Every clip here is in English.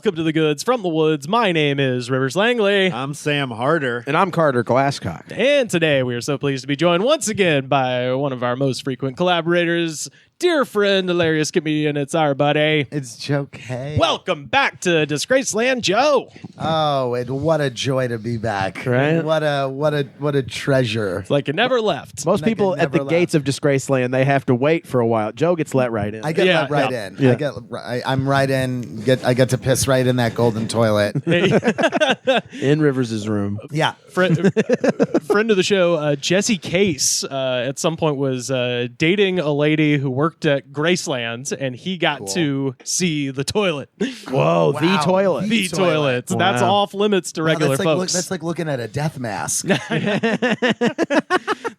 Welcome to the Goods from the Woods. My name is Rivers Langley. I'm Sam Harder. And I'm Carter Glasscock. And today we are so pleased to be joined once again by one of our most frequent collaborators, dear friend, hilarious comedian. It's our buddy. It's Joe Kaye. Welcome back to Disgraceland, Joe. Oh, and what a joy to be back! Right? What a treasure! It's like it never left. Most Like people it at the never gates of Disgraceland, they have to wait for a while. Joe gets let right in. I get Yeah, let right yeah. in. Yeah. I'm right in. I get to piss right in that golden toilet. in Rivers' room. Yeah. friend of the show, Jesse Case, at some point was dating a lady who worked at Graceland, and he got to see the toilet. Whoa, the Wow. toilet. The toilet. Wow. That's off limits to regular folks. That's like looking at a death mask.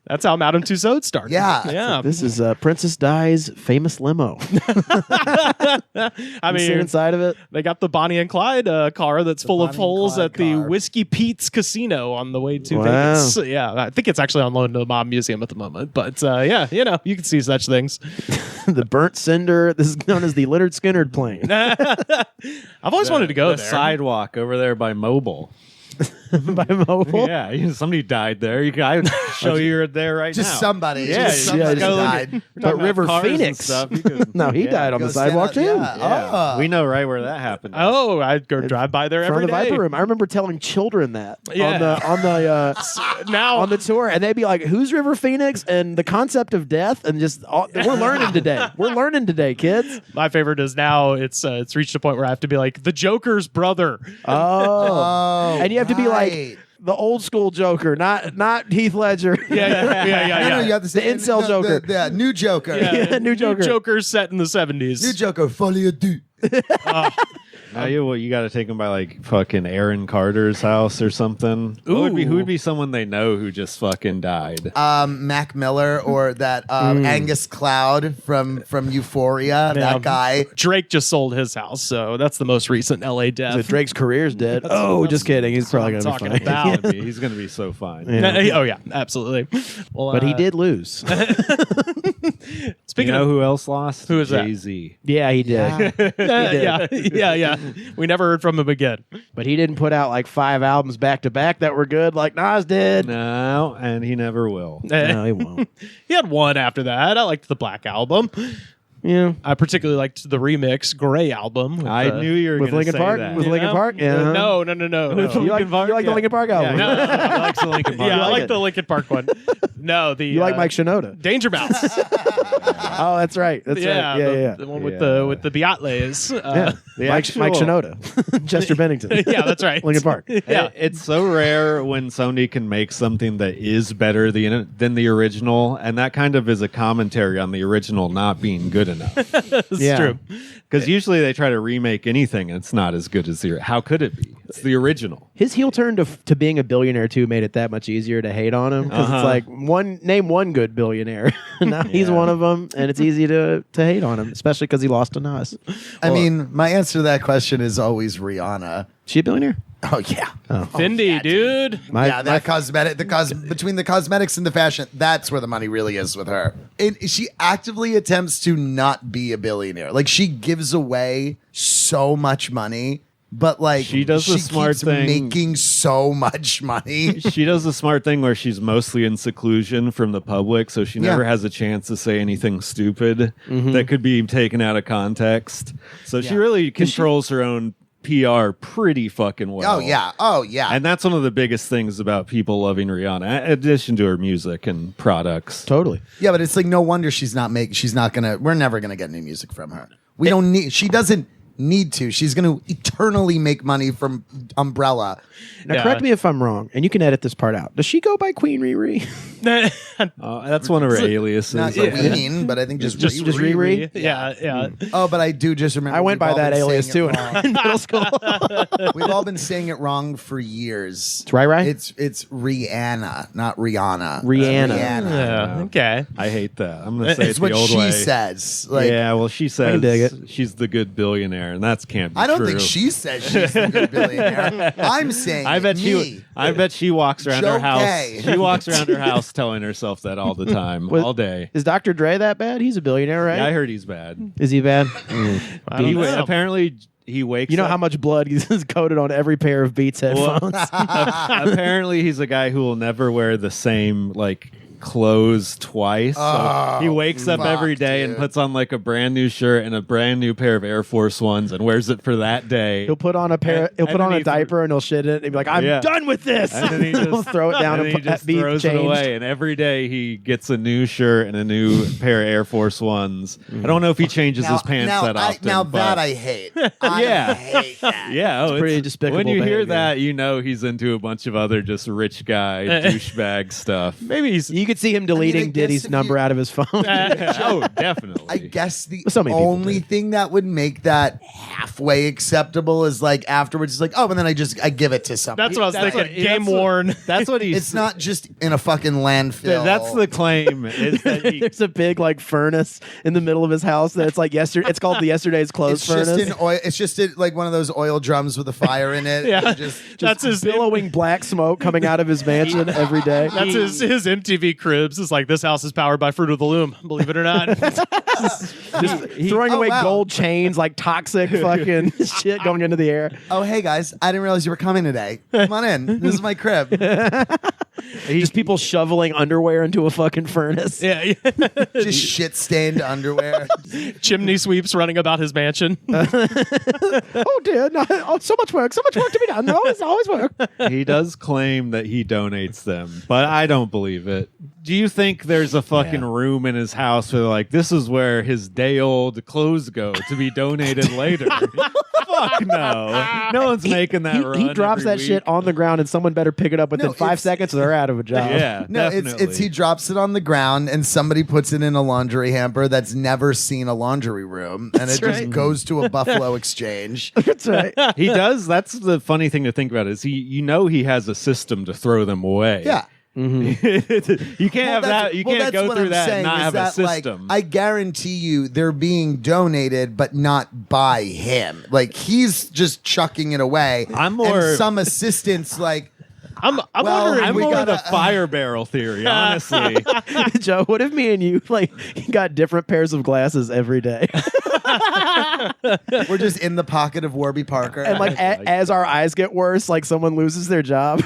That's how Madame Tussauds started. Yeah. Yeah. This is Princess Di's famous limo. I You sit mean, inside of it. they got the Bonnie and Clyde car that's full of Bonnie and holes Clyde at the car. Whiskey Pete's Casino on the way to Wow. Vegas. Yeah, I think it's actually on loan to the Mob Museum at the moment. But yeah, you can see such things. The burnt cinder. This is known as the littered Skinnerd plain. I've always wanted to go the there. sidewalk over there by Mobile. By mobile. Yeah, somebody died there. I show you're there right Just now. somebody. Yeah, Just yeah, somebody just gotta look died. We're But talking about River cars and Phoenix. stuff. You could- No, he yeah. died on Go the stand sidewalk up- too. yeah. Yeah, Oh. we know right where that happened. Oh, I'd go drive by there In front every of the day. Viper Room. I remember telling children that Yeah. Now on the tour, and they'd be like, "Who's River Phoenix?" And the concept of death, and just we're learning today. We're learning today, kids. my favorite is now it's reached a point where I have to be like the Joker's brother. Oh, and you have to be like right. the old school Joker, not Heath Ledger. No, you have to say The incel Joker. The new Joker. Yeah, new Joker. Joker set in the 70s. New Joker. Folie du. Now you got to take them by like fucking Aaron Carter's house or something. Who would be someone they know who just fucking died? Mac Miller or that Angus Cloud from Euphoria. That guy. Drake just sold his house, so that's the most recent LA death. So Drake's career's dead. Oh, just kidding. He's probably what gonna I'm be talking fine. about. He's gonna be so fine. Yeah. Oh yeah, absolutely. Well, But he did lose. Speaking You know of who else lost? Who is that? Jay-Z. Yeah, he did. yeah. We never heard from him again. But he didn't put out like 5 albums back to back that were good like Nas did. No, and he never will. No, he won't. He had one after that. I liked the Black Album. Yeah. I particularly liked the remix Gray Album. With, I knew you were With going to Linkin say Park? that. With you Linkin know? Park? Yeah. No. You like, you like the Yeah. Linkin Park album? Yeah, he likes the Linkin Park. Yeah, I like like it. the Linkin Park one. No, the You like Mike Shinoda? Danger Mouse. Oh, that's right. That's yeah, right. Yeah, yeah. the one with Yeah. the Beatles. Yeah. The Mike actual- Shinoda. Chester Bennington. Yeah, that's right. Linkin Park. Yeah. It's so rare when Sony can make something that is better than the original, and that kind of is a commentary on the original not being good enough. It's Yeah. true. Because usually they try to remake anything, and it's not as good as the. How could it be? It's the original. His heel turn to being a billionaire too made it that much easier to hate on him because it's like name one good billionaire. Now he's Yeah. one of them, and it's easy to hate on him, especially because he lost to Nas. I mean, my answer to that question is always Rihanna. She a billionaire? Oh yeah. Fendi, dude. Between the cosmetics and the fashion, that's where the money really is with her. She actively attempts to not be a billionaire. Like she gives away so much money, but like She does the smart keeps thing. making so much money. She does the smart thing where she's mostly in seclusion from the public, so she never has a chance to say anything stupid that could be taken out of context. So she really controls her own PR pretty fucking well. Oh yeah. And that's one of the biggest things about people loving Rihanna, in addition to her music and products. Totally. Yeah, but it's like no wonder we're never gonna get any music from her. She doesn't need to. She's gonna eternally make money from Umbrella. Now, Yeah. correct me if I'm wrong, and you can edit this part out. Does she go by Queen Riri? That's one of her aliases. Not I think. Queen, but I think just Just Riri? Yeah. Oh, but I do just remember. I went we've by all that been alias saying too it in wrong. middle school. We've all been saying it wrong for years. It's Rai? It's Rihanna, not Rihanna. Rihanna. Yeah. Okay. I hate that. I'm going to say It's it what the old she way. says. Like, yeah, well, she says dig it. she's the good billionaire, and that can't be I don't true. think she says she's the good billionaire. I'm saying I bet me. I bet she walks around Joe her house. Kaye. She walks around her house telling herself that all the time, all day. Is Dr. Dre that bad? He's a billionaire, right? Yeah, I heard he's bad. Is he bad? I don't know. Apparently, he wakes You know up. how much blood is coated on every pair of Beats headphones. Apparently, he's a guy who will never wear the same clothes twice. So he wakes up every day and puts on a brand new shirt and a brand new pair of Air Force Ones and wears it for that day. He'll put on a pair. He'll put on a diaper and he'll shit it. And he'll be like, "I'm done with this." And then he just he'll throw it down and and then he just be throws changed. it away. And every day he gets a new shirt and a new pair of Air Force Ones. I don't know if he changes his pants that often. That I hate. I hate that. Yeah, It's pretty despicable When you hear behavior. that, you know he's into a bunch of other just rich guy douchebag stuff. Maybe he's. You could see him deleting Diddy's number out of his phone. Oh, definitely. I guess the So many people only do. thing that would make that halfway acceptable is afterwards, it's and then I give it to somebody. That's what I was thinking. Game worn. That's what he's. It's not just in a fucking landfill. That's the claim. Is that he, There's a big furnace in the middle of his house that it's yesterday. It's called the yesterday's clothes It's furnace. just oil. It's just one of those oil drums with a fire in it. Yeah. Just That's his billowing black smoke coming out of his mansion every day. That's his MTV Cribs. Is this house is powered by Fruit of the Loom. Believe it or not. Throwing away wow. gold chains like toxic fucking shit going into the air. oh, hey guys, I didn't realize you were coming today. Come on in. This is my crib. Just people shoveling underwear into a fucking furnace. yeah. Just shit stained underwear. Chimney sweeps running about his mansion. Oh dear, no, so much work to be done. No, it's always work. he does claim that he donates them, but I don't believe it. Do you think there's a fucking room in his house where this is where his day-old clothes go to be donated later? Fuck no. No one's making that run. He drops every that shit week. on the ground and someone better pick it up within No, 5 seconds or they're out of a job. Yeah, No, definitely. it's he drops it on the ground and somebody puts it in a laundry hamper that's never seen a laundry room, and it just goes to a Buffalo Exchange. That's right. He does. That's the funny thing to think about is he has a system to throw them away. Yeah. You can't have that. You can't go through that and not have a system. I guarantee you they're being donated, but not by him. He's just chucking it away. I'm more- and some assistants I'm wondering. I'm we more of the gotta- fire barrel theory, honestly. Joe, what if me and you got different pairs of glasses every day? we're just in the pocket of Warby Parker. And as our eyes get worse, someone loses their job.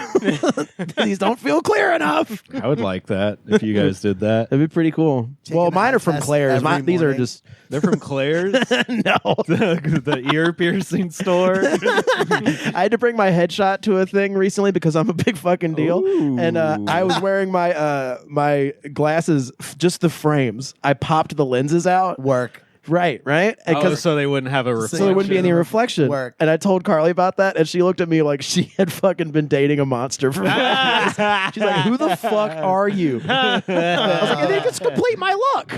These don't feel clear enough. I would like that if you guys did that. That'd be pretty cool. Taking Well, the mine are from test Claire's. every These are morning. just They're from Claire's, no. the ear piercing store. I had to bring my headshot to a thing recently because I'm a big fucking deal, Ooh. and I was wearing my glasses, just the frames. I popped the lenses out. Work. Right. Oh, so they wouldn't have a reflection. So there wouldn't be any reflection. Work. And I told Carly about that, and she looked at me like she had fucking been dating a monster for 5 years. She's like, "Who the fuck are you?" I was like, "And they just complete my look."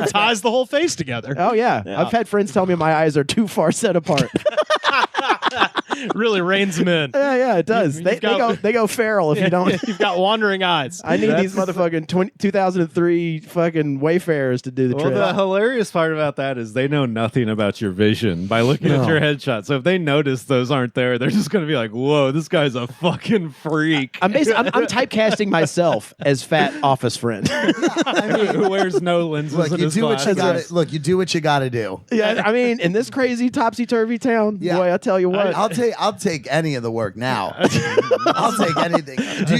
ties the whole face together. Oh yeah. I've had friends tell me my eyes are too far set apart. Really reins them in. Yeah, it does. You've They go feral if you don't. You've got wandering eyes. I need these motherfucking 2003 fucking Wayfarers to do the Well, trick. the hilarious part about that is they know nothing about your vision by looking at your headshot. So if they notice those aren't there, they're just going to be like, "Whoa, this guy's a fucking freak." I'm typecasting myself as fat office friend. Who wears no lenses Look, in you his do what you glasses. got. Look, you do what you got to do. Yeah, I mean, in this crazy topsy turvy town, Yeah. boy, I tell you what. I'll take any of the work now. I'll take anything.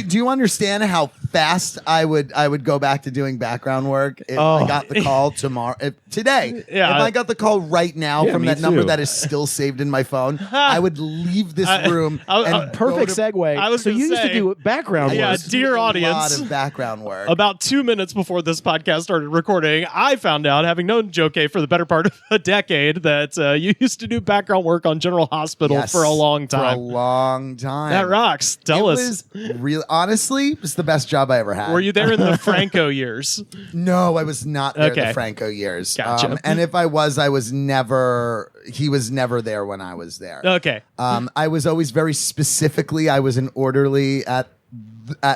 Do you understand how fast I would go back to doing background work if I got the call today? Yeah. If I got the call right now from me that number too. that is still saved in my phone, I would leave this room and Perfect go to segue. I was So gonna you used to say- do background Yeah, work. dear a audience. lot of background work. About 2 minutes before this podcast started recording, I found out, having known Joe Kaye for the better part of a decade, that you used to do background work on General Hospital Yes, for a long For a time. long time. That rocks. Tell It us. was real. Honestly, it was the best job I ever had. Were you there in the Franco years? No, I was not there in Okay. the Franco years. Gotcha. And if I was, I was never. He was never there when I was there. Okay. I was always very specifically. I was an orderly at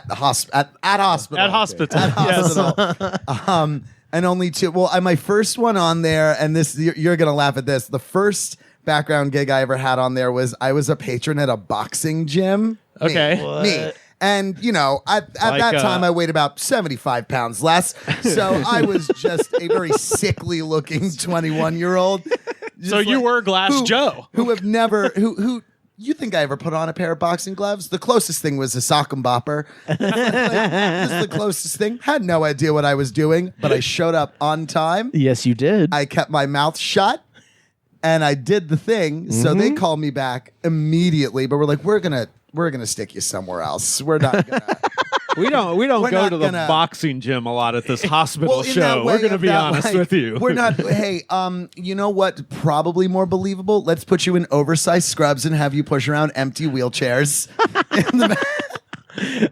hospital. At hospital. Yes. And only two. Well, my first one on there, and this you're gonna laugh at this. The first background gig I ever had on there was I was a patron at a boxing gym. Okay. Me. And, at that time, I weighed about 75 pounds less. So I was just a very sickly looking 21-year-old. So you were Glass Joe. Who have never, who you think I ever put on a pair of boxing gloves? The closest thing was a sock and bopper. This is the closest thing. Had no idea what I was doing, but I showed up on time. Yes, you did. I kept my mouth shut. And I did the thing, so they called me back immediately. But we're like, we're gonna stick you somewhere else. We're not gonna. We don't We're go not to the gonna- boxing gym a lot at this hospital Well, in show. that way We're going to of be that, honest like, with you. We're not. Hey, you know what? Probably more believable. Let's put you in oversized scrubs and have you push around empty wheelchairs.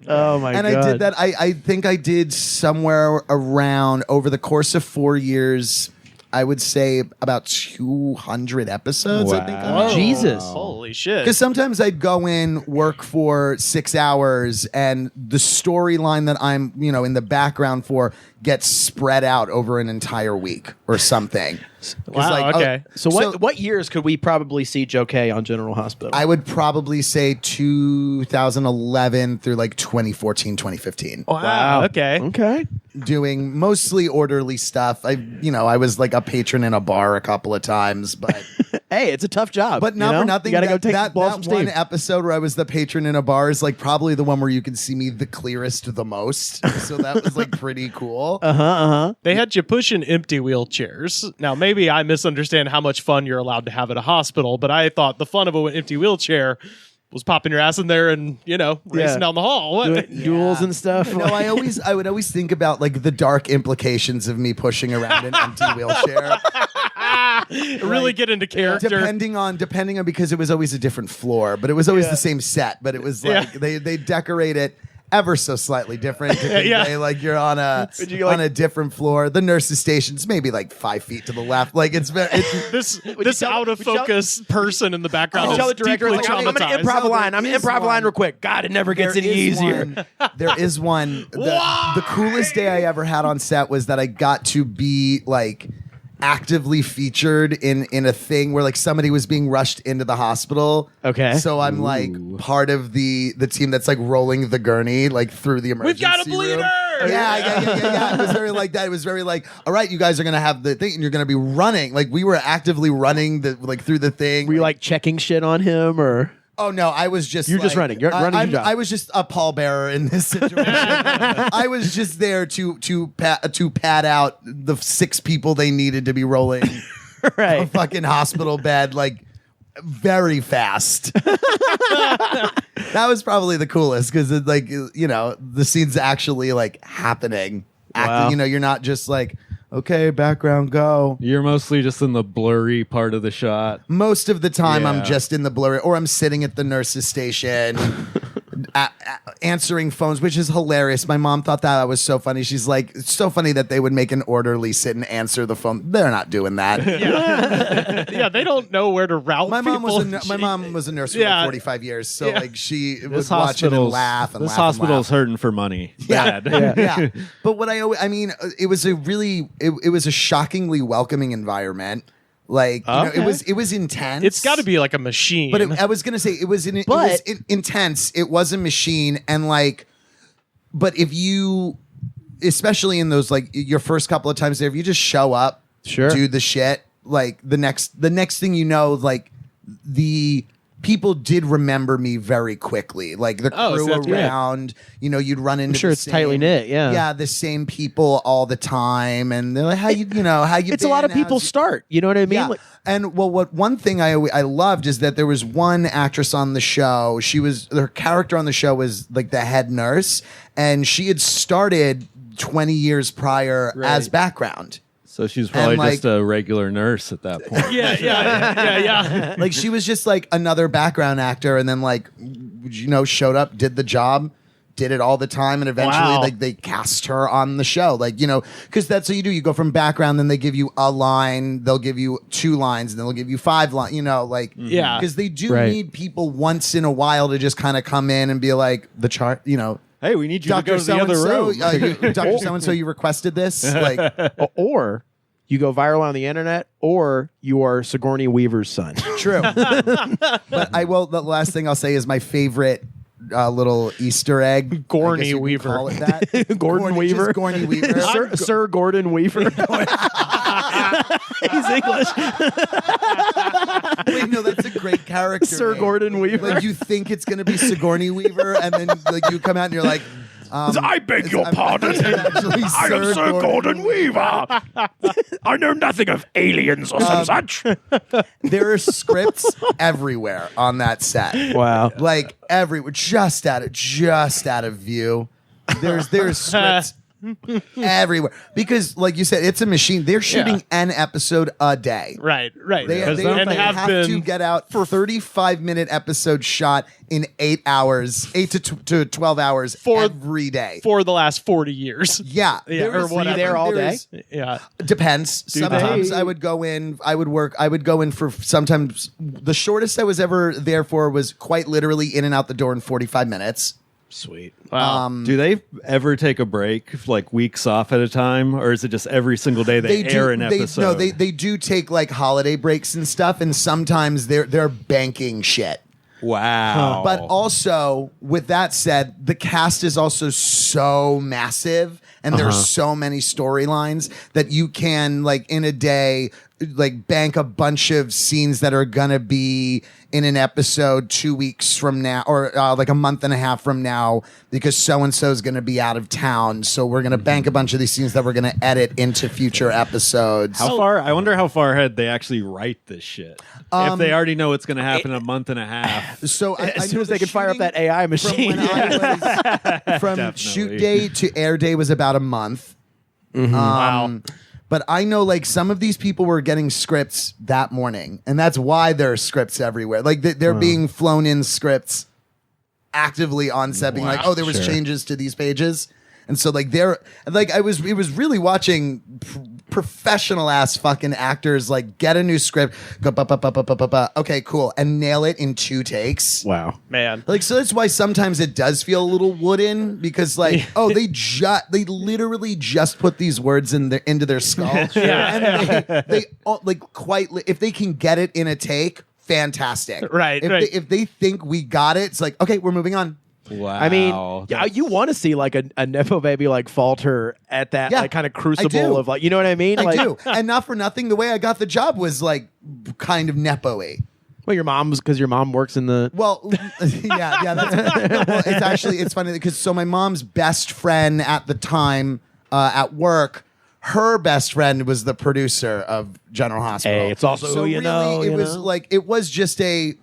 Oh my god! And I did that. I think I did somewhere around over the course of 4 years. I would say about 200 episodes. I think. Wow. Jesus. Holy shit. Because sometimes I'd go in, work for 6 hours, and the storyline that I'm, in the background for gets spread out over an entire week or something. 'Cause, Wow, okay. So what years could we probably see Joe Kaye on General Hospital? I would probably say 2011 through like 2014, 2015. Wow. Okay. Okay. Doing mostly orderly stuff. I was like a patron in a bar a couple of times, but Hey, it's a tough job. But not for nothing. You gotta go that, take that, blow that some steam. one episode where I was the patron in a bar is like probably the one where you can see me the clearest, the most. So that was like pretty cool. They had you push in empty wheelchairs. Now, maybe I misunderstand how much fun you're allowed to have at a hospital, but I thought the fun of an empty wheelchair was popping your ass in there and, racing down the hall. What? Duels and stuff. No, I would always think about like the dark implications of me pushing around an empty wheelchair. Really get into character. Depending on because it was always a different floor, but it was always the same set. But it was like they decorate it ever so slightly different to convey like you're on a different floor. The nurse's station's maybe like 5 feet to the left. Like it's this out of focus person in the background. Tell is the director, deeply I'm going to traumatized. improv a line. I'm There going to improv a is line real one. quick. God, it never gets any easier. There is one. The coolest day I ever had on set was that I got to be like actively featured in a thing where like somebody was being rushed into the hospital. Okay. So I'm like part of the team that's like rolling the gurney like through the emergency We've got a bleeder! room. Yeah. It was very like that. It was very like, all right, you guys are gonna have the thing and you're gonna be running. Like we were actively running through the thing. Were you like checking shit on him or? Oh no, I was just You're just running. You're running your job. I was just a pallbearer in this situation. I was just there to pad out the 6 people they needed to be rolling a Right. fucking hospital bed like very fast. That was probably the coolest because like the scene's actually like happening. Wow. You're not just like, okay, background go. You're mostly just in the blurry part of the shot. Most of the time, Yeah. I'm just in the blurry, or I'm sitting at the nurse's station, answering phones, which is hilarious. My mom thought that was so funny. She's like, it's so funny that they would make an orderly sit and answer the phone. They're not doing that. Yeah, they don't know where to route My mom people. was a nurse for like 45 years, so like she was This watching and hospital's laugh and this laugh. and hospital's laugh. hurting for money. Yeah, Bad. yeah. But what it was it was a shockingly welcoming environment. Like it was intense. It's got to be like a machine. But I was gonna say it was intense. It was a machine, and like, but if you, especially in those like your first couple of times there, if you just show up, Sure. do the shit, like the next thing you know, like the people did remember me very quickly. Like the Oh, so crew that's good. around, you'd run into. I'm sure the it's tightly knit, yeah. yeah, the same people all the time, and they're like, how you It's a lot of people start. You know what I mean? Yeah. Like, And one thing I loved is that there was one actress on the show. Her character on the show was like the head nurse, and she had started 20 years prior as background. So she's probably like- just a regular nurse at that point. yeah. Like she was just like another background actor, and then like showed up, did the job, did it all the time, and eventually Wow. like they cast her on the show. Like because that's what you do. You go from background, then they give you a line, they'll give you 2 lines, and then they'll give you 5 lines. Yeah. because they do Right. need people once in a while to just kind of come in and be like the chart. Hey, we need you to Dr. go to the other room. Dr. So-and-so, you requested this? Like, or you go viral on the internet, or you are Sigourney Weaver's son. true. But the last thing I'll say is my favorite little Easter egg. Gorny I guess you could Weaver. Call it that. Gordon Weaver. Just Gorny Weaver. Sir Gordon Weaver. He's English. Wait, no, that's a great character. Sir name. Gordon Weaver. Like you think it's gonna be Sigourney Weaver, and then like you come out and you're like, I beg your pardon. I am Sir Gordon Weaver. I know nothing of aliens or some such. There are scripts everywhere on that set. Wow. Like everywhere, just out of view. There's scripts everywhere because, like you said, it's a machine. They're shooting an episode a day. Right. They and have to get out for 35-minute episode shot in 8 hours, 8 to 12 hours every day for the last 40 years. Yeah, or whatever. There all day. Yeah, depends. Sometimes I would go in. I would go in for sometimes. The shortest I was ever there for was quite literally in and out the door in 45 minutes. Sweet. Wow. Do they ever take a break, like weeks off at a time, or is it just every single day they air an episode? No, they do take like holiday breaks and stuff, and sometimes they're banking shit. Wow. But also, with that said, the cast is also so massive, and there's so many storylines that you can, like, in a day, like, bank a bunch of scenes that are gonna be in an episode 2 weeks from now, or like a month and a half from now, because so-and-so is gonna be out of town. So we're gonna bank a bunch of these scenes that we're gonna edit into future episodes. How far? I wonder how far ahead they actually write this shit. If they already know it's going to happen in a month and a half. So I As soon know as the they can fire up shooting that AI machine. From, when I was, from Definitely. shoot day to air day was about a month. Wow. But I know, like, some of these people were getting scripts that morning, and that's why there are scripts everywhere. Like, they're being flown in scripts actively on set, being like, "Oh, there was changes to these pages," and so like they're like, it was really watching professional ass fucking actors like get a new script, go okay, cool, and nail it in 2 takes. Wow. Man. Like, so that's why sometimes it does feel a little wooden, because like, oh, they literally just put these words into their skull. And they like if they can get it in a take, fantastic. Right. If they think we got it, it's like, okay, we're moving on. Wow. I mean, yeah, you want to see like a Nepo baby like falter at that like kind of crucible of like, you know what I mean? I do. And not for nothing, the way I got the job was like kind of Nepo-y. Well, because your mom works in the. Well, yeah. It's funny because so my mom's best friend at the time at work, her best friend was the producer of General Hospital. Hey, it's also so who you really, know. It was just a,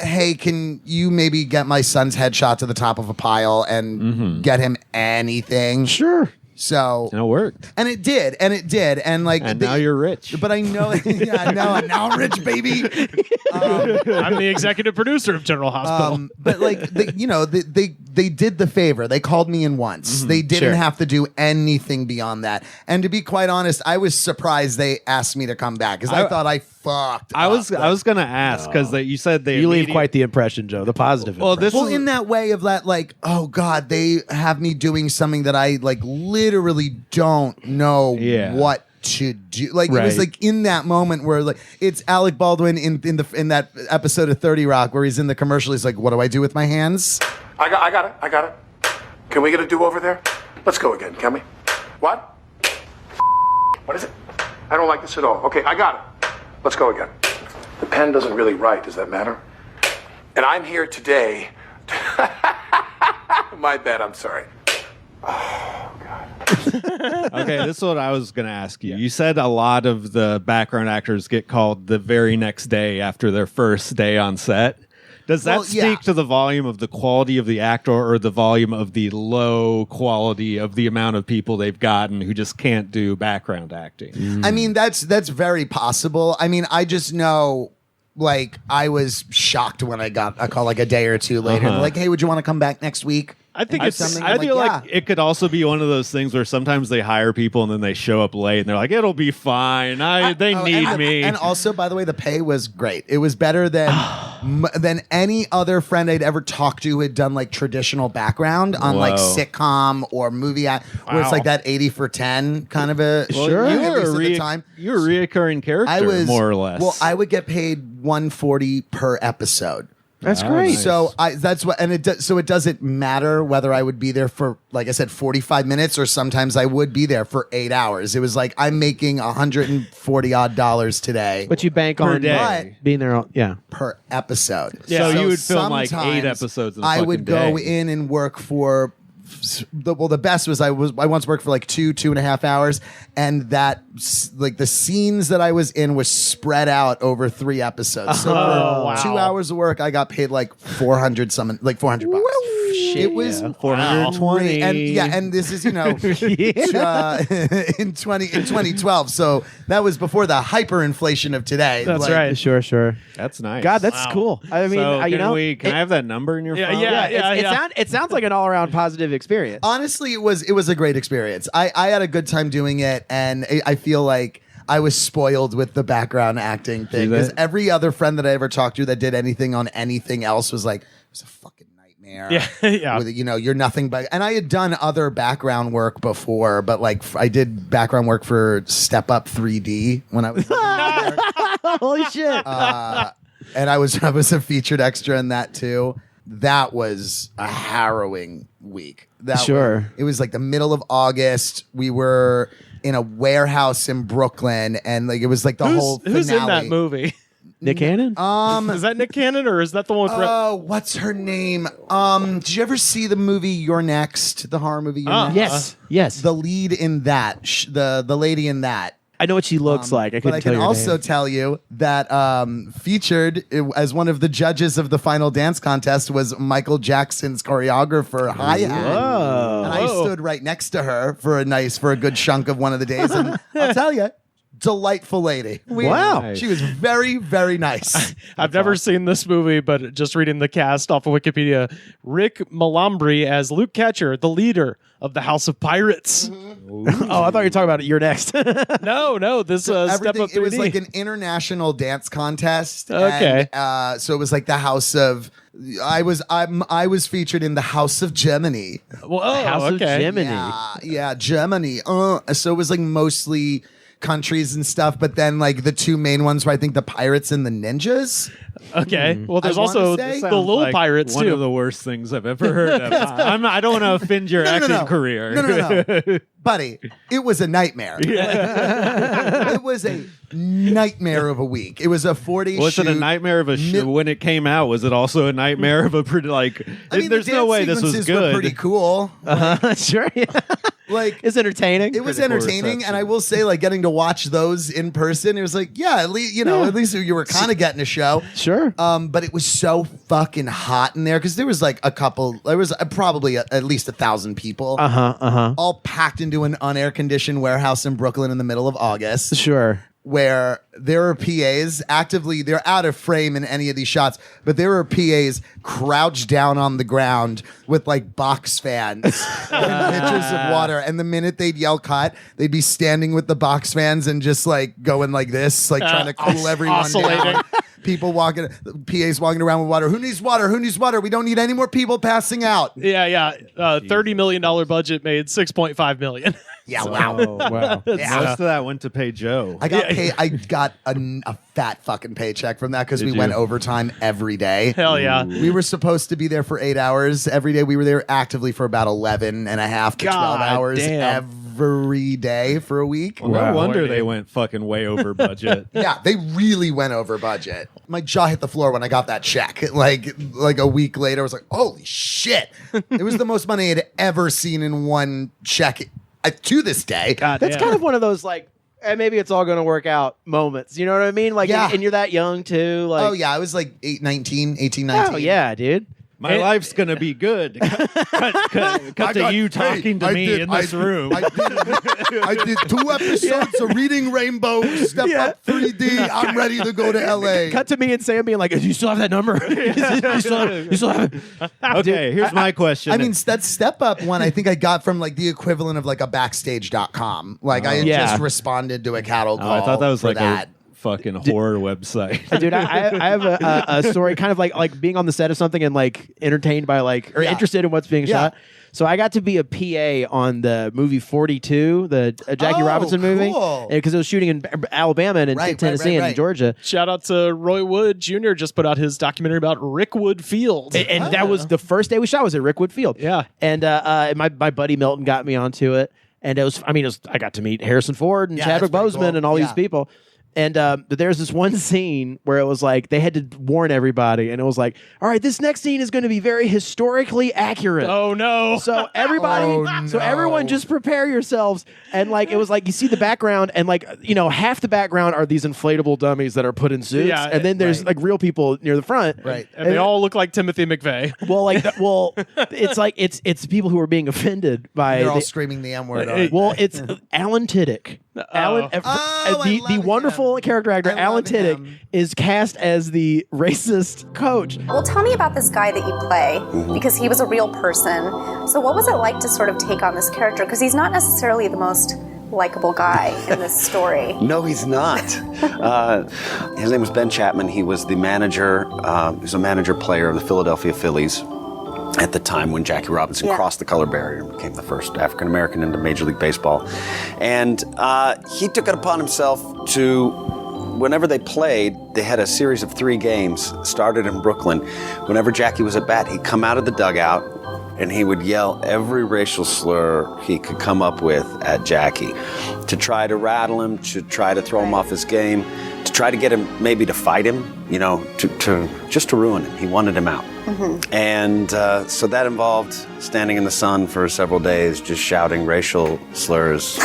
hey, can you maybe get my son's headshot to the top of a pile and get him anything? Sure. So and it worked. And it did. And like, and now you're rich. But I know, now I'm rich, baby. I'm the executive producer of General Hospital. But like, they did the favor. They called me in once. They didn't have to do anything beyond that. And to be quite honest, I was surprised they asked me to come back because I thought I fucked. I was gonna ask because you said you leave quite the impression, Joe. The positive. Well, impression. in that way of that, like, oh God, they have me doing something that I like literally don't know what to do. Like it was like in that moment where like it's Alec Baldwin in that episode of 30 Rock where he's in the commercial. He's like, what do I do with my hands? I got it. Can we get a do-over there? Let's go again, can we? What? What is it? I don't like this at all. Okay, I got it. Let's go again. The pen doesn't really write. Does that matter? And I'm here today. My bad. I'm sorry. Oh, God. Okay, this is what I was going to ask you. You said a lot of the background actors get called the very next day after their first day on set. Does that speak to the volume of the quality of the actor or the volume of the low quality of the amount of people they've gotten who just can't do background acting? I mean, that's very possible. I mean, I just know, like, I was shocked when I got a call like a day or two later. Like, hey, would you want to come back next week? I think it's something. I feel like it could also be one of those things where sometimes they hire people and then they show up late and they're like, it'll be fine. They need me. And also, by the way, the pay was great. It was better than any other friend I'd ever talked to who had done like traditional background on like sitcom or movie, where it's like that 80 for 10 kind of a. Well, sure. You At were least a at the time. You were a reoccurring character, more or less. Well, I would get paid $140 per episode. That's great. Nice. So that's what, and so it doesn't matter whether I would be there for, like I said, 45 minutes, or sometimes I would be there for 8 hours. It was like I'm making $140 odd today, But you bank on day. being there. per episode. So you would film like 8 sometimes episodes in a I would fucking go day. in and work for. The best was I once worked for like 2.5 hours, and that like the scenes that I was in was spread out over 3 episodes. So for wow. 2 hours of work, I got paid like $400 bucks. It was 420. and this is in 2012. So that was before the hyperinflation of today. That's Like, right. Sure. That's nice. God, that's cool. I mean, So it- can I have that number in your phone? It sounds like an all around positive experience. Honestly, it was a great experience. I had a good time doing it, and I feel like I was spoiled with the background acting thing, because every other friend that I ever talked to that did anything on anything else was like, it was a fucking nightmare. Yeah. With, you're nothing but, and I had done other background work before, but like I did background work for Step Up 3D when I was Holy shit. and I was a featured extra in that too. That was a harrowing week. It was like the middle of August. We were in a warehouse in Brooklyn, and like it was like the whole finale. Who's in that movie? Nick Cannon? Is that Nick Cannon, or is that the one with Oh, what's her name? Did you ever see the movie You're Next? The horror movie You're Next? Yes. The lead in that, the lady in that. I know what she looks like. I But I couldn't tell can you her also name. tell you that featured as one of the judges of the final dance contest was Michael Jackson's choreographer, Hi-Hat. And I stood right next to her for a good chunk of one of the days. And I'll tell you, delightful lady. Wow. She was very, very nice. I've never seen this movie, but just reading the cast off of Wikipedia, Rick Malambri as Luke Catcher, the leader of the House of Pirates. Oh, I thought you were talking about You're Next. No, this Step Up 3D. It was like an international dance contest. Okay. And, so it was like the House of. I was featured in the House of Germany. Well, House of Gemini. Yeah, Germany. So it was like mostly countries and stuff, but then like the two main ones were I think the Pirates and the Ninjas. Okay. Well, there's I wanna also say- the Little Like Pirates one too. of the worst things I've ever heard of. I don't want to offend your acting career. No. Buddy, it was a nightmare. It was a nightmare of a week. It was a 4-day Was shoot. it a nightmare of a when it came out? Was it also a nightmare of a pretty like? I mean, there's the no dance way this was sequences were good. pretty cool. Sure. Like It's entertaining. it was Critical entertaining, reception. and I will say, like getting to watch those in person, it was like, yeah, at least at least you were kind of getting a show. Sure. But it was so fucking hot in there because there was like there was probably at least 1,000 people, all packed into an unair conditioned warehouse in Brooklyn in the middle of August. Sure. Where there are PAs actively, they're out of frame in any of these shots, but there were PAs crouched down on the ground with like box fans and pitchers of water. And the minute they'd yell cut, they'd be standing with the box fans and just like going like this, like trying to cool everyone oscillating. down. People PAs walking around with water. Who needs water? Who needs water? We don't need any more people passing out. Yeah. $30 million budget made $6.5 million. Yeah, wow. Oh, wow. Yeah. Most of that went to pay Joe. I got paid. I got a fat fucking paycheck from that because we Did went you? overtime every day. Hell yeah. We were supposed to be there for 8 hours every day. We were there actively for about 11 and a half to 12 God hours damn. every day for a week. Well, no wonder Lordy. they went fucking way over budget. Yeah, they really went over budget. My jaw hit the floor when I got that check. Like a week later, I was like, holy shit. It was the most money I'd ever seen in one check to this day. God That's damn. kind of one of those like, maybe it's all going to work out moments. You know what I mean? Like, Yeah. and you're that young too. Like, Oh, yeah. I was like 18, 19. Oh, yeah, dude. My life's gonna be good. Cut to you talking to me in this room. I did 2 episodes of Reading Rainbow, Step Up 3D. I'm ready to go to LA. Cut to me and Sam being like, "Do you still have that number? you still have it?" Okay, here's my question. I mean, that Step Up one, I think I got from like the equivalent of like a backstage.com. Like I had Yeah. just responded to a cattle call. I thought that was for like that. fucking horror website. Dude, I have a story kind of like being on the set of something and like entertained by like or interested in what's being shot. So I got to be a PA on the movie 42, the Jackie Robinson movie, because it was shooting in Alabama and in Tennessee and in Georgia. Shout out to Roy Wood Jr. just put out his documentary about Rickwood Field. And that was the first day we shot was at Rickwood Field. Yeah. And my buddy Milton got me onto it. And I got to meet Harrison Ford and Chadwick Boseman and all these people. And but there's this one scene where it was like they had to warn everybody, and it was like, all right, this next scene is going to be very historically accurate. Oh no! So everyone just prepare yourselves. And like it was like you see the background, and like half the background are these inflatable dummies that are put in suits, and then there's like real people near the front, and they all look like Timothy McVeigh. It's like it's people who are being offended by. They're all screaming the M word. Well, it's Alan Tiddick. The wonderful character actor Alan Tiddick is cast as the racist coach. Well, tell me about this guy that you play, because he was a real person. So what was it like to sort of take on this character? Because he's not necessarily the most likable guy in this story. No, he's not. His name was Ben Chapman. He was the manager. He was a manager player of the Philadelphia Phillies at the time when Jackie Robinson crossed the color barrier and became the first African-American into Major League Baseball. And he took it upon himself to, whenever they played, they had a series of 3 games, started in Brooklyn. Whenever Jackie was at bat, he'd come out of the dugout and he would yell every racial slur he could come up with at Jackie to try to rattle him, to try to throw him off his game, to try to get him maybe to fight him, just to ruin him. He wanted him out. And so that involved standing in the sun for several days, just shouting racial slurs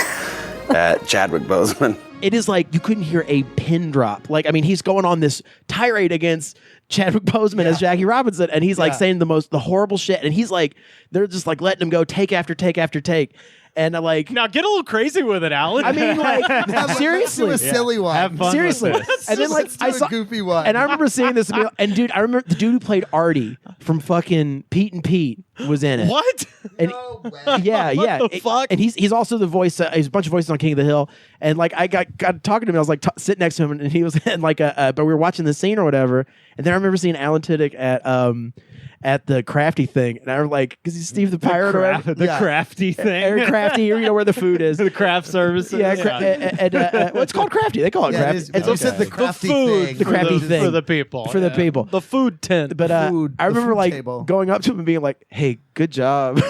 at Chadwick Boseman. It is like you couldn't hear a pin drop. Like, I mean, he's going on this tirade against Chadwick Boseman as Jackie Robinson, and he's like saying the horrible shit, and he's like, they're just like letting him go take after take after take. And like, now get a little crazy with it, Alan. I mean, like, seriously, let's do a silly one. Have fun seriously. with this. And then like I saw a goofy one. and I remember seeing this, and dude, I remember the dude who played Artie from fucking Pete and Pete was in it. What? And No way. yeah. What the fuck? And he's also the voice. He's a bunch of voices on King of the Hill. And like I got talking to him. I was like sitting next to him, and he was in like but we were watching the scene or whatever. And then I remember seeing Alan Tiddick at the Crafty thing, and I was like, because he's Steve the Pirate, or The Crafty thing. Eric Crafty, where the food is. The craft services. Well, it's called Crafty. They call it Crafty. But you said the crafty food thing. The crafty thing for the people. For the people. The food tent. But food- I the remember food like table. going up to him and being like, "Hey, good job,"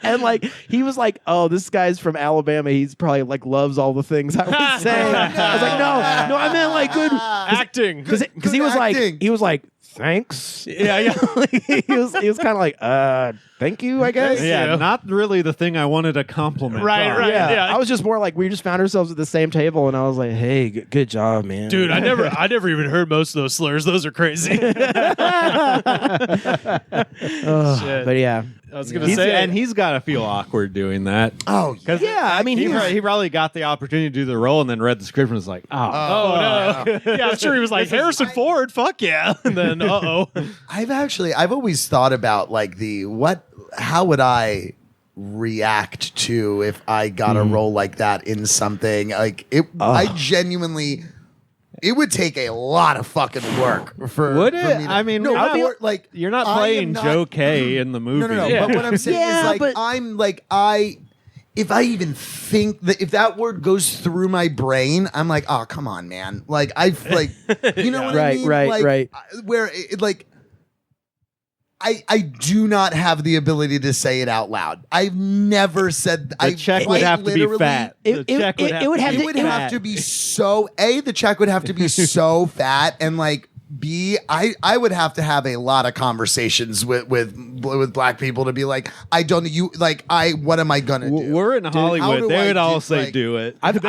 and like he was like, "Oh, this guy's from Alabama. He's probably like loves all the things I was saying." I was like, "No, I meant like good acting. because he was acting. like, thanks." Yeah. he was kind of like, thank you, I guess. Yeah, not really the thing I wanted to compliment. Right, on. right. Yeah. Yeah. I was just more like we just found ourselves at the same table, and I was like, "Hey, good job, man." Dude, I never even heard most of those slurs. Those are crazy. Shit. But yeah, I was gonna say, And he's got to feel awkward doing that. Oh, Because yeah. I mean, he probably got the opportunity to do the role and then read the script and was like, oh no. Yeah, I'm sure he was like Harrison Ford. Fuck yeah. And then I've always thought about like how would I react to if I got a role like that in something like it. I genuinely. It would take a lot of fucking work for. Would for it? me to- I mean, no, you're not- like you're not I am playing not- Joe Kaye in the movie. No. Yeah. But what I'm saying Yeah, is like but- I'm like if I even think that if that word goes through my brain, I'm like, oh come on, man. Like I've like you know what I Right, mean? right, Like, right. Where it, like. I do not have the ability to say it out loud. I've never said. The check would have to be fat. It would have It would have to be so. The check would have to be so fat, and like B, I would have to have a lot of conversations with black people to be like, what am I gonna do? We're in how Hollywood. do They I would all do, say like- do it. I've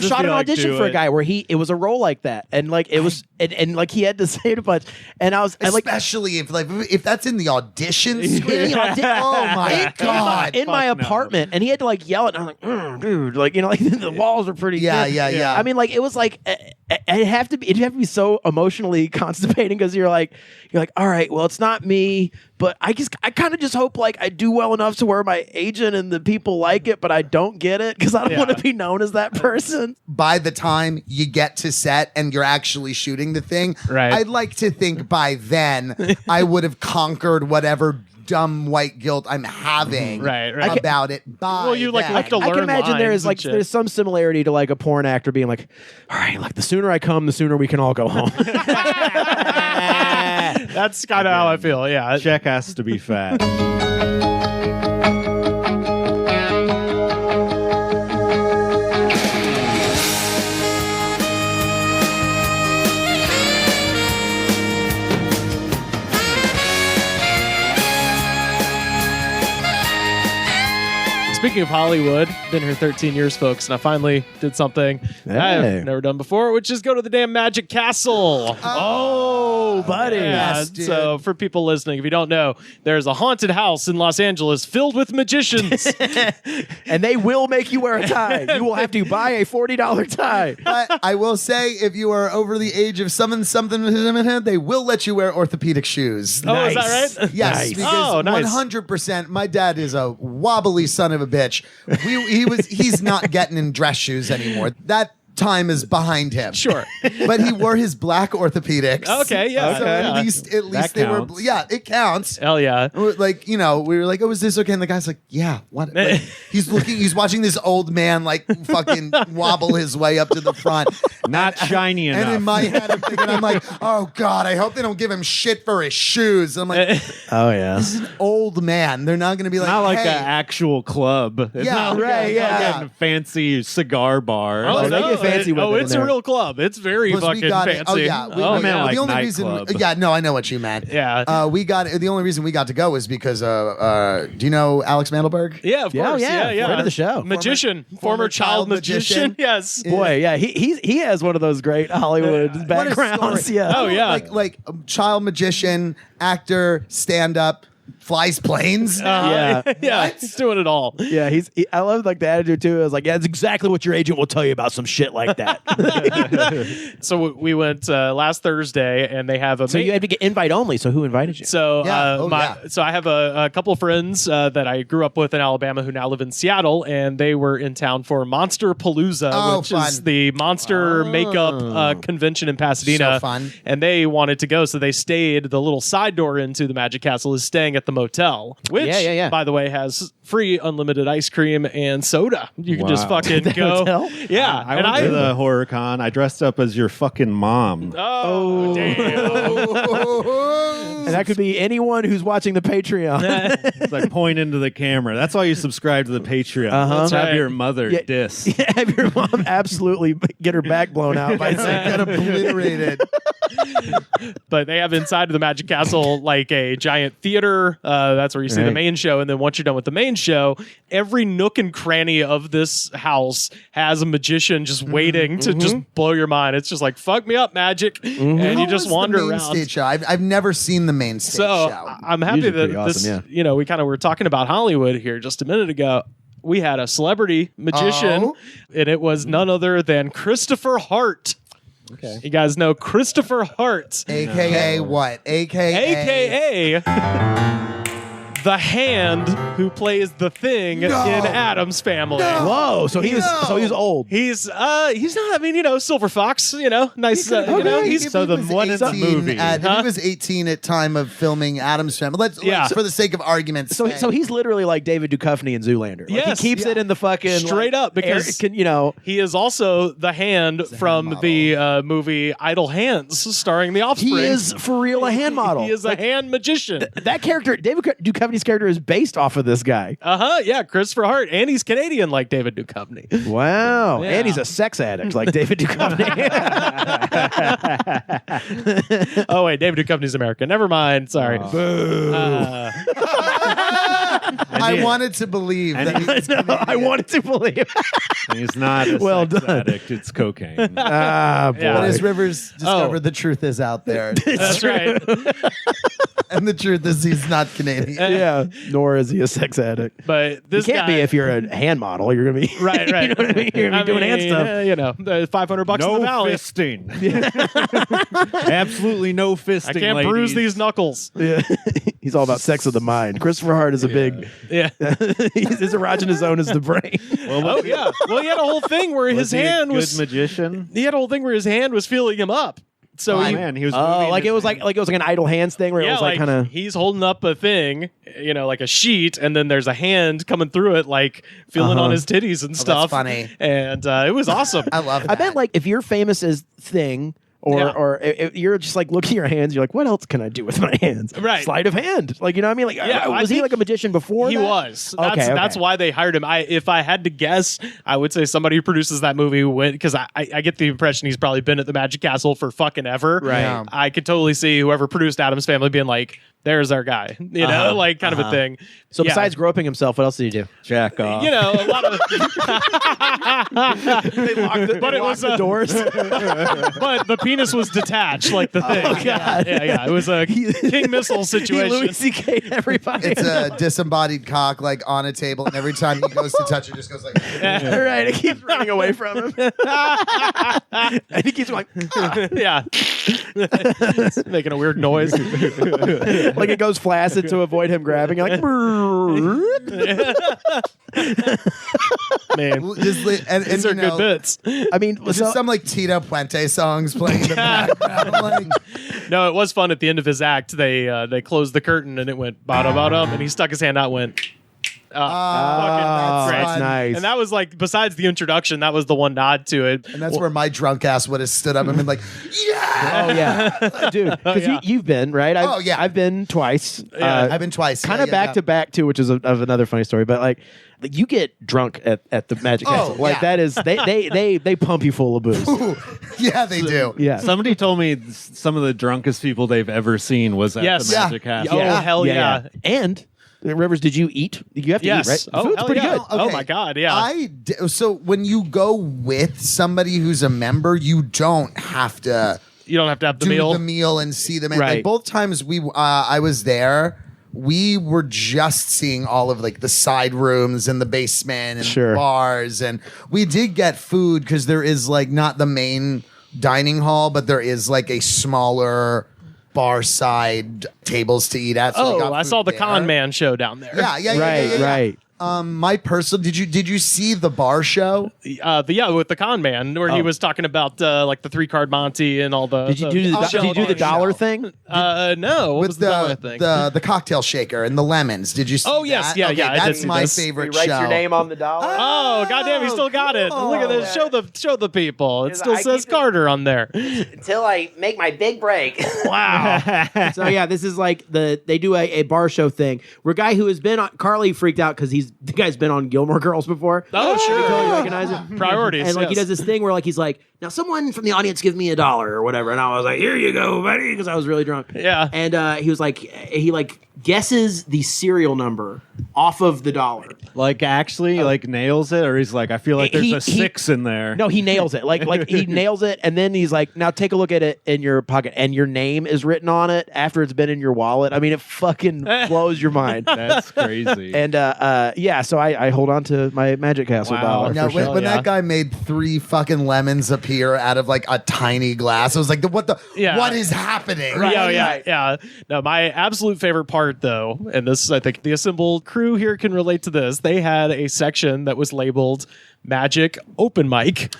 shot an audition for a guy where it was a role like that, and like it was, and like he had to say it a bunch, and I like. Especially if that's in the audition script. In the Oh my god! In my apartment, and he had to like yell it. And I'm like, dude, like like the walls are pretty. Yeah, thick. yeah. I mean, like it was like it'd have to be so emotionally constipating because you're like, all right, well, it's not me But I kind of just hope like I do well enough to where my agent and the people like it, but I don't get it because I don't want to be known as that person. By the time you get to set and you're actually shooting the thing, Right. I'd like to think by then I would have conquered whatever dumb white guilt I'm having about it. Well, you like then. have to learn. I can imagine there is lines and like shit. there's some similarity to like a porn actor being like, all right, like the sooner I come, the sooner we can all go home. That's kind of how I feel. Yeah. Check has to be fat. Speaking of Hollywood, been here 13 years, folks, and I finally did something I've never done before, which is go to the damn Magic Castle. Oh, buddy. Yeah, Yes, dude. so for people listening, if you don't know, there's a haunted house in Los Angeles filled with magicians. And they will make you wear a tie. You will have to buy a $40 tie. But I will say, if you are over the age of something, they will let you wear orthopedic shoes. Oh, is that right? Yes, Nice. because Oh, nice. 100%. My dad is a wobbly son of a bitch. He's not getting in dress shoes anymore. That time is behind him. Sure. But he wore his black orthopedics. Okay, yeah. So Okay. at least That they counts. were. Yeah, it counts. Hell yeah. Like, we were like, oh, is this okay? And the guy's like, yeah, what? Like, he's watching this old man like fucking wobble his way up to the front. Not shiny enough. And in my head, I'm thinking, I'm like, oh God, I hope they don't give him shit for his shoes. I'm like, Oh, yeah. old man. They're not going to be like, not like hey. an actual club. It's Yeah, not like right, a yeah. fucking fancy cigar bar. Oh, they get fancy with it in it's there. a real club. It's very Plus, fucking we got fancy. it. Oh yeah, I meant yeah. like the only nightclub. reason. Yeah, no, I know what you meant. Yeah. We got it. The only reason we got to go was because. Do you know Alex Mandelberg? Yeah, of course. yeah, Yeah. friend of the show. Magician. Former child magician. Yes. Boy, yeah, he has one of those great Hollywood What a backgrounds. story. Yeah. Oh, yeah. like child magician, actor, stand up, flies planes. Yeah. Yeah. He's doing it all. Yeah, I love like the attitude too. I was like, yeah, it's exactly what your agent will tell you about some shit like that. So we went last Thursday, and they have a. So you had to get invite only. So who invited you? So, Yeah. so I have a couple of friends that I grew up with in Alabama who now live in Seattle, and they were in town for Monster Palooza, which fun. is the monster makeup convention in Pasadena. So fun. And they wanted to go, so they stayed. The little side door into the Magic Castle is staying at the motel, which, Yeah. by the way, has free unlimited ice cream and soda. You can just Wow. fucking go. hotel? Yeah, I went to the horror con. I dressed up as your fucking mom. Oh, damn. And that could be anyone who's watching the Patreon. It's like point into the camera. That's why you subscribe to the Patreon. Uh-huh. Let's That's have right. your mother Yeah. diss. Have your mom absolutely get her back blown out by saying, Get obliterated. But they have inside of the Magic Castle like a giant theater. That's where you see the Right. main show. And then once you're done with the main show, every nook and cranny of this house has a magician just waiting to just blow your mind. It's just like, fuck me up, magic. And you How just was wander the main around. stage show? I've never seen the main stage So show. I'm happy Usually that pretty awesome, this, yeah. we kind of were talking about Hollywood here just a minute ago. We had a celebrity magician, Oh. and it was none other than Christopher Hart. Okay. You guys know Christopher Hart, AKA what? AKA. the hand who plays the thing in Addams Family. Whoa, so he was old. He's not. I mean, Silver Fox. Nice. He's So the one in the movie. If he was 18 at time of filming Addams Family. Let's for the sake of argument. So he's literally like David Duchovny in Zoolander. Like, Yes, he keeps it in the fucking Straight up, because he is also the hand from the movie Idle Hands, starring The Offspring. he is for real a hand model. He is a hand magician. That character, David Duchovny's character, is based off of this guy. Yeah, Christopher Hart, and he's Canadian like David Duchovny. Wow, Yeah. and he's a sex addict like David Duchovny. Oh wait, David Duchovny's American. Never mind. Sorry. I wanted to believe that he was I wanted to believe. He's not a Well sex done. addict. It's cocaine. Boy. Yeah. But as Rivers discovered, the truth is out there. That's right. And the truth is he's not Canadian. Yeah, nor is he a sex addict. But this You can't guy, be if you're a hand model. You're gonna be right. you know what I mean? You're gonna be doing hand stuff. $500 no in the valley. fisting. Absolutely no fisting. I can't bruise ladies. these knuckles. Yeah. He's all about sex of the mind. Christopher Hart is a big. Yeah. His erogenous zone is the brain. Well, yeah. Well, he had a whole thing where his hand was magician. He had a whole thing where his hand was feeling him up. So he was like it was like it was like an idle hands thing where it was like kind of he's holding up a thing, like a sheet, and then there's a hand coming through it, like feeling on his titties and stuff. That's funny. And it was awesome. I love that. I bet like if you're famous as Thing. Or if you're just like looking at your hands, you're like, what else can I do with my hands? Right. Sleight of hand. Like, you know what I mean? Like, was he like a magician before He that? was. Okay, That's why they hired him. If I had to guess, I would say somebody who produces that movie went, because I get the impression he's probably been at the Magic Castle for fucking ever. Right. Yeah. I could totally see whoever produced Addams Family being like, there's our guy, like kind of a thing. So besides groping himself, what else did he do? Jack off. A lot of. They locked the doors. But the penis was detached, like the thing. Yeah. It was a King Missile situation. Louis C.K. everybody. It's a disembodied cock like on a table, and every time he goes to touch it, just goes like. Right, it keeps running away from him, and he keeps going. Yeah, it's making a weird noise. Like it goes flaccid to avoid him grabbing. You're like, man, These are good bits. I mean, was it some like Tito Puente songs playing in the background? Like, no, it was fun at the end of his act. They closed the curtain and it went bottom, and he stuck his hand out and went. That's nice. And that was like, besides the introduction, that was the one nod to it. And that's where my drunk ass would have stood up and been like, yeah! Oh, yeah. Dude, because you've been, right? I've been twice. I've been twice. Kind of back to back, too, which is of another funny story. But, like, you get drunk at the Magic Castle. Like, that is, they pump you full of booze. Yeah, they do. Yeah. Somebody told me some of the drunkest people they've ever seen was at the Magic Castle. Oh, hell yeah. And... Rivers, did you eat? You have to eat, right? Oh, food's pretty good. Okay. Oh my God, yeah. So when you go with somebody who's a member, you don't have to. You don't have to have the do meal. the meal and see them. Right. Like both times I was there, we were just seeing all of like the side rooms and the basement and Sure. bars, and we did get food because there is like not the main dining hall, but there is like a smaller bar side tables to eat at. So we got I food saw the there. Con Man show down there. Yeah. Right. My personal, did you see the bar show? With the Con Man, where he was talking about like the 3-card Monty and all the. Did you do the dollar thing? No. What was the dollar thing? The cocktail shaker and the lemons. Did you see? Oh, yes. that? Yeah, Okay, yeah, I did that's see my this. favorite He writes show. your name on the dollar. Oh, goddamn! He still got it. cool. Look at this. Show the people. It still I says keep it- Carter on there. Until I make my big break. Wow. So yeah, this is like they do a bar show thing where a guy who has been on Carly freaked out because the guy's been on Gilmore Girls before. Oh, sure. You totally recognize it. Priorities. And like he yes. does this thing where like he's like, now someone from the audience give me $1 or whatever, and I was like, here you go, buddy, because I was really drunk. Yeah. And he was like, he like guesses the serial number off of the dollar. Like actually, like nails it, or he's like, I feel like there's He- a 6 in there. No, he nails it. Like he nails it, and then he's like, now take a look at it in your pocket, and your name is written on it after it's been in your wallet. I mean, it fucking blows your mind. That's crazy. And yeah, so I hold on to my Magic Castle dollar. Now, for sure. when that guy made 3 fucking lemons appear out of like a tiny glass, I was like, what is happening? Yeah. No, my absolute favorite part, though, and this, I think the assembled crew here can relate to this. They had a section that was labeled Magic Open Mic,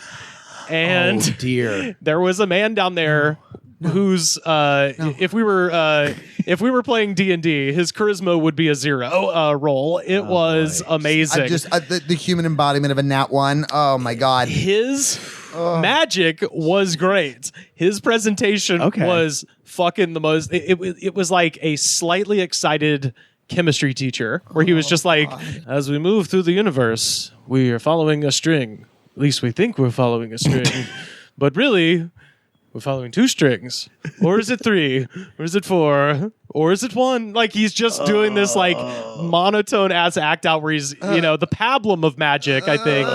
and Oh, dear. there was a man down there whose if we were playing D&D, his charisma would be a 0 roll. It was amazing. I just the human embodiment of a nat 1. Oh my god. His magic was great. His presentation was fucking the most. It was like a slightly excited chemistry teacher where he was just like, as we move through the universe, we are following a string. At least we think we're following a string, but really, we're following 2 strings. Or is it 3? Or is it 4? Or is it 1? Like, he's just doing this, like, monotone ass act out where he's, the pablum of magic, I think.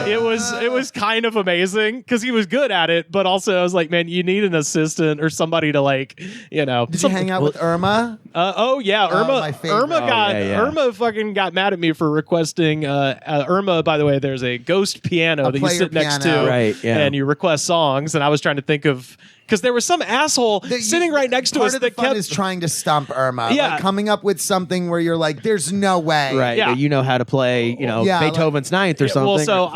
It was kind of amazing because he was good at it, but also I was like, man, you need an assistant or somebody to, like, Did you hang out with Irma? Irma. my favorite. Irma fucking got mad at me for requesting. Irma, by the way, there's a ghost piano that you player sit next to, piano. Right, yeah. and you request songs. And I was trying to think of because there was some asshole sitting right next to us Part of the fun is trying to stump Irma. Yeah. Like, coming up with something where you're like, there's no way. Right. Yeah. That you know how to play, Beethoven's Ninth or something. Well, so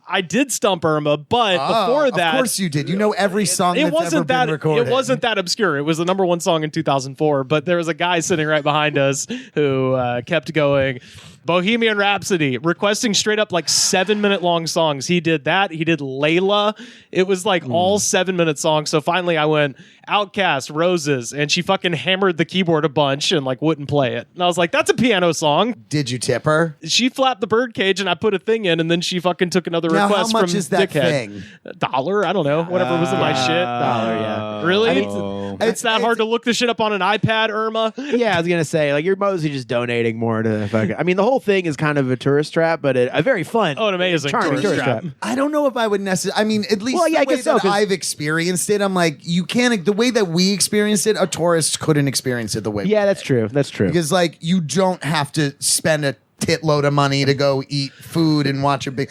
I did stump Irma, but before that, of course you did. You know every song that's ever been recorded. It wasn't that obscure. It was the #1 song in 2004. But there was a guy sitting right behind us who kept going. Bohemian Rhapsody, requesting straight up like 7-minute long songs. He did that. He did Layla. It was like all 7-minute songs. So finally I went Outcast, Roses, and she fucking hammered the keyboard a bunch and like wouldn't play it. And I was like, that's a piano song. Did you tip her? She flapped the birdcage and I put a thing in, and then she fucking took another Now, request how much from is that Dickhead. thing? $1, I don't know. Whatever was in my shit. $1, Really? It's that hard to look this shit up on an iPad, Irma? Yeah, I was gonna say, like, you're mostly just donating more to fucking. I mean, the whole thing is kind of a tourist trap, but a very fun, an amazing charming tourist trap. I don't know if I would necessarily. I mean, at least the way that I've experienced it, I'm like, you can't. The way that we experienced it, a tourist couldn't experience it the way. Yeah, that's true. That's true. Because like, you don't have to spend a titload of money to go eat food and watch a big.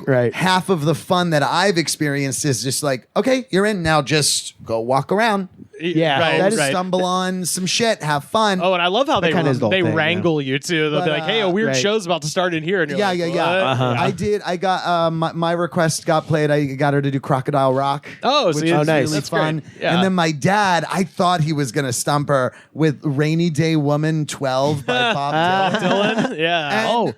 Right. Half of the fun that I've experienced is just like, okay, you're in now. Just go walk around. Yeah, stumble on some shit, have fun. Oh, and I love how they thing, wrangle you too. They'll be like, "Hey, a weird show's about to start in here." And you're like, I did. I got my request got played. I got her to do Crocodile Rock. Oh, which so was nice. really That's fun. great. Yeah. And then my dad, I thought he was gonna stump her with "Rainy Day Woman 12" by Bob Dylan. Yeah.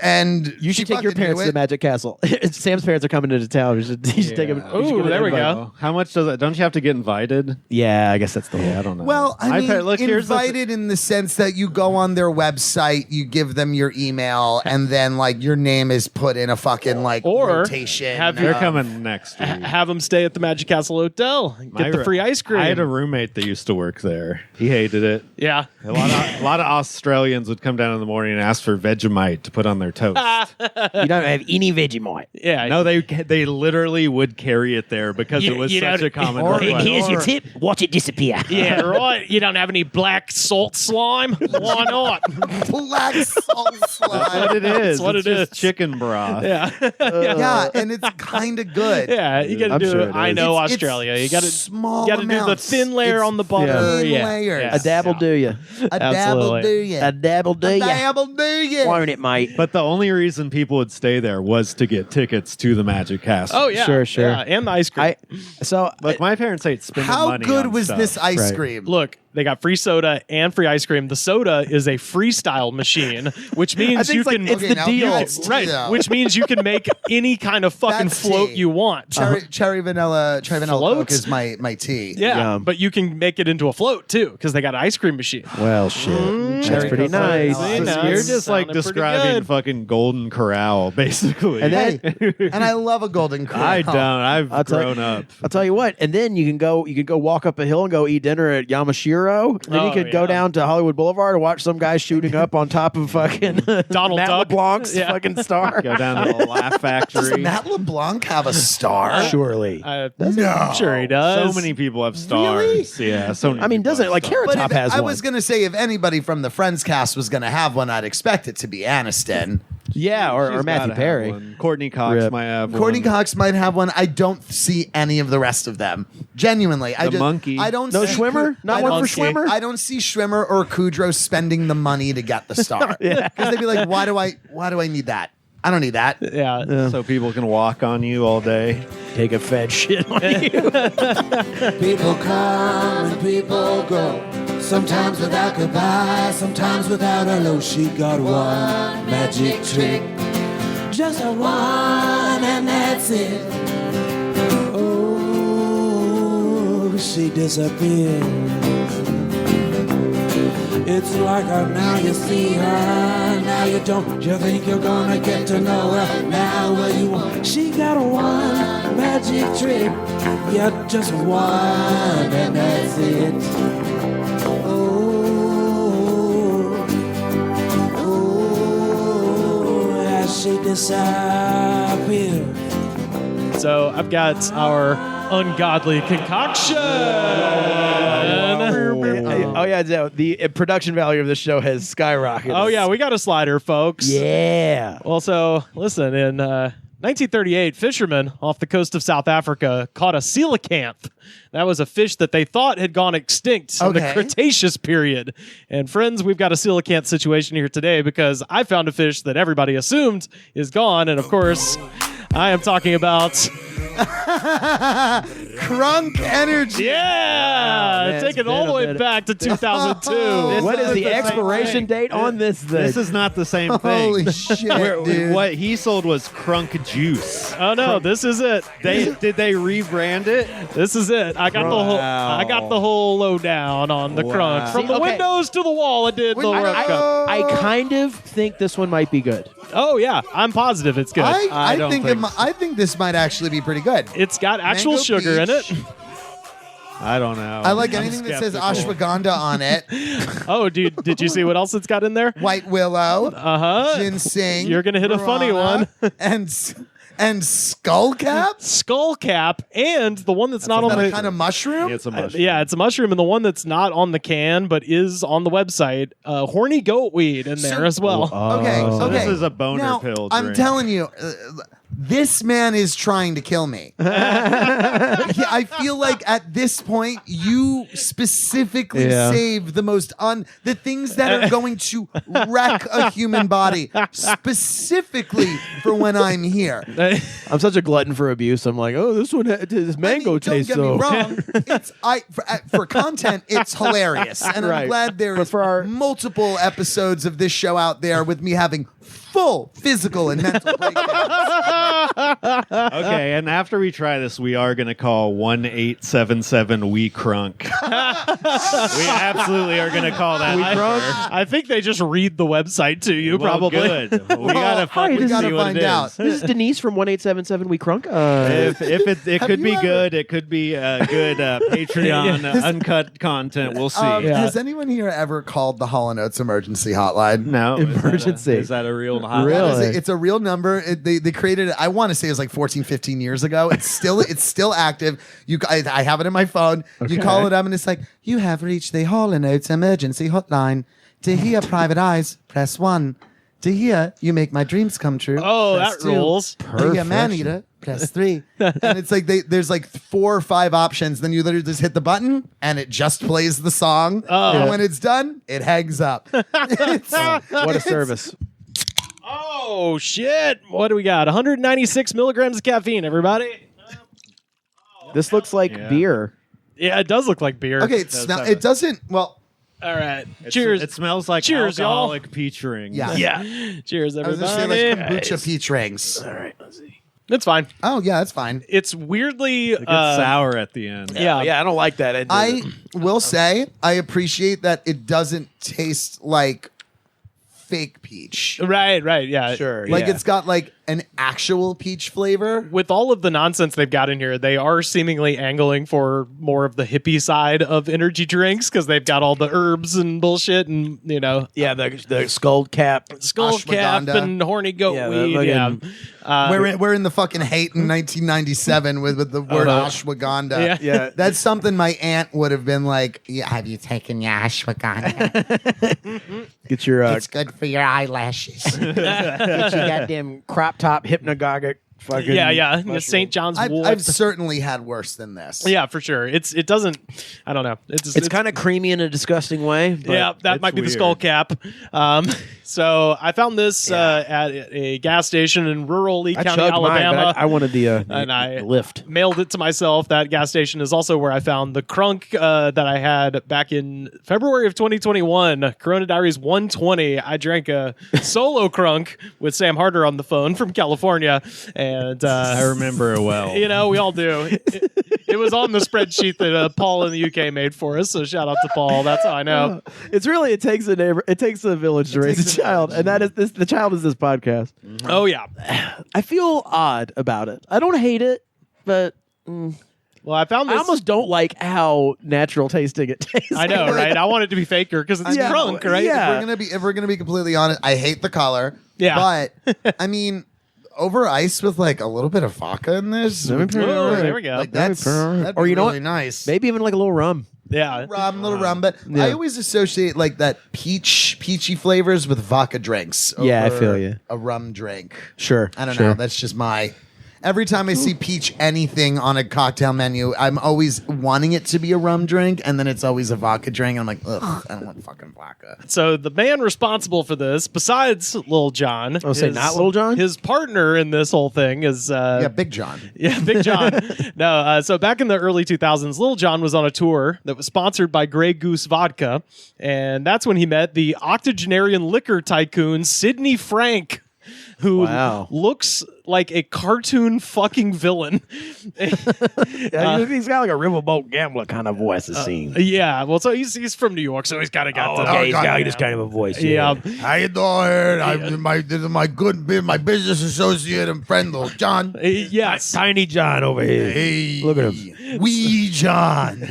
And you should take your parents to the Magic Castle. Sam's parents are coming into town. You should take them. Ooh, there we go. How much does it? Don't you have to get invited? Yeah, I guess that's the whole. I don't know. Well, I mean, look, here's invited in the sense that you go on their website, you give them your email, and then like your name is put in a fucking like rotation. They're coming next week. Have them stay at the Magic Castle Hotel. Get the free ice cream. I had a roommate that used to work there. He hated it. Yeah. A lot of Australians would come down in the morning and ask for Vegemite to put on their toast. You don't have any Vegemite. Yeah. No, they literally would carry it there because it was such a common request. Here's your tip. Watch it disappear. Yeah, right. You don't have any black salt slime? Why not? Black salt slime. That's what it is. That's what it's it just is. chicken broth. Yeah. Yeah, and it's kind of good. Yeah, you got to I'm do sure it. it I is. know It's Australia. You got to small do the amounts. thin layer It's on the butter. thin Yeah. layers. Yeah. A dabble do you? A dabble do you? A dabble do A you? dabble do you? Won't it, mate? But the only reason people would stay there was to get tickets to the Magic Castle. Oh, yeah. Sure. Yeah, and the ice cream. Look, my parents hate spending How money good on was stuff. this ice Right. cream? Look, they got free soda and free ice cream. The soda is a freestyle machine, which means think you it's like- can it's Okay, the now deal. that's- right, yeah. which means you can make any kind of fucking That's float tea. you want. Cherry vanilla Coke Floats? is my tea. Yeah, Yum. but you can make it into a float too because they got an ice cream machine. Well, shit. That's Cherry pretty Coke. nice. See, So now you're it's just like sounding pretty describing good. fucking Golden Corral, basically. And then And I love a golden corral. I don't. I've I'll tell grown you- up. I'll tell you what, and then you can go walk up a hill and go eat dinner at Yamashiro. Then you Oh, could go yeah. down to Hollywood Boulevard and watch some guy shooting up on top of fucking Donald Matt Duck. LeBlanc's Yeah. fucking star. Go down to the Laugh Does Factory. Matt LeBlanc have a star? Surely. No. I'm sure he does. So many people have stars. Yeah. So many I mean, people doesn't have it? Like stars. Carrot But Top if- has I one. was going to say, if anybody from the Friends cast was going to have one, I'd expect it to be Aniston. Yeah, or She's Matthew gotta have Perry. one. Courtney Cox Rip. might have Courtney one. Cox might have one. I don't see any of the rest of them. Genuinely. The monkey. I don't No see Schwimmer? Not I one don't for see- Schwimmer? I don't see Schwimmer or Kudrow spending the money to get the star. Because they'd be like, why do I need that? I don't need that. Yeah. So people can walk on you all day. Take a fed shit on you. People come and people go. Sometimes without goodbye, sometimes without hello. She got one magic trick, just a one, and that's it. Oh, she disappeared. It's like her, now you see her, now you don't. You think you're gonna get to know her, now what you want. She got a one magic trick, yeah, just one, and that's it. Oh, as she disappeared. So I've got our ungodly concoction. Oh yeah, the production value of this show has skyrocketed. Oh yeah, we got a slider, folks. Yeah. Well, so listen, in 1938, fishermen off the coast of South Africa caught a coelacanth. That was a fish that they thought had gone extinct in the Cretaceous period. And friends, we've got a coelacanth situation here today because I found a fish that everybody assumed is gone. And of course, I am talking about CRUNK energy. Yeah, take it all the way back to 2002. What is the expiration date on this thing? This is not the same thing. Holy shit, dude. What he sold was CRUNK juice. Oh no, this is it. Did they rebrand it? This is it. I got the whole lowdown on the CRUNK. From the windows to the wall, it did the work. I kind of think this one might be good. Oh yeah, I'm positive it's good. I think this might actually be pretty good. It's got actual Mango sugar in peach. it. I don't know. I like anything that says ashwagandha on it. Oh, dude, did you see what else it's got in there? White willow, ginseng. You're gonna hit a funny one. and skullcap. Skullcap, and the one that's not on the kind of mushroom. Yeah, it's a mushroom. Yeah, it's a mushroom, and the one that's not on the can but is on the website, horny goatweed in there as well. Okay, So okay. this is a boner now, pill I'm drink. telling you, this man is trying to kill me. I feel like at this point, you specifically save the most the things that are going to wreck a human body, specifically for when I'm here. I'm such a glutton for abuse. I'm like, oh, this one, this mango tastes so. Don't get me wrong. It's for content, it's hilarious, and I'm glad there's multiple episodes of this show out there with me having full physical and mental breakdowns. Okay, and after we try this, we are going to call 1-877-WE-CRUNK. We absolutely are going to call that. I think they just read the website to you, probably. Good. We gotta fucking see what it is. This is Denise from 1-877-WE-CRUNK. If it could be good, it could be good Patreon uncut content. We'll see. Has anyone here ever called the Hall & Oates emergency hotline? No. Emergency. Is that a real hotline? Really? It's a real number. They created it. I want to say it was like 14, 15 years ago. It's still active. I have it in my phone. Okay. You call it up and it's like, you have reached the Hall & Oates emergency hotline. To hear private eyes, press 1. To hear you make my dreams come true. Oh, press that 2. rules. To hear man eater, press 3. And it's like there's like 4 or 5 options. Then you literally just hit the button and it just plays the song. And when it's done, it hangs up. What a service. Oh shit! What do we got? 196 milligrams of caffeine. Everybody. This looks like beer. Yeah, it does look like beer. Okay, it doesn't. Well, all right. Cheers. It smells like alcoholic peach rings. Yeah. Cheers, I was everybody. gonna say like kombucha peach rings. All right, let's see. It's fine. Oh yeah, that's fine. It's weirdly It gets sour at the end. Yeah, I don't like that. I will say I appreciate that it doesn't taste like fake peach. Right, yeah. Sure. Like it's got like an actual peach flavor. With all of the nonsense they've got in here, they are seemingly angling for more of the hippie side of energy drinks because they've got all the herbs and bullshit and, Yeah, the skull cap. And horny goatweed. Yeah. We're in the fucking hate in 1997 with the word ashwagandha. Yeah. That's something my aunt would have been like, yeah, have you taken your ashwagandha? Get your It's good for your eyelashes. get your goddamn crop top hypnagogic fucking St. John's Wort. I've certainly had worse than this. Yeah, for sure. It doesn't. I don't know. It's kind of creamy in a disgusting way. But yeah, that might be the skull cap. So I found this at a gas station in rural Lee County, Alabama. Mine, but I wanted the and I lift. Mailed it to myself. That gas station is also where I found the CRUNK that I had back in February of 2021. Corona Diaries 120. I drank a solo CRUNK with Sam Harder on the phone from California. And I remember it well. We all do. It was on the spreadsheet that Paul in the UK made for us. So shout out to Paul. That's how I know. It's really it takes a village to raise a child, and that is this. The child is this podcast. Oh yeah. I feel odd about it. I don't hate it, but well, I found this. I almost don't like how natural tasting it tastes. I know, right? I want it to be faker because it's CRUNK, right? Yeah. If we're gonna be completely honest, I hate the color. Yeah. But I mean, over ice with like a little bit of vodka in this. There we go. Like that's or really nice. Maybe even like a little rum. Yeah. Little rum, but I always associate like that peachy flavors with vodka drinks. Yeah, I over feel you. A rum drink. Sure. I don't know. That's just my. Every time I see peach anything on a cocktail menu, I'm always wanting it to be a rum drink, and then it's always a vodka drink. And I'm like, ugh, I don't want fucking vodka. So the man responsible for this, besides Lil Jon, not Lil Jon? His partner in this whole thing is Big John. Yeah, Big John. No, so back in the early 2000s, Lil Jon was on a tour that was sponsored by Grey Goose Vodka, and that's when he met the octogenarian liquor tycoon Sidney Frank, who looks like a cartoon fucking villain. He's got like a riverboat gambler kind of voice, it seems. Yeah, well, so he's from New York, so he's kind of got he's got this kind of a voice. Yeah. How you doing? This is my my business associate and friend, Lil John. Yes. Tiny John over here. Hey, look at him. Wee John.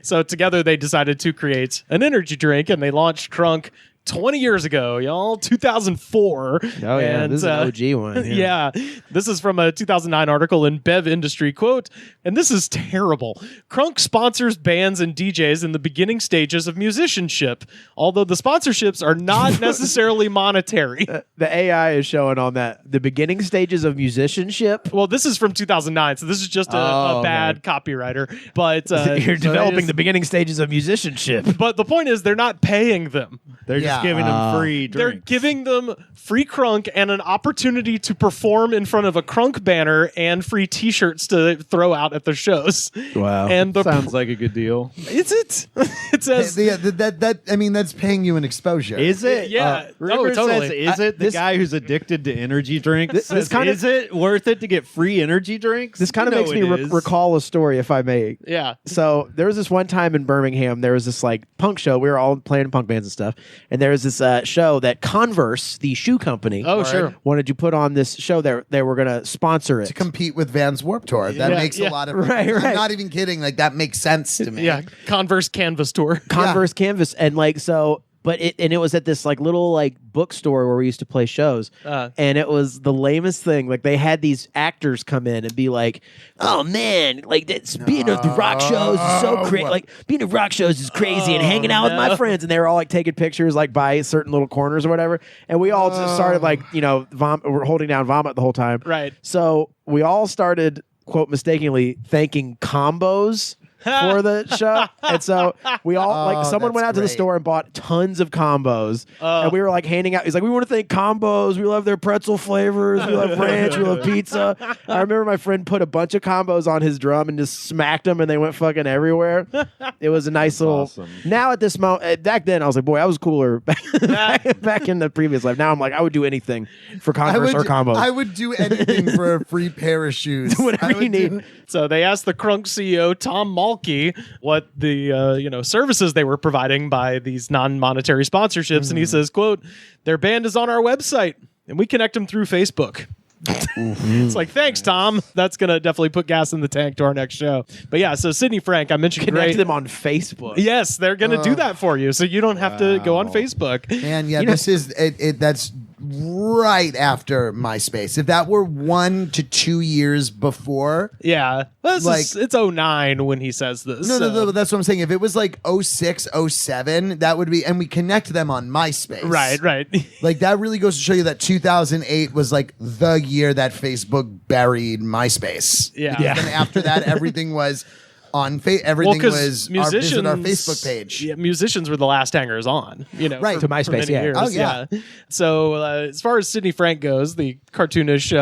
So together they decided to create an energy drink, and they launched CRUNK 20 years ago, y'all, 2004. Oh, yeah, and, this is an OG one. Yeah. This is from a 2009 article in Bev Industry, quote, and this is terrible. CRUNK sponsors bands and DJs in the beginning stages of musicianship, although the sponsorships are not necessarily monetary. The AI is showing on that. The beginning stages of musicianship. Well, this is from 2009, so this is just a bad copywriter. But you're developing the beginning stages of musicianship. But the point is, they're not paying them. They're just giving them free drinks. They're giving them free CRUNK and an opportunity to perform in front of a CRUNK banner and free T-shirts to throw out at their shows. Wow, and sounds like a good deal. Is it? It says I mean, that's paying you an exposure. Is it? Yeah. Totally. Says, is it the guy who's addicted to energy drinks? Is it worth it to get free energy drinks? This kind of makes me recall a story, if I may. Yeah. So there was this one time in Birmingham, there was this like punk show. We were all playing punk bands and stuff, and there was this show that Converse, the shoe company, wanted to put on this show. They were going to sponsor it to compete with Vans Warped Tour. That makes a lot of right. I'm not even kidding. Like that makes sense to me. Yeah, Converse Canvas Tour. Converse Canvas, and like so. But it was at this like little like bookstore where we used to play shows, and it was the lamest thing. Like they had these actors come in and be like, "Oh man, like being at the rock shows is so crazy. Like being at rock shows is crazy, and hanging out with my friends." And they were all like taking pictures like by certain little corners or whatever. And we all just started like we're holding down vomit the whole time. Right. So we all started quote mistakenly thanking combos for the show. And so we all like someone went out to the store and bought tons of combos, and we were like handing out. He's like, "We want to thank combos. We love their pretzel flavors. We love ranch. We love pizza." I remember my friend put a bunch of combos on his drum and just smacked them, and they went fucking everywhere. It was a nice little. Awesome. Now at this moment, back then I was like, "Boy, I was cooler back in the previous life." Now I'm like, I would do anything for Converse or combos. I would do anything for a free pair of shoes. Whatever you need. So they asked the CRUNK CEO Tom Malky what the services they were providing by these non-monetary sponsorships, and he says, "quote, their band is on our website, and we connect them through Facebook." It's like, thanks, Tom. That's gonna definitely put gas in the tank to our next show. But yeah, so Sidney Frank, I mentioned connect them on Facebook. Yes, they're gonna do that for you, so you don't have to go on Facebook. And yeah, this is it. That's right after MySpace. If that were 1 to 2 years before, it's 09 when he says this. No, that's what I'm saying. If it was like 06, 07, that would be, and we connect them on MySpace. Right. Like that really goes to show you that 2008 was like the year that Facebook buried MySpace. Yeah. And after that, everything was on everything was visit our Facebook page. Yeah, musicians were the last hangers on, right to MySpace. Yeah. Oh yeah. So as far as Sidney Frank goes, the cartoonish,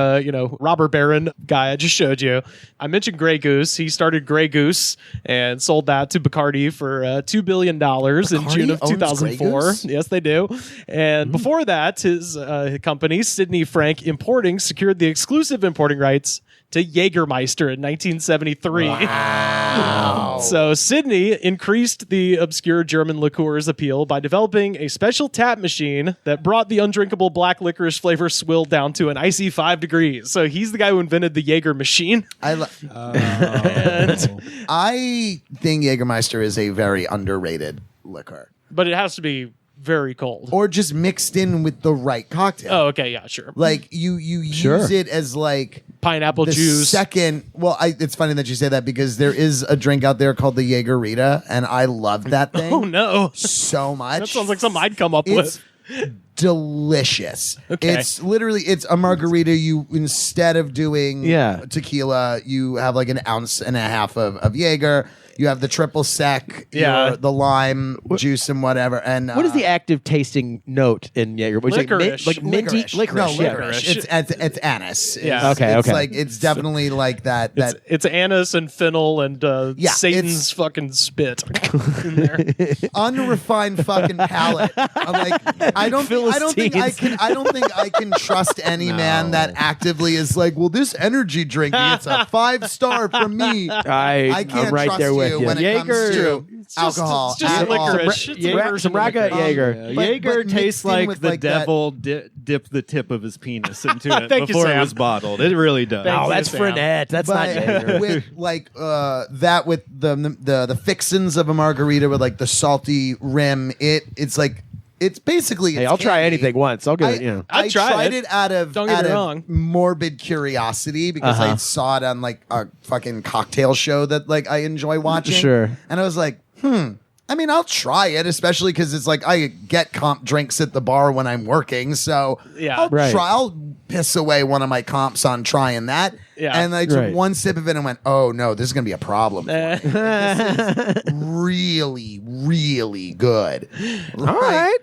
robber baron guy I just showed you, I mentioned Grey Goose. He started Grey Goose and sold that to Bacardi for $2 billion in June of 2004. Yes, they do. And before that, his company, Sidney Frank Importing, secured the exclusive importing rights to Jägermeister in 1973. Wow. So Sidney increased the obscure German liqueurs appeal by developing a special tap machine that brought the undrinkable black licorice flavor swill down to an icy 5 degrees. So he's the guy who invented the Jaeger machine. I think Jägermeister is a very underrated liquor. But it has to be very cold. or just mixed in with the right cocktail. Oh, okay, yeah, sure. Like you use it as like Pineapple the juice. second. Well, it's funny that you say that because there is a drink out there called the Jaegerita, and I love that thing. Oh no, so much. that sounds like something I'd come up It's with. delicious. Okay. It's a margarita. You, instead of doing tequila, you have like 1.5 ounces of Jaeger. You have the triple sec, the lime juice and whatever. And what is the active tasting note in Jaeger? Licorice. Like minty licorice. No, Yeah. licorice. It's anise. Yeah. It's like it's definitely like that. It's anise and fennel and Satan's fucking spit in there. Unrefined fucking palate. I'm like, I don't think I can trust any man that actively is like, well, this energy drink, it's a 5-star from me. I can't I'm right trust there with you you. when it comes to alcohol. It's just licorice. Some raga Jaeger. Jaeger tastes mixed in like with the like that- devil dipped the tip of his penis into it Thank you, before it Sam. was bottled. It really does. Thank Oh, you, that's Sam. Frenette. That's not Jaeger. But with like that with the fixins of a margarita with like the salty rim, it's like it's basically. Hey, it's I'll try candy. anything once. I'll get it. You know. I tried it out of Don't get me wrong. morbid curiosity because I saw it on like a fucking cocktail show that like I enjoy watching. Sure. And I was like, I mean, I'll try it, especially because it's like I get comp drinks at the bar when I'm working. So Yeah. I'll piss away one of my comps on trying that. Yeah. And I took one sip of it and went, oh no, this is going to be a problem. This is really, really good. All right.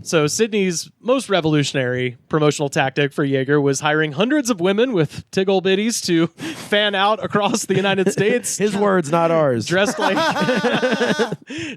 So Sydney's most revolutionary promotional tactic for Jaeger was hiring hundreds of women with tiggle bitties to fan out across the United States. His words, not ours.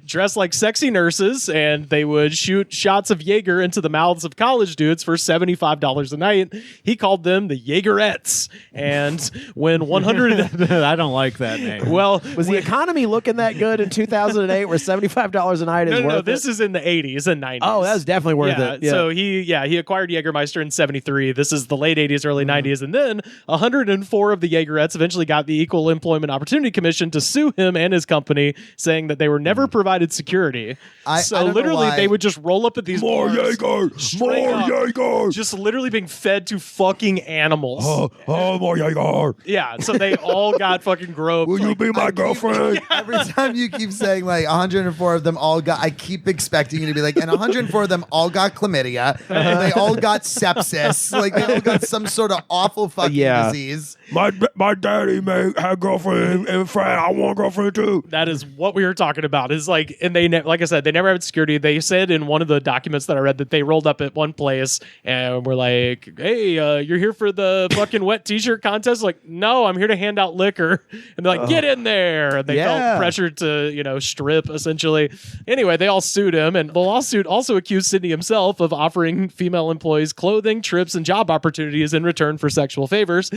Dressed like sexy nurses, and they would shoot shots of Jaeger into the mouths of college dudes for $75 a night. He called them the Jaegerettes. And when 100 I don't like that name. well, Was the economy looking that good in 2008 where $75 a night is worth no, it? this is in the 80s and 90s. Oh, that was definitely worth it. Yeah. So he acquired Jägermeister in 73. This is the late 80s, early 90s. And then 104 of the Jaegerettes eventually got the Equal Employment Opportunity Commission to sue him and his company, saying that they were never provided security. I So don't know literally why. they would just roll up at these More bars, Jaeger! straight More up, Jaeger! just literally being fed to fucking animals. Oh, more Jaeger! Yeah, so they all got fucking groped. Will you Like, be my girlfriend? Every time you keep saying like 104 of them all got, I keep expecting you to be like, and 104 of them all got chlamydia, and they all got sepsis, like they all got some sort of awful fucking disease. My daddy had girlfriend and friend. I want a girlfriend too. That is what we were talking about. Is like, and they like I said, they never had security. They said in one of the documents that I read that they rolled up at one place and were like, "Hey, you're here for the fucking wet t-shirt contest?" Like, no, I'm here to hand out liquor. And they're like, "Get in there!" And they felt pressured to, strip essentially. Anyway, they all sued him, and the lawsuit also accused Sidney himself of offering female employees clothing, trips, and job opportunities in return for sexual favors.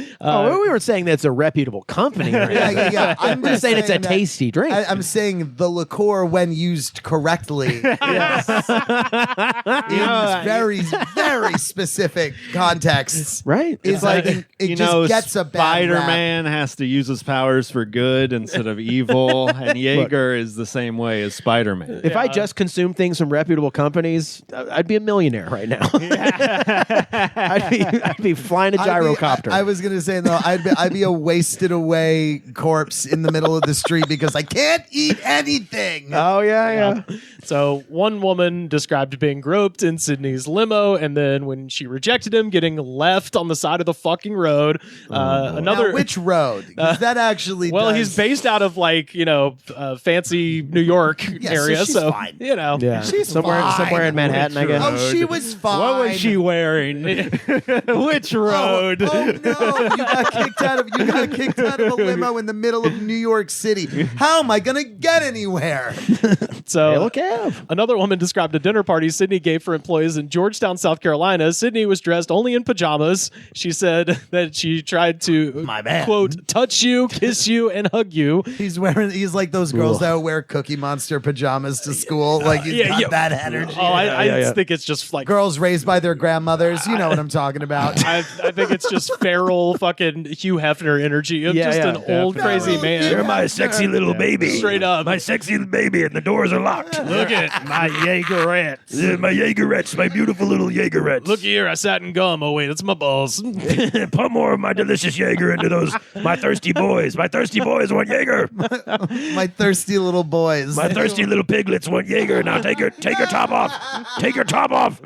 We were saying that's a reputable company. Yeah. I'm We're just saying it's a that- tasty drink. I'm saying the liqueur, when used correctly, in very, very specific contexts, Right. Is like it just gets a bad rap. Spider-Man has to use his powers for good instead of evil, and Jaeger is the same way as Spider-Man. If I just consumed things from reputable companies, I'd be a millionaire right now. I'd be flying a gyrocopter. I was gonna say though, I'd be a wasted away corpse in the middle of the street because I can't eat anything. Oh yeah. So one woman described being groped in Sydney's limo, and then when she rejected him, getting left on the side of the fucking road. Another Now, which road? 'Cause that actually. well, does- he's based out of like fancy New York area, she's so fine. Yeah. She's somewhere fine. in Manhattan, I guess. Oh, she was fine. What was she wearing? Which road? Oh no! You got kicked out of a limo in the middle of New York City. How am I gonna get anywhere? So Hail Cav. another woman described a dinner party Sydney gave for employees in Georgetown, South Carolina, Sydney was dressed only in pajamas. She said that she tried to, quote, touch you, kiss you, and hug you. He's like those girls that wear Cookie Monster pajamas to school. Like he's got that energy. Oh, I think it's just like girls raised by their grandmothers. You know what I'm talking about. I think it's just feral fucking Hugh Hefner energy of just an old crazy man. You're my sexy little baby. Straight up. My sexy little baby, and the doors are locked. Look at my Jaegerettes. Yeah, my Jaegerettes, my beautiful little Jaegerettes. Look here, I sat in gum. Oh, wait, it's my balls. Put more of my delicious Jaeger into those, my thirsty boys. My thirsty boys want Jaeger. My thirsty little boys. My thirsty little piglets want Jaeger. Now take your top off. Take your top off.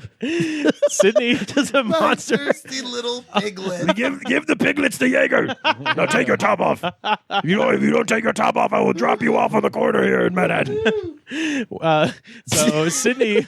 Sydney does a monster. Thirsty little piglet. Give the piglets the Jaeger. Now take your top off. If you don't take your top off, I will drop you off on the corner here in Manhattan. So Sydney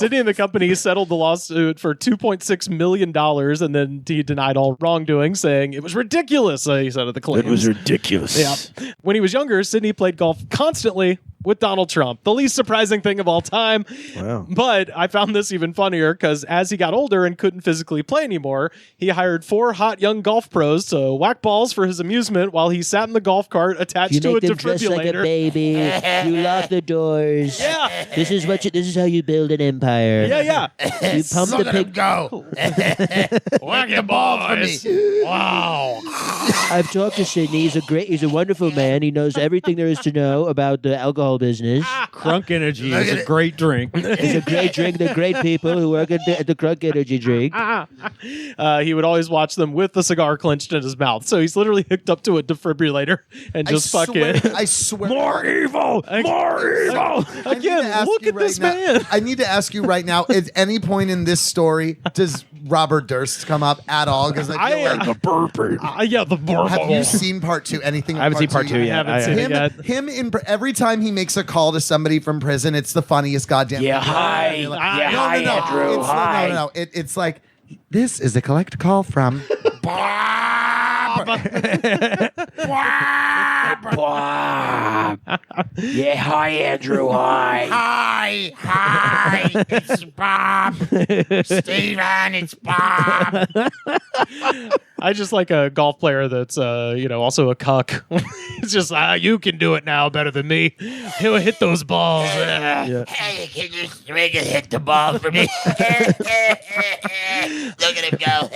and the company settled the lawsuit for $2.6 million, and then he denied all wrongdoing, saying it was ridiculous. He said of the claims. It was ridiculous. Yeah. When he was younger, Sydney played golf constantly with Donald Trump. The least surprising thing of all time. Wow. But I found this even funnier because as he got older and couldn't physically play anymore, he hired 4 hot young golf pros to whack balls for his amusement while he sat in the golf cart attached to a You make them dress like a defibrillator. baby. You lock the doors. Yeah. This is how you build an empire. Yeah. You pump the pig. Go. Whack your balls. Wow. I've talked to Sydney. He's a wonderful man. He knows everything there is to know about the alcohol business. CRUNK Energy is a great drink. It's a great drink. They're great people who work at the CRUNK Energy drink. He would always watch them with the cigar clenched in his mouth. So he's literally hooked up to a defibrillator and just I swear. More evil. More evil. Again, look at this man. I need to ask you right now, at any point in this story, does Robert Durst come up at all? Because I feel like The burping. the burp. have you seen part 2? Anything? I haven't seen part 2 yet. haven't seen it yet. Every time he makes a call to somebody from prison, it's the funniest goddamn Yeah, thing. hi. You're like, Yeah, hi, Andrew. Hi. No. It's like, this is a collect call from Bob. Yeah, hi, Andrew. Hi. Hi, it's Bob. Steven, it's Bob. I just like a golf player that's, also a cuck. It's just, you can do it now better than me. He'll hit those balls. Hey, can you make it hit the ball for me? Look at him go.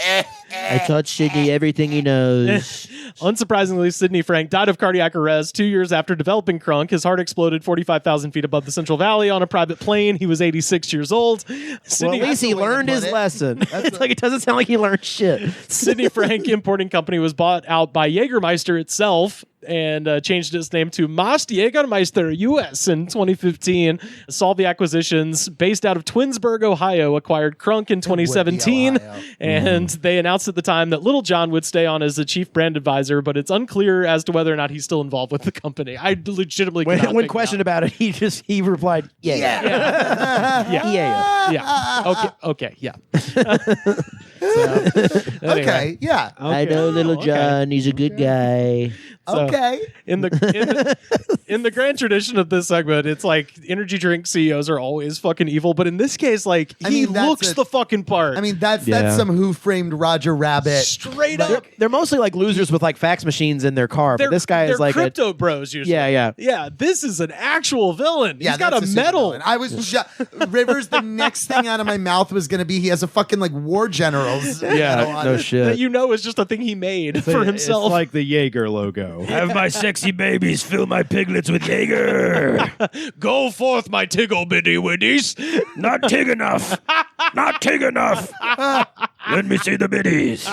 I taught Sydney everything he knows. Unsurprisingly, Sidney Frank died of cardiac arrest 2 years after developing CRUNK. His heart exploded 45,000 feet above the Central Valley on a private plane. He was 86 years old. Well, at least he learned his lesson. It's like it doesn't sound like he learned shit. Sidney Frank Importing Company was bought out by Jägermeister itself and changed its name to Mast Jägermeister US in 2015. Solvay Acquisitions, based out of Twinsburg, Ohio, acquired CRUNK in 2017. And they announced at the time that Little John would stay on as the chief brand advisor, but it's unclear as to whether or not he's still involved with the company. I legitimately cannot When figure questioned it out. about it, he replied, Yeah. Okay. Yeah. Okay, yeah. I know Little John. He's a good guy. So, Okay. In the grand tradition of this segment, it's like energy drink CEOs are always fucking evil, but in this case, like he looks the fucking part. I mean, that's some Who Framed Roger Rabbit. Straight up. They're mostly like losers with like fax machines in their car, but this guy is like crypto bros usually. Yeah. This is an actual villain. Yeah, He's got a super medal. villain. I was Rivers. The next thing out of my mouth was going to be he has a fucking like war generals. no shit. That is just a thing he made for himself. It's like the Jaeger logo. Have my sexy babies fill my piglets with Jaeger. Go forth, my tiggle bitty widdies. Not tig enough. Not tig enough. Let me see the biddies.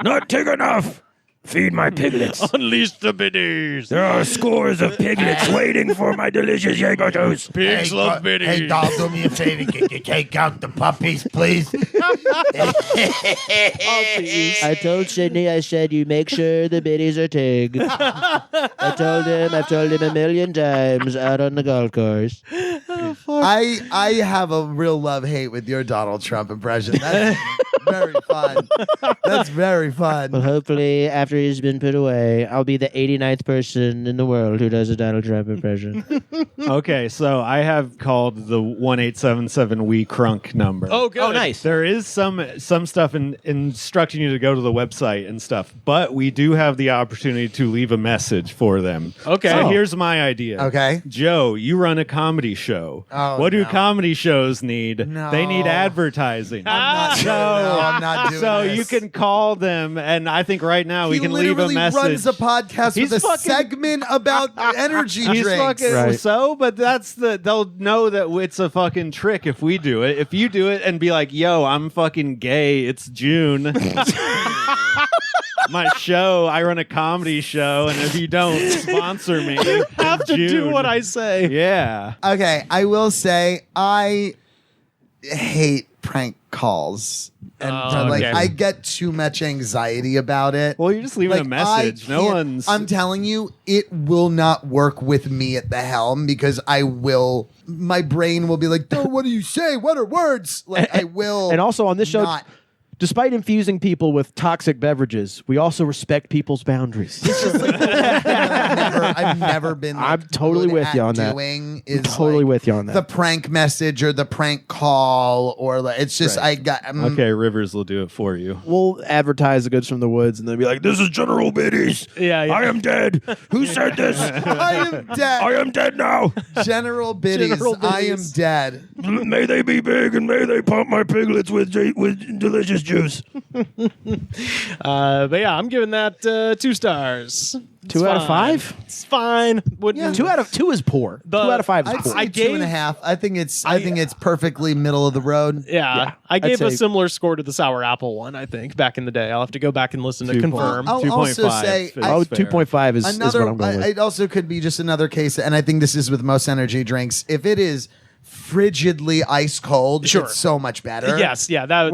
Not tig enough. Feed my piglets. Unleash the biddies. There are scores of piglets waiting for my delicious Jaeger juice. Pigs love biddies. Hey, doll, do me a favor. Can you take out the puppies, please? I told Sydney, I said, you make sure the biddies are tigged. I've told him a million times out on the golf course. I have a real love-hate with your Donald Trump impression. Very fun. That's very fun. Well, hopefully, after he's been put away, I'll be the 89th person in the world who does a Donald Trump impression. Okay, so I have called the 1877 We CRUNK number. Oh, good. Oh, nice. There is some stuff instructing you to go to the website and stuff, but we do have the opportunity to leave a message for them. Okay. So Oh. here's my idea. Okay. Joe, you run a comedy show. Oh, what do no. comedy shows need? No. They need advertising. I'm not doing So this. you can call them, and I think right now we He can leave a literally message. runs a podcast He's with a fucking- segment about energy He's drinks. fucking Right. so, but they'll know that it's a fucking trick if we do it. If you do it and be like, "Yo, I'm fucking gay. It's June." My show, I run a comedy show, and if you don't sponsor me, you have to do what I say. Yeah. Okay, I will say I hate prank calls. And okay. I get too much anxiety about it. Well, you're just leaving a message. No one's. I'm telling you, it will not work with me at the helm because my brain will be like, "Oh, what do you say? What are words?" Like I will. And also on this show, not. despite infusing people with toxic beverages, we also respect people's boundaries. I've never been. Like, I'm totally good with at you on that. doing is Totally like, with you on that. The prank message or the prank call or like it's just I got Okay, Rivers will do it for you. We'll advertise the goods from the woods and then be like, This is General Biddies. Yeah, yeah. I am dead. Who said this? I am dead. I am dead now. General Biddies. General I am Biddies. dead. May they be big and may they pump my piglets with delicious juice. But yeah, I'm giving that 2 stars. It's 2 out of fine. 5? It's fine. Wouldn't 2 out of 2 is poor. 2 out of 5 is I'd poor. say I 2.5. I think it's perfectly middle of the road. Yeah, I gave I'd a say- similar score to the sour apple one. I think back in the day. I'll have to go back and listen to 2. confirm. I'll also 2.5 say is Oh, fair. 2.5 is what I'm going with. It also could be just another case, and I think this is with most energy drinks. If it is frigidly ice cold, Sure. it's so much better. Yes, yeah, that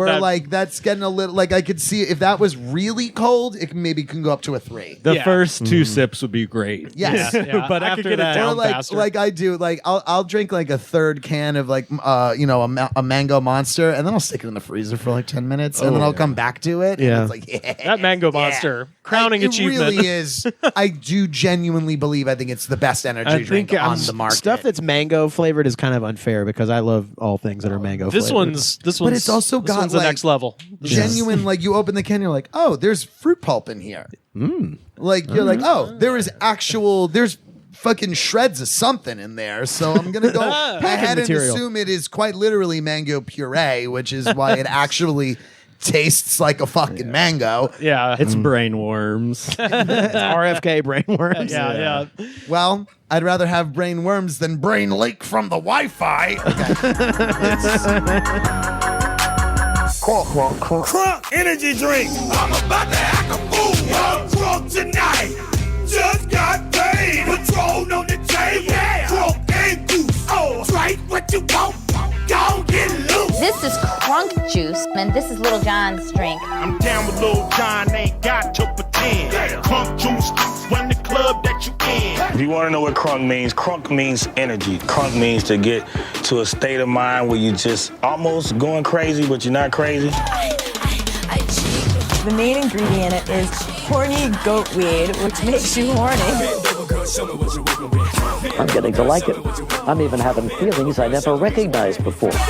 That's getting a little like I could see if that was really cold, it maybe can go up to a 3. The Yeah. first 2 sips would be great. Yes. Yeah, But I could after get it that- down Or like faster. like I do like I'll drink like a third can of like a mango monster and then I'll stick it in the freezer for like 10 minutes and then I'll come back to it Yeah. and it's like that mango monster crowning it achievement. really is. I do genuinely believe I think it's the best energy drink think on the market. Stuff that's mango flavored is kind of unfair because I love all things that are mango flavored. This one's it's also this got, one's the like, next level. genuine like you open the can you're like, oh, there's fruit pulp in here. Like you're like, oh, there's fucking shreds of something in there, so I'm gonna go ahead and material. assume it is quite literally mango puree, which is why it actually tastes like a fucking mango. Yeah, It's brain worms. RFK brainworms. yeah. Well, I'd rather have brain worms than brain leak from the Wi-Fi. Crunk energy drink. I'm about to act a fool. I'm drunk tonight. Just got paid. Patron on the table. Yeah. Crunk and goose. Oh, straight what you want. Don't get loose. This is CRUNK juice, and this is Little John's drink. I'm down with Lil John, ain't got to pretend. Crunk juice, run the club that you in. If you want to know what crunk means energy. Crunk means to get to a state of mind where you just almost going crazy, but you're not crazy. The main ingredient is horny goat weed, which makes you horny. I'm getting to like it. I'm even having feelings I never recognized before. Grab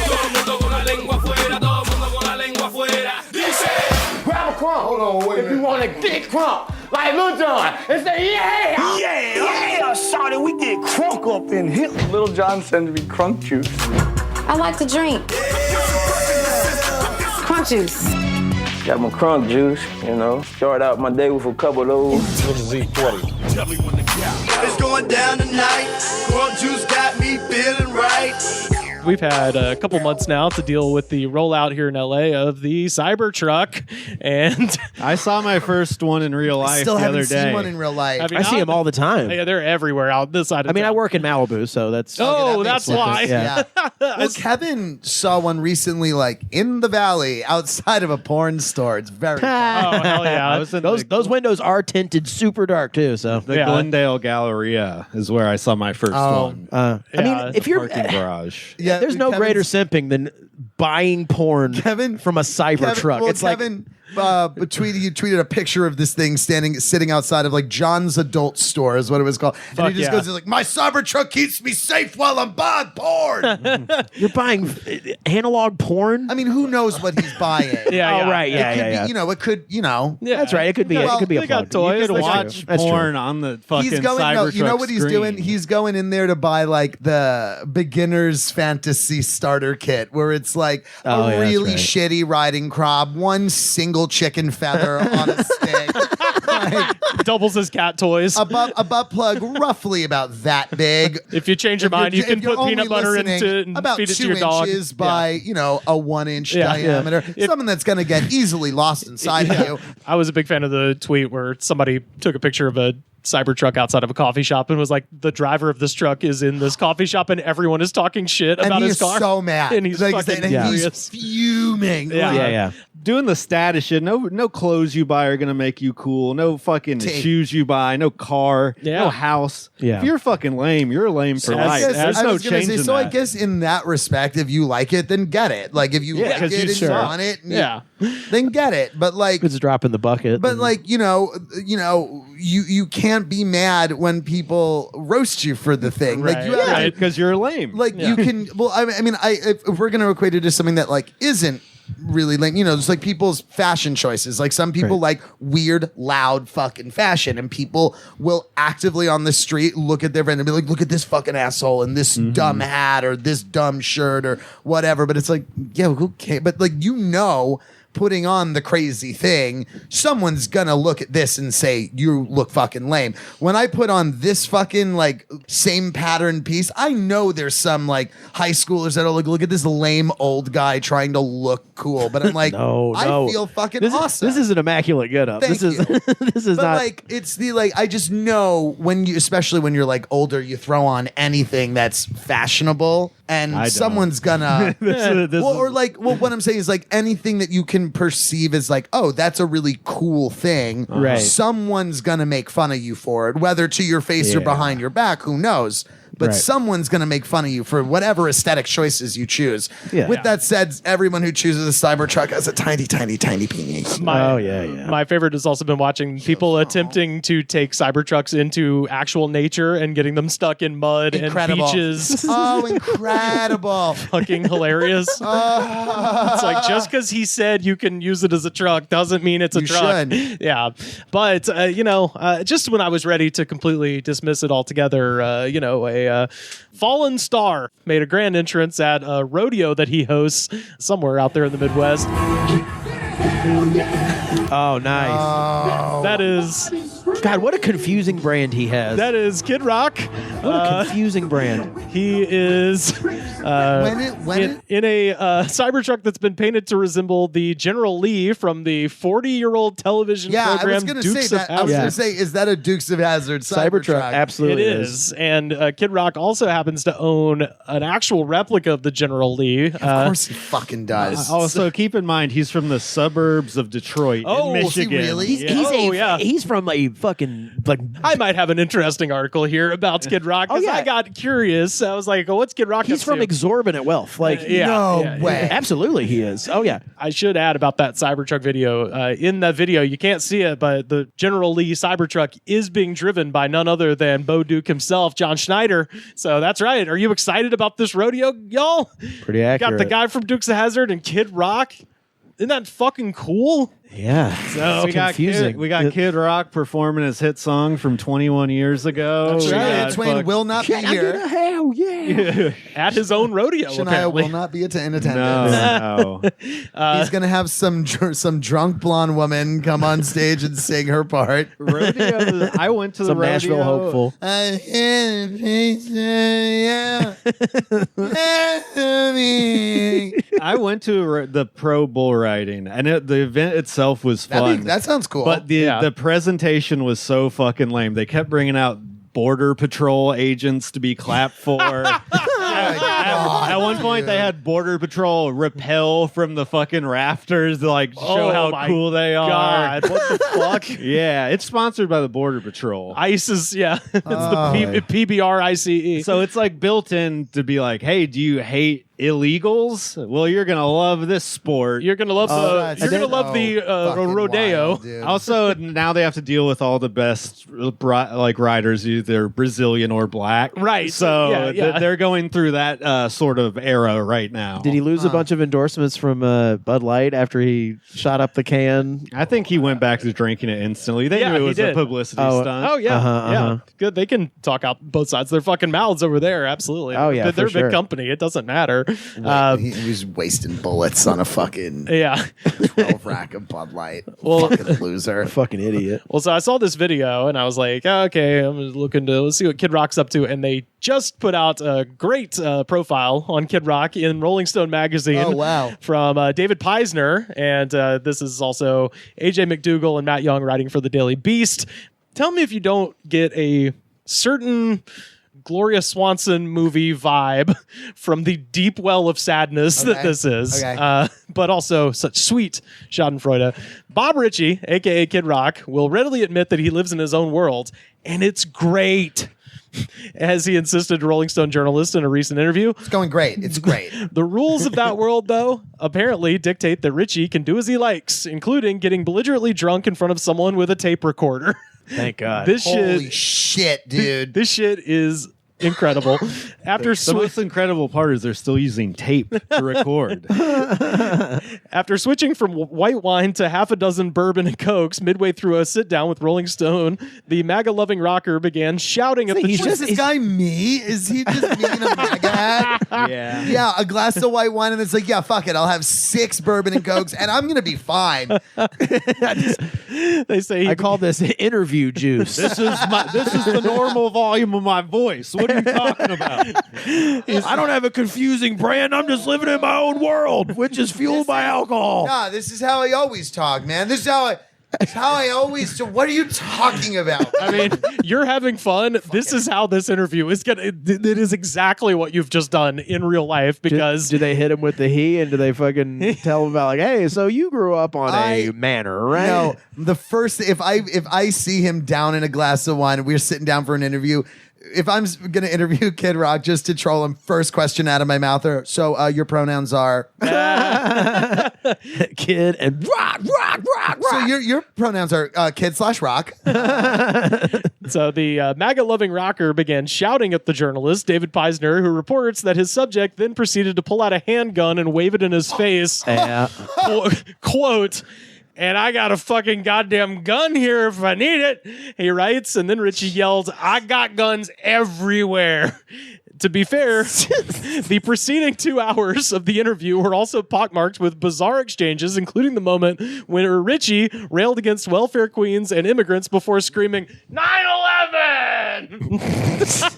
a crunk. Hold on, wait a minute. If you want to get crunk, like Lil Jon, and say, yeah! Yeah, sorry, we get crunk up in here. Little John sends me crunk juice. I like to drink. CRUNK juice. Got my crunk juice, Start out my day with a couple of those. It's going down tonight. Crunk juice got me feeling right. We've had a couple months now to deal with the rollout here in LA of the Cybertruck, and I saw my first one in real life Still the haven't other day. seen one in real life. Have you I see not? them all the time. Yeah, they're everywhere out this side of I mean, I town. work in Malibu, so that's... Oh, that that's makes why. sense. Yeah. Well, Kevin saw one recently, like in the valley outside of a porn store. It's very fun. Oh, hell yeah. I was in Those windows are tinted super dark too. So the Yeah. Glendale Galleria is where I saw my first one. I mean, if you're Parking garage. Yeah, Yeah, There's no greater simping than buying porn from a cyber truck. Well, it's Kevin tweeted a picture of this thing sitting outside of like John's adult store is what it was called. And he just goes, he's like, my cyber truck keeps me safe while I'm buying porn. You're buying analog porn? I mean, who knows what he's buying? Right. It could Yeah. be, it could, Yeah, that's right. It could be. Well, it could be a They got plug. toys. You could That's watch true. That's porn true. on the fucking He's going. No, you know what he's screen. doing? He's going in there to buy like the beginner's fantasy starter kit, where it's like a really shitty riding crop, one single chicken feather on a stick, doubles as cat toys. A butt plug roughly about that big. If you change your mind, you can put only peanut butter into it and about feed it to 2 your dog. inches by a 1-inch diameter. Yeah. Something that's going to get easily lost inside of you. I was a big fan of the tweet where somebody took a picture of a Cybertruck outside of a coffee shop and was like, the driver of this truck is in this coffee shop and everyone is talking shit about his car. And he's so mad. And he's fucking he's fuming. Yeah. Doing the status shit. No clothes you buy are gonna make you cool. No fucking shoes you buy. No car. No house. Yeah. If you're fucking lame, you're lame for life. There's no change in that. So I guess in that respect, if you like it, then get it. Like if you like it and you want it, then get it. But like it's a drop in the bucket. But like you can't be mad when people roast you for the thing. Like you have because you're lame. Like you can. Well, I mean, if we're gonna equate it to something that like isn't really lame, just like people's fashion choices. Like some people like weird, loud fucking fashion, and people will actively on the street look at their friend and be like, "Look at this fucking asshole and this dumb hat or this dumb shirt or whatever." But it's like, yeah, okay, but like putting on the crazy thing, someone's gonna look at this and say, you look fucking lame. When I put on this fucking like same pattern piece, I know there's some like high schoolers that'll look at this lame old guy trying to look cool, but I'm like, I feel fucking awesome. This is an immaculate get up. Thank you. This is but not like it's the like I just know when you, especially when you're like older, you throw on anything that's fashionable and someone's gonna what I'm saying is like anything that you can perceive as like, oh, that's a really cool thing. Right. Someone's gonna make fun of you for it, whether to your face or behind your back, who knows? But someone's going to make fun of you for whatever aesthetic choices you choose. Yeah. With that said, everyone who chooses a Cybertruck has a tiny, tiny, tiny penis. My favorite has also been watching people attempting to take Cybertrucks into actual nature and getting them stuck in mud and beaches. Oh, incredible. Fucking hilarious. It's like, just because he said you can use it as a truck doesn't mean it's a truck. Should. Yeah. But, just when I was ready to completely dismiss it altogether, a fallen star made a grand entrance at a rodeo that he hosts somewhere out there in the Midwest. Oh, nice. Oh. That is... God, what a confusing brand he has. That is Kid Rock. What a confusing brand. He is in a Cybertruck that's been painted to resemble the General Lee from the 40-year-old television program I was going to say that. I was going to say, is that a Dukes of Hazzard Cybertruck? Absolutely, it is. And Kid Rock also happens to own an actual replica of the General Lee. Of course, he fucking does. Also, keep in mind he's from the suburbs of Detroit, in Michigan. Is he really? He's from a fucking like. I might have an interesting article here about Kid Rock because I got curious. I was like, "Oh, what's Kid Rock?" He's from exorbitant wealth. Like, no way. Absolutely, he is. Oh yeah. I should add about that Cybertruck video. In that video, you can't see it, but the General Lee Cybertruck is being driven by none other than Bo Duke himself, John Schneider. So that's right. Are you excited about this rodeo, y'all? Pretty accurate. Got the guy from Dukes of Hazzard and Kid Rock. Isn't that fucking cool? Yeah. So confusing. We got Kid Rock performing his hit song from 21 years ago. That's right. Shania Twain will not be here. Hell yeah. At his own rodeo, Shania apparently. will not be in attendance. No. He's going to have some drunk blonde woman come on stage and sing her part. Rodeo. I went to the rodeo. Nashville hopeful. I went to the pro bull riding, and the event itself was fun. That sounds cool. But the presentation was so fucking lame. They kept bringing out Border Patrol agents to be clapped for. God. At one point, they had Border Patrol rappel from the fucking rafters to like show how cool they are. God, what the fuck? Yeah, it's sponsored by the Border Patrol. ICE is, it's the PBR-ICE. So it's like built in to be like, hey, do you hate illegals? Well, you're gonna love this sport. You're gonna love the rodeo. Wild, also, now they have to deal with all the best riders, either Brazilian or black. Right. So they're going through that sort of era right now. Did he lose a bunch of endorsements from Bud Light after he shot up the can? I think he went back to drinking it instantly. They knew it was a publicity stunt. Oh yeah, good. They can talk out both sides of their fucking mouths over there. Absolutely. Oh yeah, they're a sure. big company. It doesn't matter. He was wasting bullets on a fucking 12 rack of Bud Light. Fucking loser. Fucking idiot. Well, so I saw this video and I was like, okay, I'm looking to let's see what Kid Rock's up to. And they just put out a great profile on Kid Rock in Rolling Stone magazine. Oh, wow. From David Peisner. And this is also AJ McDougal and Matt Young writing for the Daily Beast. Tell me if you don't get a certain Gloria Swanson movie vibe from the deep well of sadness that this is, but also such sweet schadenfreude. Bob Ritchie, a.k.a. Kid Rock, will readily admit that he lives in his own world, and it's great. As he insisted to Rolling Stone journalist in a recent interview. It's going great. It's great. The rules of that world, though, apparently dictate that Ritchie can do as he likes, including getting belligerently drunk in front of someone with a tape recorder. Thank God. Holy shit, dude. This shit is incredible. After the most incredible part is they're still using tape to record. After switching from white wine to half a dozen bourbon and cokes midway through a sit down with Rolling Stone, the MAGA-loving rocker began shouting at the Is this guy me? Is he just me in a MAGA hat? Yeah. Yeah, a glass of white wine, and it's like, yeah, fuck it. I'll have 6 bourbon and cokes, and I'm gonna be fine. They say I call this interview juice. This is the normal volume of my voice. What are you talking about? I don't have a confusing brand. I'm just living in my own world, which is fueled by alcohol. Nah, this is how I always talk, man. This is how I always do. What are you talking about? I mean, you're having fun. This is how this interview is gonna. It is exactly what you've just done in real life. Because do they hit him with the he, and do they fucking tell him about like, hey, so you grew up on a manor, right? No, the first if I see him down in a glass of wine and we're sitting down for an interview. If I'm going to interview Kid Rock just to troll him, first question out of my mouth are, so your pronouns are? Kid and rock. So your pronouns are kid/rock. So the MAGA-loving rocker began shouting at the journalist, David Peisner, who reports that his subject then proceeded to pull out a handgun and wave it in his face. Quote, and I got a fucking goddamn gun here if I need it, he writes. And then Ritchie yelled, I got guns everywhere. To be fair, the preceding 2 hours of the interview were also pockmarked with bizarre exchanges, including the moment when Ritchie railed against welfare queens and immigrants before screaming, 9/11!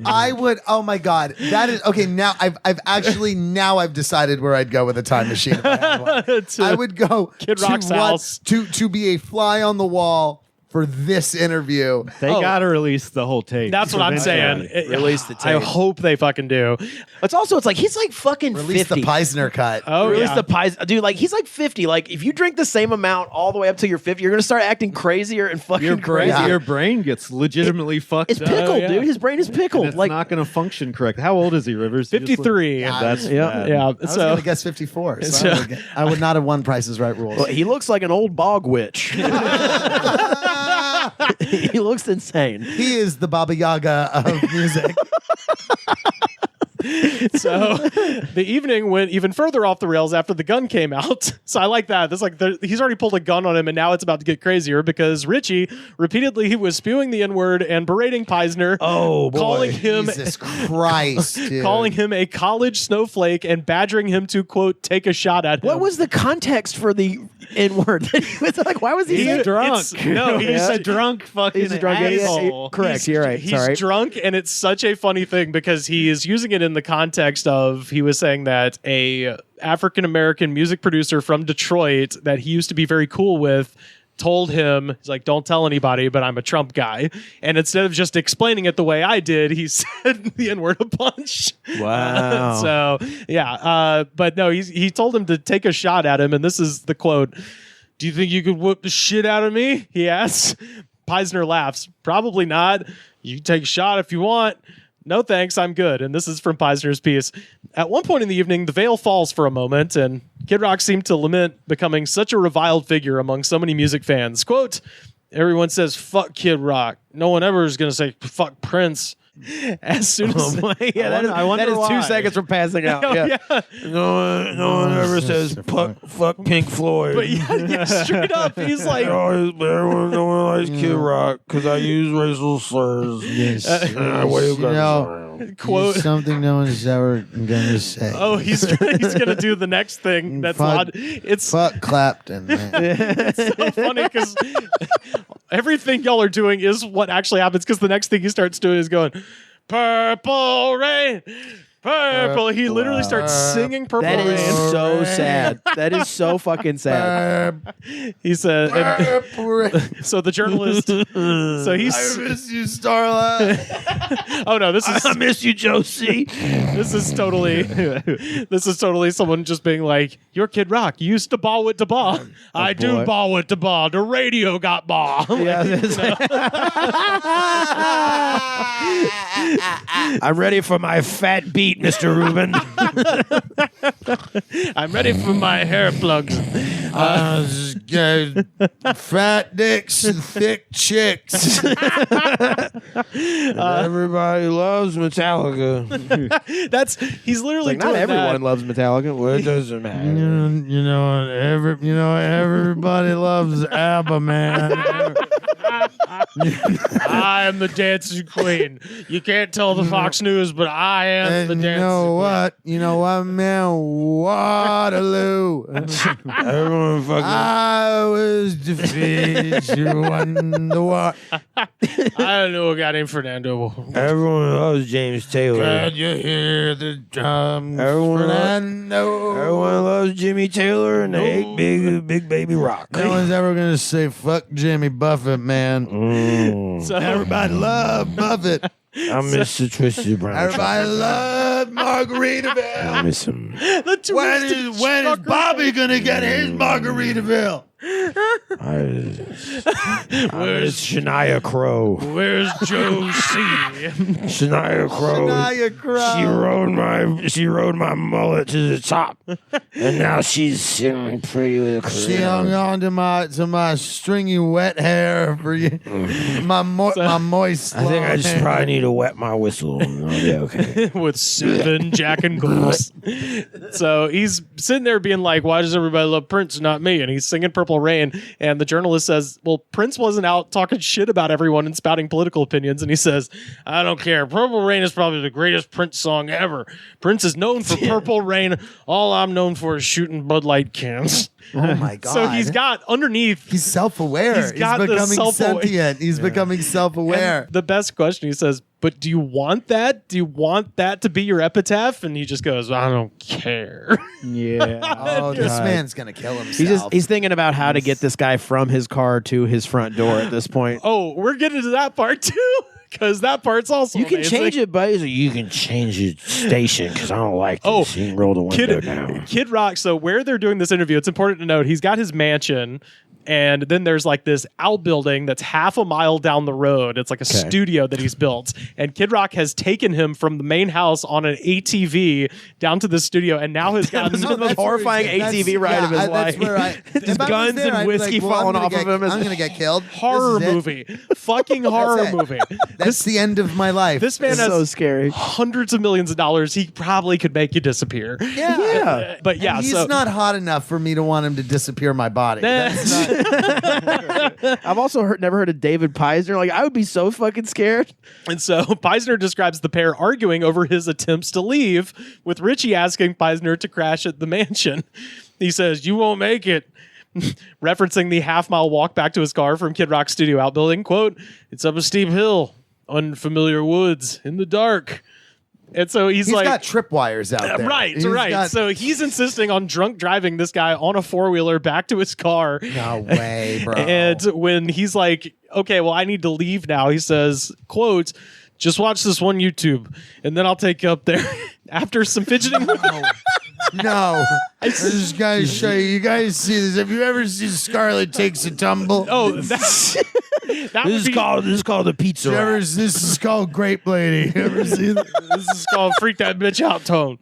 I would. Oh my God, that is okay. Now I've decided where I'd go with a time machine. If I had one. I would go Kid Rock's house to be a fly on the wall for this interview. They gotta release the whole tape. That's what I'm saying. Release the tape. I hope they fucking do. It's like he's like fucking Release 50. the Peisner cut. Release the Peisner. Dude, like he's like 50. Like if you drink the same amount all the way up till you're 50, you're gonna start acting crazier and fucking crazy. Your brain gets legitimately fucked It's up. pickled, dude. His brain is pickled. And it's not gonna function correct. How old is he, Rivers? 53. That's yeah. I was gonna guess 54. So I would not have won Price is Right rules. Well, he looks like an old bog witch. He looks insane. He is the Baba Yaga of music. So the evening went even further off the rails after the gun came out. So I like that. That's like he's already pulled a gun on him, and now it's about to get crazier because Ritchie repeatedly was spewing the N-word and berating Peisner. Oh, boy. Calling him Jesus Christ, dude. calling him a college snowflake and badgering him to quote take a shot at him. What was the context for the N-word? Why was he drunk? No, he's a drunk fucking He's a drunk asshole. Correct. You're right. He's drunk, and it's such a funny thing because he is using it in the context of he was saying that a African-American music producer from Detroit that he used to be very cool with told him, he's like, don't tell anybody, but I'm a Trump guy. And instead of just explaining it the way I did, he said the N-word a bunch. Wow. So, yeah. But no, he told him to take a shot at him. And this is the quote. Do you think you could whoop the shit out of me? He asks. Peisner laughs. Probably not. You can take a shot if you want. No thanks, I'm good. And this is from Peisner's piece. At one point in the evening, the veil falls for a moment, and Kid Rock seemed to lament becoming such a reviled figure among so many music fans. Quote, everyone says, fuck Kid Rock. No one ever is going to say, fuck Prince. As soon as... that is 2 seconds from passing out. Yeah. No one ever says fuck Pink Floyd. But yeah, straight up, he's like... no one likes Kid Rock because I use racial slurs. Yes. I wave guns around. Quote, something no one's ever gonna say. Oh, he's gonna do the next thing. That's odd. It's fuck Clapton, man. It's so funny because everything y'all are doing is what actually happens. Because the next thing he starts doing is going, "Purple Rain." Purple. He literally starts singing Purple Rain. That is so sad. That is so fucking sad. He said, so the journalist, so he's, I miss you, Starlight. Oh no, this is, I miss you, Josie. This is totally someone just being like, you're Kid Rock. You used to ball with the ball. I do ball with the ball. The radio got ball. Yeah, I'm ready for my fat beat, Mr. Rubin. I'm ready for my hair plugs. Fat dicks and thick chicks. Everybody loves Metallica. He's literally not everyone that. loves Metallica. Well, it doesn't matter. Everybody loves ABBA, man. I am the dancing queen. You can't tell the Fox News, but I am the dancing queen. You know what, man? Waterloo. Everyone fucking. I was defeated. You won the war. I don't know a guy named Fernando. Everyone loves James Taylor. Can you hear the drums? Everyone Fernando. loves Jimmy Taylor and they hate big baby rock. No one's ever gonna say fuck Jimmy Buffett, man. So everybody love Buffett. I miss the Twisted Brown. Everybody love Margaritaville. I miss him. When is Bobby gonna get his Margaritaville? Where's Shania Crow? Where's Joe C? Shania Crow. Shania Crow. She rode my mullet to the top, and now she's singing pretty with a She hung on to my stringy wet hair for you. My moist. I think I just probably need to wet my whistle. I'll be okay. With 7 Jack and Gulps. So he's sitting there being like, why does everybody love Prince, not me? And he's singing Purple Rain. And the journalist says, well, Prince wasn't out talking shit about everyone and spouting political opinions. And he says, I don't care. Purple Rain is probably the greatest Prince song ever. Prince is known for Purple Rain. All I'm known for is shooting Bud Light cans. Oh my God. So he's got underneath. He's self-aware. He's becoming sentient. He's becoming self-aware. And the best question, he says, but do you want that? Do you want that to be your epitaph? And he just goes, I don't care. Yeah. Oh, this man's going to kill himself. He's thinking about how to get this guy from his car to his front door at this point. Oh, we're getting to that part too? Because that part's also You can amazing. change it, but You can change your station because I don't like this. You can roll the window down. Kid Rock, so where they're doing this interview, it's important to note, he's got his mansion, and then there's like this outbuilding that's half a mile down the road. It's like a studio that he's built. And Kid Rock has taken him from the main house on an ATV down to the studio, and now has gotten the most horrifying ATV ride of his life. That's where Just guns and whiskey falling off of him. I'm going to get killed. Horror movie. Fucking horror movie. That's the end of my life. This man has so scary. Hundreds of millions of dollars. He probably could make you disappear. Yeah. But yeah, and he's not hot enough for me to want him to disappear my body. That's not, I've also never heard of David Peisner. Like, I would be so fucking scared. And so Peisner describes the pair arguing over his attempts to leave, with Ritchie asking Peisner to crash at the mansion. He says, you won't make it. Referencing the half-mile walk back to his car from Kid Rock's studio outbuilding, quote, it's up a steep hill, unfamiliar woods, in the dark. And so he's He's like, got tripwires out there. Right, He's right. got- So he's insisting on drunk driving this guy on a 4-wheeler back to his car. No way, bro. And when he's like, okay, well, I need to leave now, he says, quote, just watch this one YouTube, and then I'll take you up there. After some fidgeting. No. I just gotta show you. You guys see this. Have you ever seen Scarlet Takes a Tumble? Oh, that's... This is called the pizza. This is called Grape Lady. You ever see this? This is called Freak That Bitch Out Tone.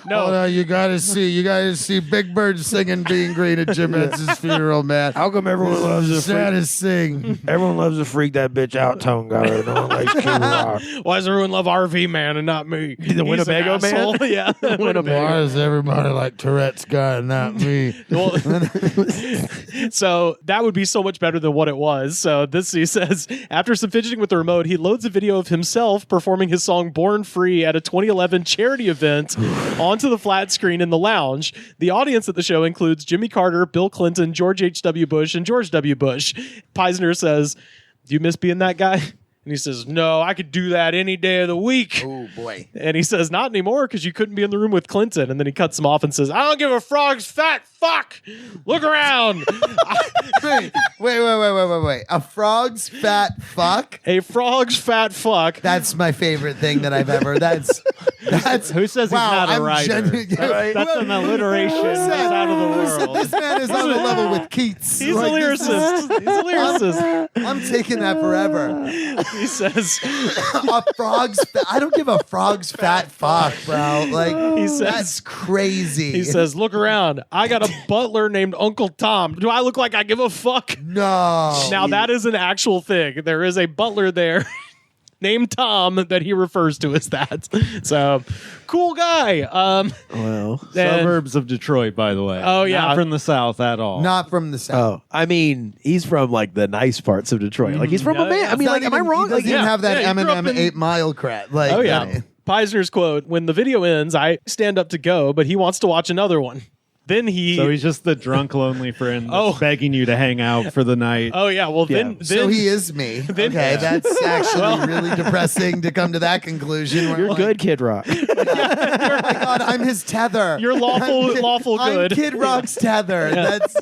No, Hold on, you gotta see Big Bird singing "Being Green" at Jim Henson's funeral, man. How come everyone loves the the saddest thing? Everyone loves to freak that bitch out tone guy. No one likes Kid Rock. Why does everyone love RV Man and not me? The Winnebago Man? Yeah. Why does everybody like Tourette's guy and not me? Well, so that would be so much better than what it was. So this, he says, after some fidgeting with the remote, he loads a video of himself performing his song Born Free at a 2011 charity event onto the flat screen in the lounge. The audience at the show includes Jimmy Carter, Bill Clinton, George H.W. Bush, and George W. Bush. Peisner says, do you miss being that guy? And he says, no, I could do that any day of the week. Oh, boy. And he says, not anymore, because you couldn't be in the room with Clinton. And then he cuts him off and says, I don't give a frog's fat fuck. Look around. Wait. A frog's fat fuck? A frog's fat fuck. That's my favorite thing that I've ever. That's Who says wow, he's not a I'm writer? That's an alliteration. That's out of the world. This man is on the level with Keats. He's a lyricist. He's a lyricist. I'm taking that forever. He says, a frog's I don't give a frog's fat fuck, bro. Like, he says, that's crazy. He says, look around. I got a butler named Uncle Tom. Do I look like I give a fuck? No. Now that is an actual thing. There is a butler there named Tom that he refers to as that. So, cool guy. Well, suburbs of Detroit, by the way. Oh, yeah. Not from the South at all. Not from the South. Oh, I mean, he's from like the nice parts of Detroit. Like he's from a band. I mean, like, am I wrong? He doesn't even have that he grew up Eminem in- 8 Mile crat. Like, Oh, yeah. Peisner's quote, when the video ends, I stand up to go, but he wants to watch another one. Then he... So he's just the drunk, lonely friend that's Oh. begging you to hang out for the night. Oh, yeah. Well, then... So he is me. Then- Okay, that's actually really depressing to come to that conclusion. where You're like, good, Kid Rock. Oh my God, I'm his tether. You're lawful good. I'm Kid Rock's tether. That's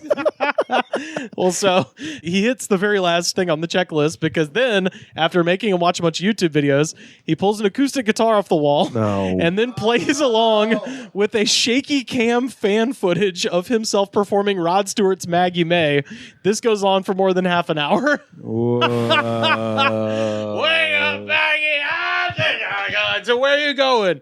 Well, so he hits the very last thing on the checklist because then, after making him watch a bunch of YouTube videos, he pulls an acoustic guitar off the wall and then plays along with a shaky cam fan footage of himself performing Rod Stewart's Maggie May. This goes on for more than half an hour. Whoa. Wake up, Maggie! So where are you going?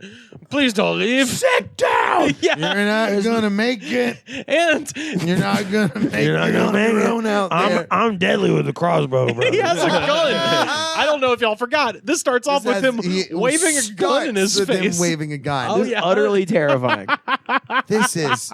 Please don't leave. Sit down. Yeah. You're not gonna make it. And You're not gonna make You're not it gonna on make your it. own out there. I'm deadly with a crossbow, bro. he has a gun. I don't know if y'all forgot. This starts off with him waving a gun in his with face. him waving a gun. Oh, This is yeah. utterly terrifying. This is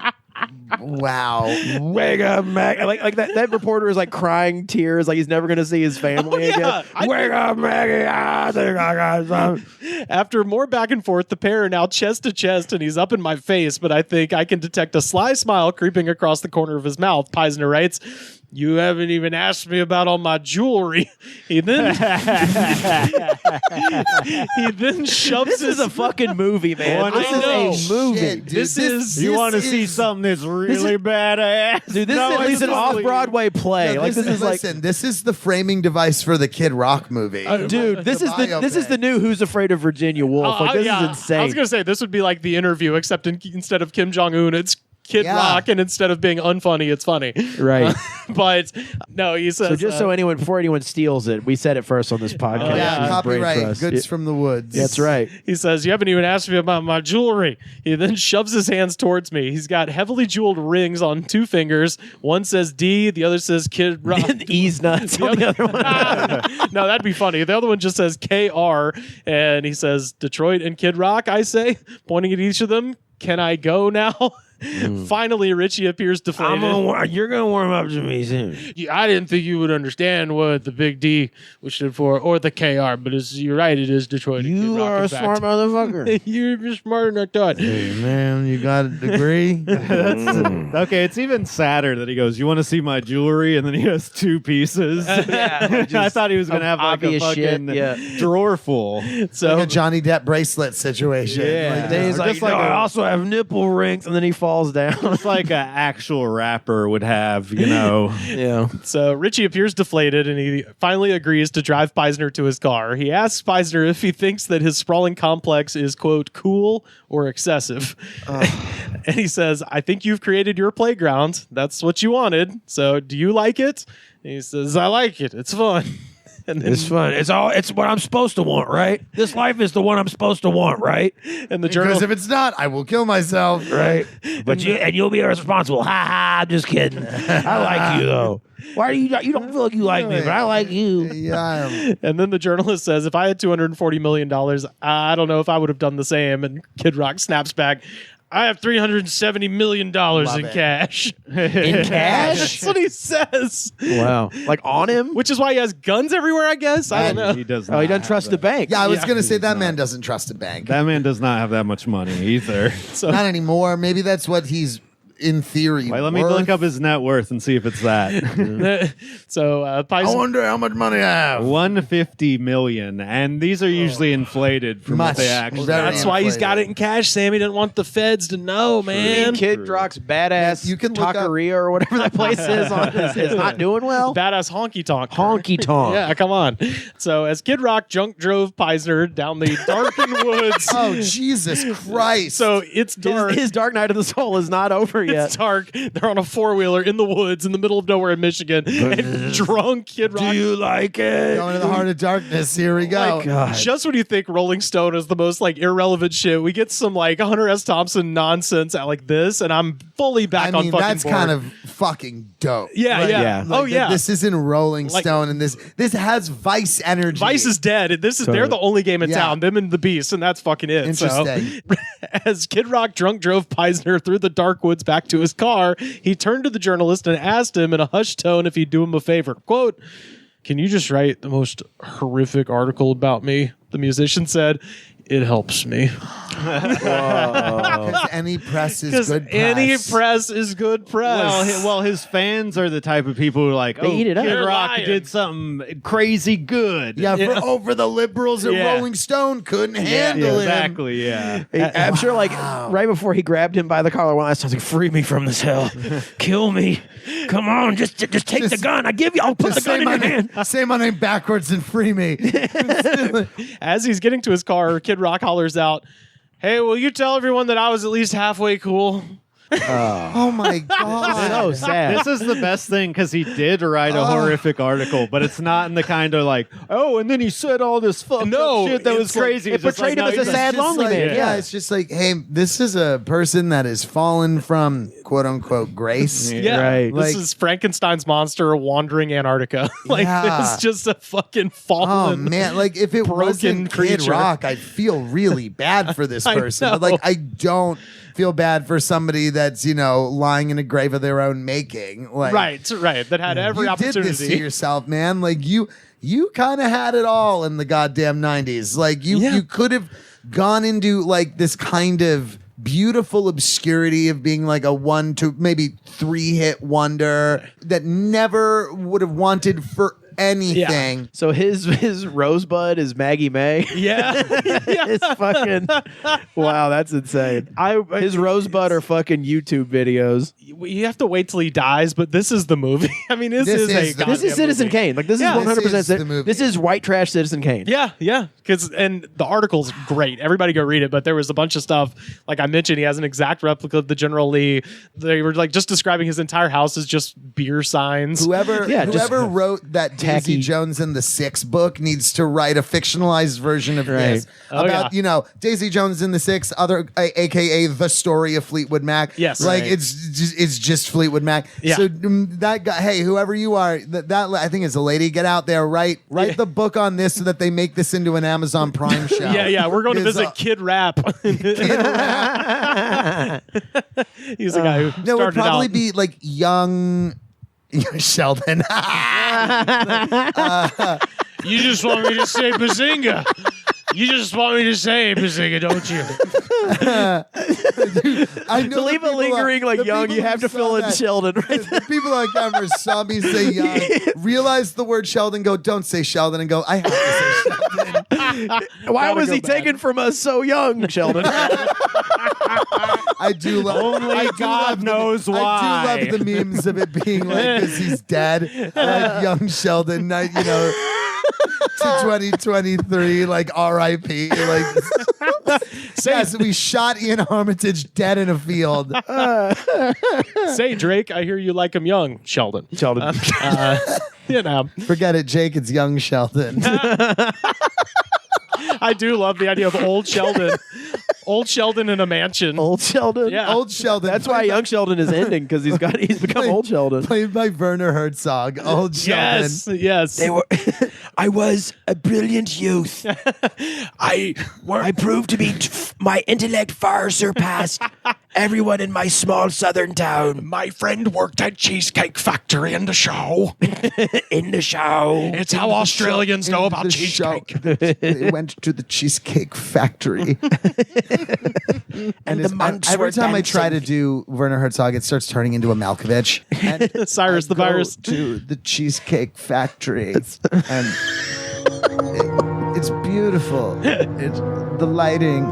wow. Wake up, Mac. Like that reporter is like crying tears, like he's never gonna see his family yeah. again. Wake up, Maggie. I think I got something. After more back and forth, the pair are now chest to chest, and he's up in my face, but I think I can detect a sly smile creeping across the corner of his mouth. Peisner writes, you haven't even asked me about all my jewelry. He then shoves This is a fucking movie, man. I know. This is a movie. Shit, dude. This is- You want to see something that's really badass? Dude, this is at least an off-Broadway play. No, like this is like, listen, this is the framing device for the Kid Rock movie. dude, this is the new Who's Afraid of Virginia Woolf. Like this is insane. I was gonna say this would be like The Interview, except instead of Kim Jong Un, it's Kid Rock, and instead of being unfunny, it's funny. Right. But no, he says. So just so before anyone steals it, we said it first on this podcast. Yeah, This is brain copyright trust. goods from the woods. That's right. He says, you haven't even asked me about my jewelry. He then shoves his hands towards me. He's got heavily jeweled rings on 2 fingers. One says D, the other says Kid Rock. Ease nuts on the other one. No, that'd be funny. The other one just says KR, and he says Detroit and Kid Rock, I say, pointing at each of them. Can I go now? Finally, Ritchie appears deflated. You're gonna warm up to me soon. I didn't think you would understand what the big D was stood for, or the KR, but you're right, it is Detroit. You are a smart motherfucker. You're smarter than I thought. Hey, man, you got a degree? Okay, it's even sadder that he goes, "You want to see my jewelry?" And then he has 2 pieces. I thought he was going to have like a fucking drawer full. So like a Johnny Depp bracelet situation. Yeah. Like, then he's like, no, I also have nipple rings. And then he falls down. It's like an actual rapper would have, you know. Yeah. So Ritchie appears deflated, and he finally agrees to drive Peisner to his car. He asks Peisner if he thinks that his sprawling complex is, quote, cool or excessive. And he says, I think you've created your playground. That's what you wanted. So do you like it? And he says, I like it. It's fun. And then, It's fun. It's what I'm supposed to want, right? This life is the one I'm supposed to want, right? And the because journal, if it's not, I will kill myself. Right. But you'll be responsible. Ha ha. I'm just kidding. I like you though. Why do you don't feel like you like me, but I like you. Yeah. And then the journalist says, if I had $240 million, I don't know if I would have done the same. And Kid Rock snaps back, I have $370 million in cash. In cash? That's what he says. Wow. Like on him? Which is why he has guns everywhere, I guess. I don't know. He does Oh, he doesn't trust the bank. Yeah, I was going to say that man doesn't trust a bank. That man does not have that much money either. So, Not anymore. Maybe that's what he's in theory. Wait, let me look up his net worth and see if it's that. so I Peisner, wonder how much money I have. 150 million, and these are usually inflated from Much. what they actually. Very that's why he's got it in cash, Sam. He didn't want the feds to know, man. Kid Rock's badass You can look up- taqueria or whatever that place is not doing well. Badass honky tonk. Honky tonk. Yeah, come on. So as Kid Rock drunk drove Peisner down the darkened woods. Oh, Jesus Christ. So it's dark. His Dark Night of the Soul is not over yet. It's dark. They're on a 4-wheeler in the woods in the middle of nowhere in Michigan. And drunk Kid Rock. Do you like it? Going to the heart of darkness. Here we go. Just when you think Rolling Stone is the most like irrelevant shit, we get some like Hunter S. Thompson nonsense out like this, and I'm fully back I on mean, fucking that's board. kind of fucking dope. Yeah, Like, yeah. like Oh, yeah. This isn't Rolling Like- Stone, and this has Vice energy. Vice is dead. They're the only game in Yeah. town. Them and the Beast, and that's fucking it. Interesting. So, as Kid Rock drunk drove Peisner through the dark woods back to his car, he turned to the journalist and asked him in a hushed tone if he'd do him a favor. Quote, "Can you just write the most horrific article about me?" The musician said, "It helps me." Because any press is Because good press. any press is good press. Well, his fans are the type of people who are like, They eat it up. Kid They're Rock lying. did something crazy good. Yeah, for the liberals at Yeah. Rolling Stone couldn't handle it. Exactly, yeah. I'm sure, like, right before he grabbed him by the collar one last time, I was like, free me from this hell. Kill me. Come on, just take the gun. I'll put the gun in your hand. Say my name backwards and free me. As he's getting to his car, Kid Rock hollers out, "Hey, will you tell everyone that I was at least halfway cool?" Oh my god. So sad. This is the best thing because he did write a horrific article, but it's not in the kind of like, oh, and then he said all this fucked up shit that was crazy. it It's just portrayed like, him no, as a he's sad, just lonely like- man. Yeah, it's just like, hey, this is a person that has fallen from quote unquote grace. Yeah, Right. This Like- is Frankenstein's monster wandering Antarctica. Like Yeah. this is just a fucking Oh fallen. man, like if it broken wasn't Kid creature. Rock, I'd feel really bad for this I person. know. But like I don't feel bad for somebody that's, lying in a grave of their own making. Like Right. That had every you opportunity. did this to yourself, man. Like you kind of had it all in the goddamn 90s. Like you could have gone into like this kind of beautiful obscurity of being like a 1 to maybe 3 hit wonder that never would have wanted for anything. So his rosebud is Maggie May. Yeah. It's fucking wow, that's insane. His rosebud are fucking YouTube videos. You have to wait till he dies, but this is the movie. I mean, this is Citizen movie. Kane. Like this Yeah, is 100%. this is the movie. This is white trash Citizen Kane. Yeah. And the article's great. Everybody go read it. But there was a bunch of stuff. Like I mentioned, he has an exact replica of the General Lee. They were like just describing his entire house as just beer signs. Whoever just wrote that Daisy tacky. Jones and the Six book needs to write a fictionalized version of Right. this Oh, about yeah. Daisy Jones and the Six, aka the story of Fleetwood Mac. Yes. like Right. it's just Fleetwood Mac. Yeah. So that guy, hey, whoever you are, that I think is a lady. Get out there, write the book on this so that they make this into an Amazon Prime show. Yeah. We're going to Is, visit Kid Rap. He's the guy who No, it would started probably out. be like young Sheldon. You just want me to say Bazinga. You just want me to say Bazinga, don't you? I know To leave a lingering young, you have to fill in Sheldon. Right the people on camera saw me say young, realize the word Sheldon, go, don't say Sheldon, and go, I have to say Sheldon. Why was he taken from us so young, Sheldon? I do love. Only God knows why. I do love the memes of it being like, because he's dead, like young Sheldon, to 2023, like R.I.P. Like, yes, we shot Ian Armitage dead in a field. Say, Drake, I hear you like him young, Sheldon. Sheldon. Forget it, Jake. It's young Sheldon. I do love the idea of old Sheldon. Old Sheldon in a mansion. Old Sheldon? Yeah. Old Sheldon. That's why young Sheldon is ending, because he's become old Sheldon. Played by Werner Herzog. Old Sheldon. Yes. I was a brilliant youth. I proved to be my intellect far surpassed everyone in my small southern town. My friend worked at Cheesecake Factory in the show. In the show. It's how Australians know about cheesecake. They went to the Cheesecake Factory. And the monks every were time I try to dancing. do Werner Herzog, it starts turning into a Malkovich. And Cyrus I the go Virus. to the Cheesecake Factory, and it's beautiful. It's the lighting.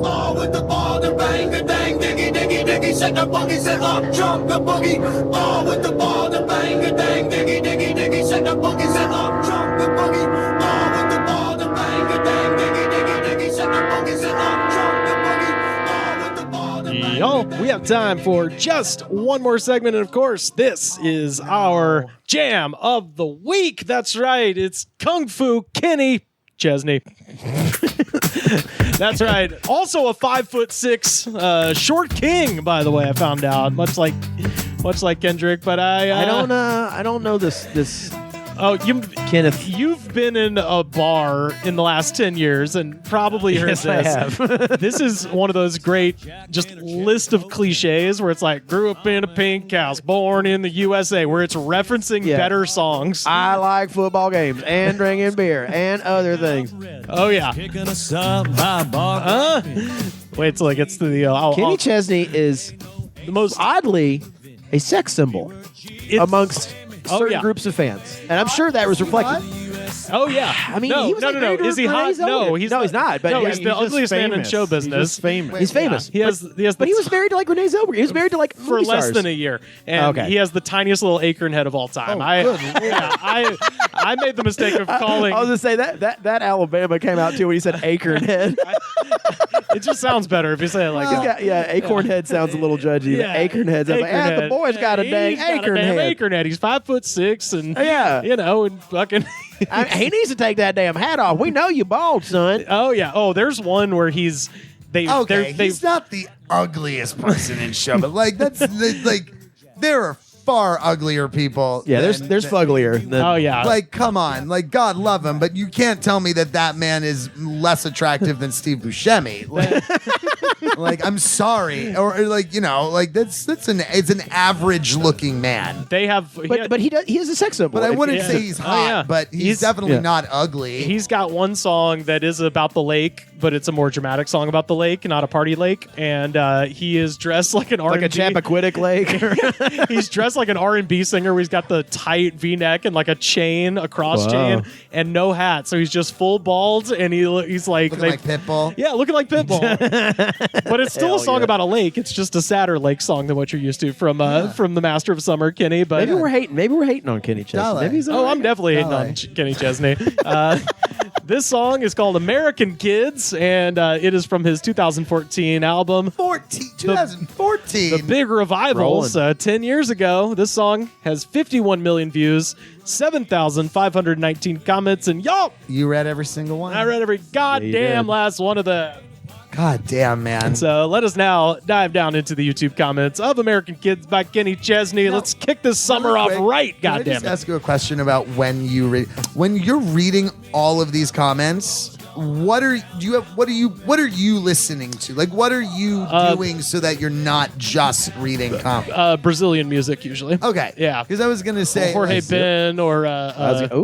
Ball with the ball, the bang, the dang, diggy, diggy, diggy, set the boogie, set up, jump the boogie. Ball with the ball, the bang, the dang, diggy, diggy, diggy, set the boogie, set up, jump the boogie. Ball with the ball, the bang, the dang, diggy, diggy, diggy, set the boogie, set up, jump the boogie. Ball with the ball, the bang. Yo, we have time for just one more segment, and of course, this is our jam of the week. That's right, it's Kung Fu Kenny Chesney. That's right. Also a 5'6" short king, by the way. I found out, much like Kendrick. But I don't know this. Oh, Kenneth. You've been in a bar in the last 10 years and probably heard Yes, this. I have. This is one of those great just list of cliches where it's like, grew up in a pink house, born in the USA, where it's referencing better songs. I like football games and drinking beer and other things. Oh, yeah. Wait till it gets to the... Kenny Chesney is the most oddly a sex symbol amongst certain groups of fans. And I'm sure that was reflected. Oh, yeah. I mean, no, he was no, like no, no. married Is he to hot? Renee Zellweger. No, he's not. But no, yeah, he's the ugliest man in show business. He's famous. He has the But he was married to like Renee Zellweger. He was married to like for movie less stars. than a year, and he has the tiniest little acorn head of all time. I made the mistake of calling. I was gonna say that Alabama came out too when he said acorn head. It just sounds better if you say it like that. Acorn head sounds a little judgy. Yeah. Acorn head sounds like, the boy's got a dang He's got acorn a damn head. acorn head. He's 5'6", and and fucking. He needs to take that damn hat off. We know you bald, son. Oh yeah. Oh, there's one where he's. He's not the ugliest person in show, but like there are far uglier people. Yeah, there's fugglier. Oh yeah. Like, come on, like God love him, but you can't tell me that man is less attractive than Steve Buscemi. Like, I'm sorry, or like it's an average looking man. They have, but he is a sex symbol. But I wouldn't say he's hot, but he's definitely not ugly. He's got one song that is about the lake, but it's a more dramatic song about the lake, not a party lake. And he is dressed like an R&B. Like a Chappaquiddick lake. He's dressed like an R&B singer where he's got the tight V-neck and like a chain, a cross chain, and no hat. So he's just full bald, and he's like... Looking like Pitbull? Yeah, looking like Pitbull. But it's still a song about a lake. It's just a sadder lake song than what you're used to from the Master of Summer, Kenny. But maybe we're hating on Kenny Chesney. Maybe he's I'm definitely hating on Kenny Chesney. This song is called American Kids, and it is from his 2014 album. 2014. The Big Revivals, 10 years ago. This song has 51 million views, 7,519 comments, and y'all. You read every single one? I read every goddamn last one of them. God damn, man. So let us now dive down into the YouTube comments of American Kids by Kenny Chesney. Let's kick this summer off right. Can I God damn just it. ask you a question about when you're reading all of these comments? What are you listening to? Like, what are you doing so that you're not just reading comments? Brazilian music usually. Okay. Yeah. Because I was going to say Jorge Ben or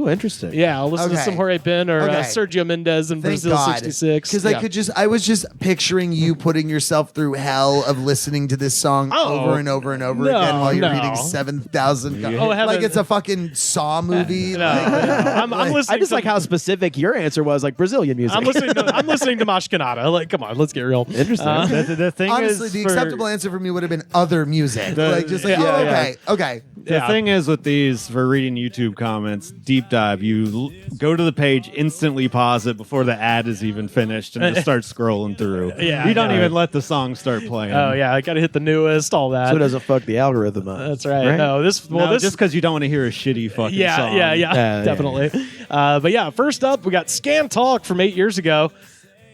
interesting. Yeah, I'll listen to some Jorge Ben or Sergio Mendes in Brazil 66. Because I was just picturing you putting yourself through hell of listening to this song over and over and over again while you're reading 7,000 like it's a fucking Saw movie. I'm listening. I just like how specific your answer was, like Brazilian music. I'm listening to Mosh Kanata. Like, come on, let's get real. Interesting. The thing honestly, is the acceptable answer for me would have been other music. Okay. The thing is with these, for reading YouTube comments, deep dive, you go to the page, instantly pause it before the ad is even finished, and just start scrolling through. Yeah, you don't even let the song start playing. Oh yeah, I got to hit the newest, all that. So it doesn't fuck the algorithm up. That's right. No, this just because you don't want to hear a shitty fucking song. Yeah, definitely. But yeah, first up, we got Scam Talk from 8 years ago.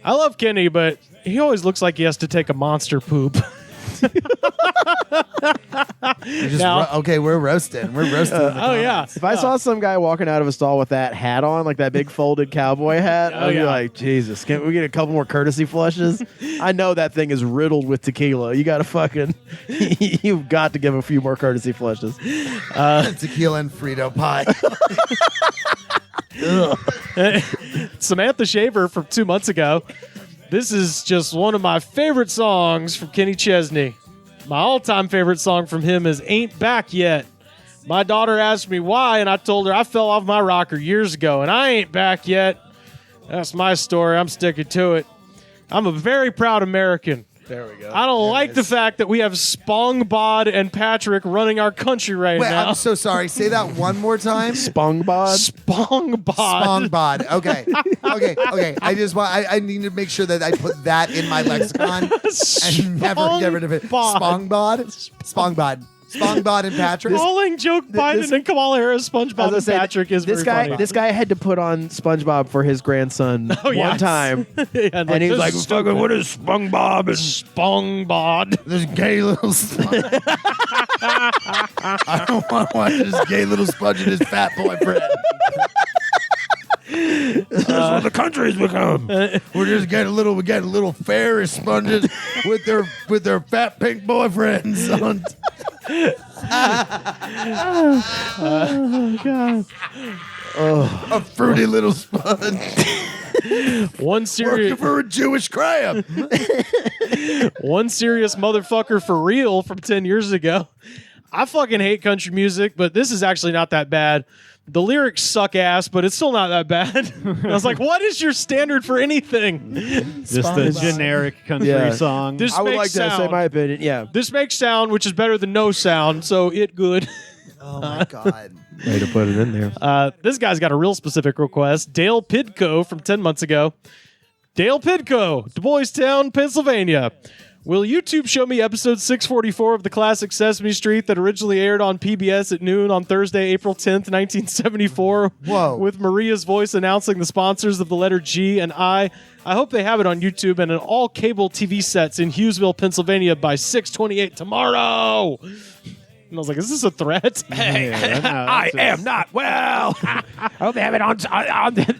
I love Kenny, but he always looks like he has to take a monster poop. We're roasting. We're roasting. If I saw some guy walking out of a stall with that hat on, like that big folded cowboy hat, I'd be like, Jesus, can't we get a couple more courtesy flushes? I know that thing is riddled with tequila. You got to fucking, you've got to give a few more courtesy flushes. Tequila and Frito pie. Samantha Shaver from 2 months ago. This is just one of my favorite songs from Kenny Chesney. My all-time favorite song from him is Ain't Back Yet. My daughter asked me why, and I told her I fell off my rocker years ago, and I ain't back yet. That's my story. I'm sticking to it. I'm a very proud American. There we go. I don't like the fact that we have Spong-Bod and Patrick running our country right now. I'm so sorry. Say that one more time. Spong-Bod? Spong-Bod. Spong-Bod. Okay. I need to make sure that I put that in my lexicon and never get rid of it. Spong-Bod. Spong-Bod. Spong-Bod and Patrick. Calling Joe Biden and Kamala Harris SpongeBob and Patrick is this very guy. funny. This guy had to put on SpongeBob for his grandson one time, and he was like, "Fucking, what is SpongeBob and Spong-Bod? This gay little sponge. I don't want to watch this gay little sponge and his fat boyfriend." That's what the country's become. We're just getting little fairy sponges with their fat pink boyfriends on. Oh God! A fruity little sponge. One serious working for a Jewish crab. One serious motherfucker for real from 10 years ago. I fucking hate country music, but this is actually not that bad. The lyrics suck ass, but it's still not that bad. I was like, what is your standard for anything? Just the generic country song. This I would makes like to say sound. my opinion. Yeah. This makes sound, which is better than no sound, so it good. Oh my God. Way to put it in there. This guy's got a real specific request. Dale Pidco from 10 months ago. Dale Pidco, Du Bois Town, Pennsylvania. Will YouTube show me episode 644 of the classic Sesame Street that originally aired on PBS at noon on Thursday, April 10th, 1974? Whoa. With Maria's voice announcing the sponsors of the letter G and I. I hope they have it on YouTube and in all cable TV sets in Hughesville, Pennsylvania by 6/28 tomorrow. And I was like, is this a threat? I am not well. I hope they have it on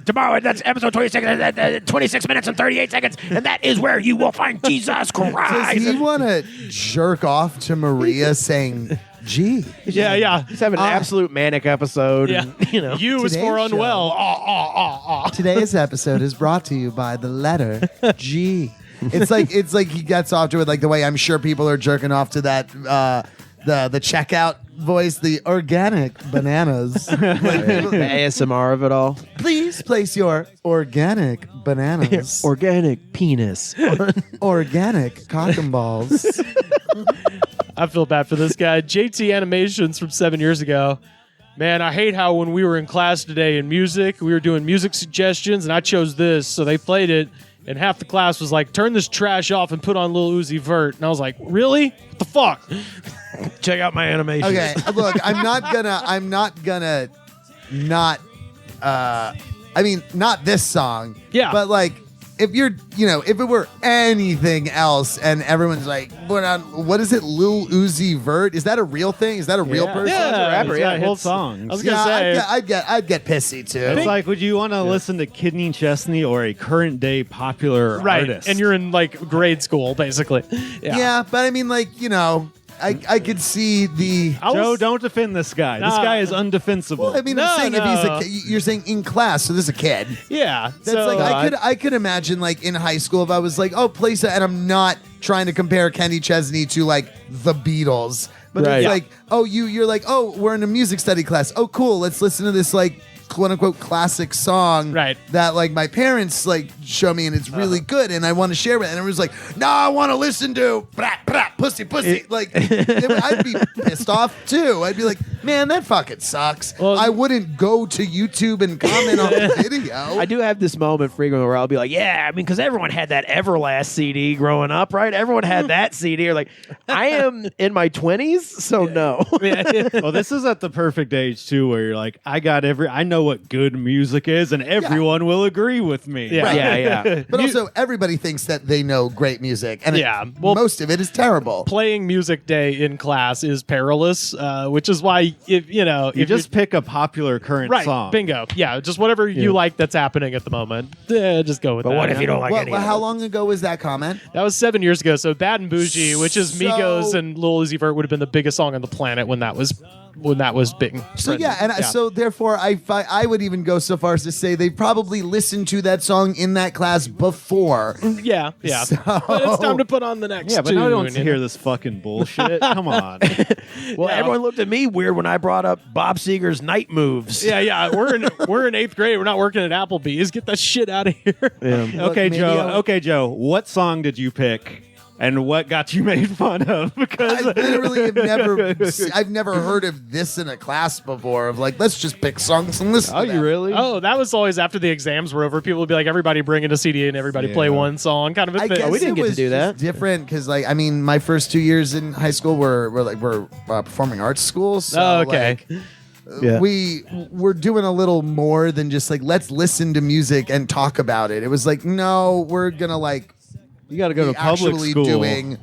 tomorrow. That's episode 26, 26 minutes and 38 seconds. And that is where you will find Jesus Christ. Does he want to jerk off to Maria saying, gee? Yeah. He's having an absolute manic episode. Yeah. And, you know. You is for Today's unwell. Today's episode is brought to you by the letter G. It's like he gets off to it like the way I'm sure people are jerking off to that the checkout voice, the organic bananas. The ASMR of it all. Please place your organic bananas. Organic penis. Organic cock and balls. I feel bad for this guy. JT Animations from 7 years ago. Man, I hate how when we were in class today in music, we were doing music suggestions, and I chose this, so they played it, and half the class was like, turn this trash off and put on Lil Uzi Vert. And I was like, really? What the fuck? Check out my animation. Okay, look, I'm not gonna not this song. Yeah. But like if it were anything else and everyone's like, what is it, Lil Uzi Vert? Is that a real thing? Is that a real person? Yeah, he's a rapper. Yeah, Yeah, whole songs. I was gonna say, I'd get pissy too. It's like, would you want to listen to Kidney Chesney or a current day popular artist? And you're in like grade school, basically. Yeah, but I mean, like, I could see the Joe, don't defend this guy. This guy is undefensible. Well, I mean, I'm saying if he's a kid, you're saying in class, so this is a kid. Yeah, That's like I could imagine like in high school if I was like, oh, place and I'm not trying to compare Kenny Chesney to like the Beatles, but it's like, oh, you're like, oh, we're in a music study class. Oh, cool, let's listen to this like quote unquote classic song that like my parents like show me and it's really good and I want to share it, and everyone's like, no, I want to listen to pussy like I'd be pissed off too. I'd be like, man, that fucking sucks. Well, I wouldn't go to YouTube and comment on the video. I do have this moment frequently where I'll be like, yeah, I mean, because everyone had that Everlast CD growing up, right? Everyone had that CD. Or like, I am in my 20s, so no. Well, this is at the perfect age too, where you're like, I know what good music is, and everyone will agree with me. Yeah. But also, everybody thinks that they know great music, and most of it is terrible. Playing music day in class is perilous, which is why if you just pick a popular current song, bingo, just whatever you like that's happening at the moment, just go with that. But what if you don't like any? How long ago was that comment? That was 7 years ago. So Bad and Bougie, which is Migos and Lil Uzi Vert, would have been the biggest song on the planet when that was big. So so therefore, I would even go so far as to say they probably listened to that song in that class before. Yeah. So, but it's time to put on the next. Yeah, but nobody wants to hear this fucking bullshit. Come on. Well, everyone looked at me weird when I brought up Bob Seger's Night Moves. Yeah. We're in 8th grade. We're not working at Applebee's. Get that shit out of here. Okay, Joe. What song did you pick? And what got you made fun of? Because I literally I've never heard of this in a class before. Of like, let's just pick songs and listen. Oh, to them. you really? Oh, that was always after the exams were over. People would be like, everybody bring in a CD and everybody play one song. Kind of a thing. I guess we didn't get to do that. Different because, like, I mean, my first 2 years in high school were performing arts schools. So, okay. We were doing a little more than just like, let's listen to music and talk about it. It was like, no, we're gonna like. You got to go to public school. Doing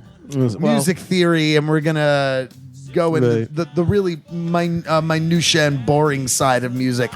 music theory, and we're gonna go into the really minutia and boring side of music.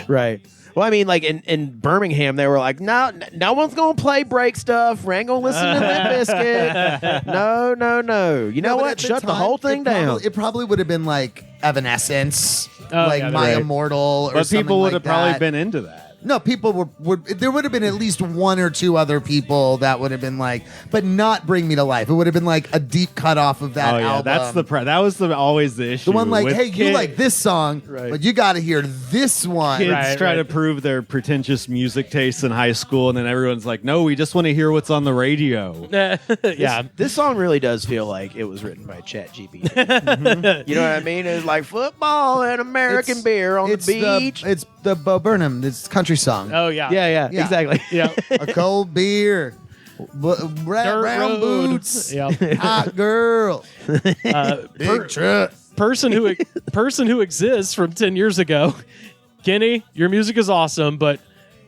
Right. Well, I mean, like in Birmingham, they were like, no one's gonna play break stuff. We ain't gonna listen to Limp Bizkit. No. You know what? Shut the whole thing down. It probably would have been like Evanescence, My Immortal, or but something people would like have that. probably been into that. No, people were there would have been at least one or two other people that would have been like, but not Bring Me to Life. It would have been like a deep cut off of that album. That's that was always the issue. The one like, hey, kids, you like this song, but you got to hear this one. Kids try to prove their pretentious music tastes in high school, and then everyone's like, no, we just want to hear what's on the radio. This song really does feel like it was written by ChatGPT. Mm-hmm. You know what I mean? It's like football and American beer on the beach. It's the Bo Burnham. It's country song. Oh yeah, exactly. Yeah, a cold beer, brown boots, hot girl, big truck. Person who exists from 10 years ago. Kenny, your music is awesome, but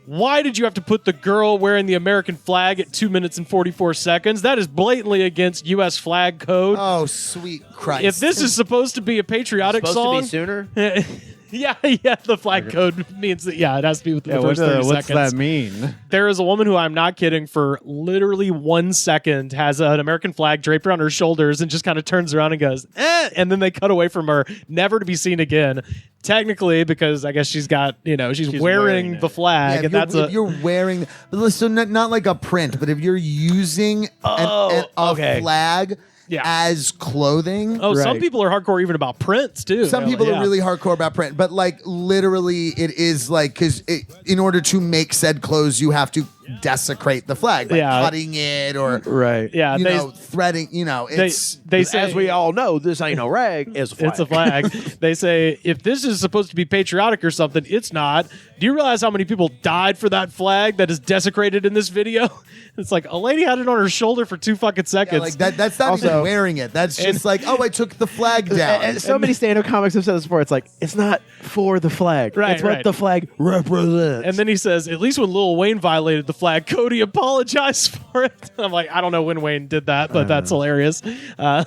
why did you have to put the girl wearing the American flag at 2 minutes and 44 seconds? That is blatantly against U.S. flag code. Oh, sweet Christ! If this is supposed to be a patriotic song, supposed to be sooner. Yeah, the flag code means that, it has to be within the first 30 what's seconds. That mean? There is a woman who I'm not kidding for literally 1 second has an American flag draped around her shoulders and just kind of turns around and goes, and then they cut away from her, never to be seen again. Technically, because I guess she's got, she's wearing the flag, and if you're wearing, so not like a print, but if you're using a flag. As clothing. Oh, some people are hardcore even about prints too. Some people are really hardcore about print, but like literally it is like, because in order to make said clothes, you have to desecrate the flag by cutting it or threading. It's they say, as we all know, this ain't no rag. It's a flag. It's a flag. They say if this is supposed to be patriotic or something, it's not. Do you realize how many people died for that flag that is desecrated in this video? It's like a lady had it on her shoulder for 2 fucking seconds. Like that's not even wearing it. That's just like, I took the flag down. And so many stand-up comics have said this before. It's like, it's not for the flag. Right, it's what the flag represents. And then he says, at least when Lil Wayne violated the flag. Cody apologized for it. I'm like, I don't know when Wayne did that, but that's hilarious.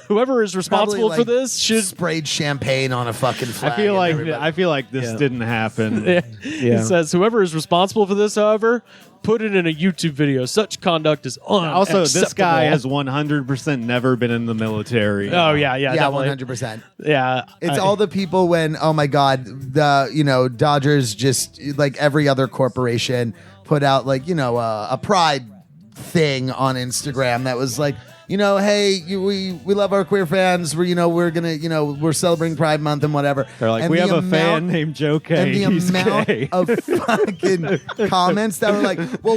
Whoever is responsible Probably, for this should sprayed champagne on a fucking flag. I feel like this didn't happen. It says whoever is responsible for this, however, put it in a YouTube video. Such conduct is unacceptable. Also, this guy has 100% never been in the military. Oh yeah, definitely. 100%. Yeah, it's all the people when oh my god, the Dodgers just like every other corporation put out like a pride thing on Instagram that was like. Hey, we love our queer fans. We're gonna, we're celebrating Pride Month and whatever. They're like, and we have a fan named Joe Kaye. And the He's amount gay. of fucking comments that were like, well,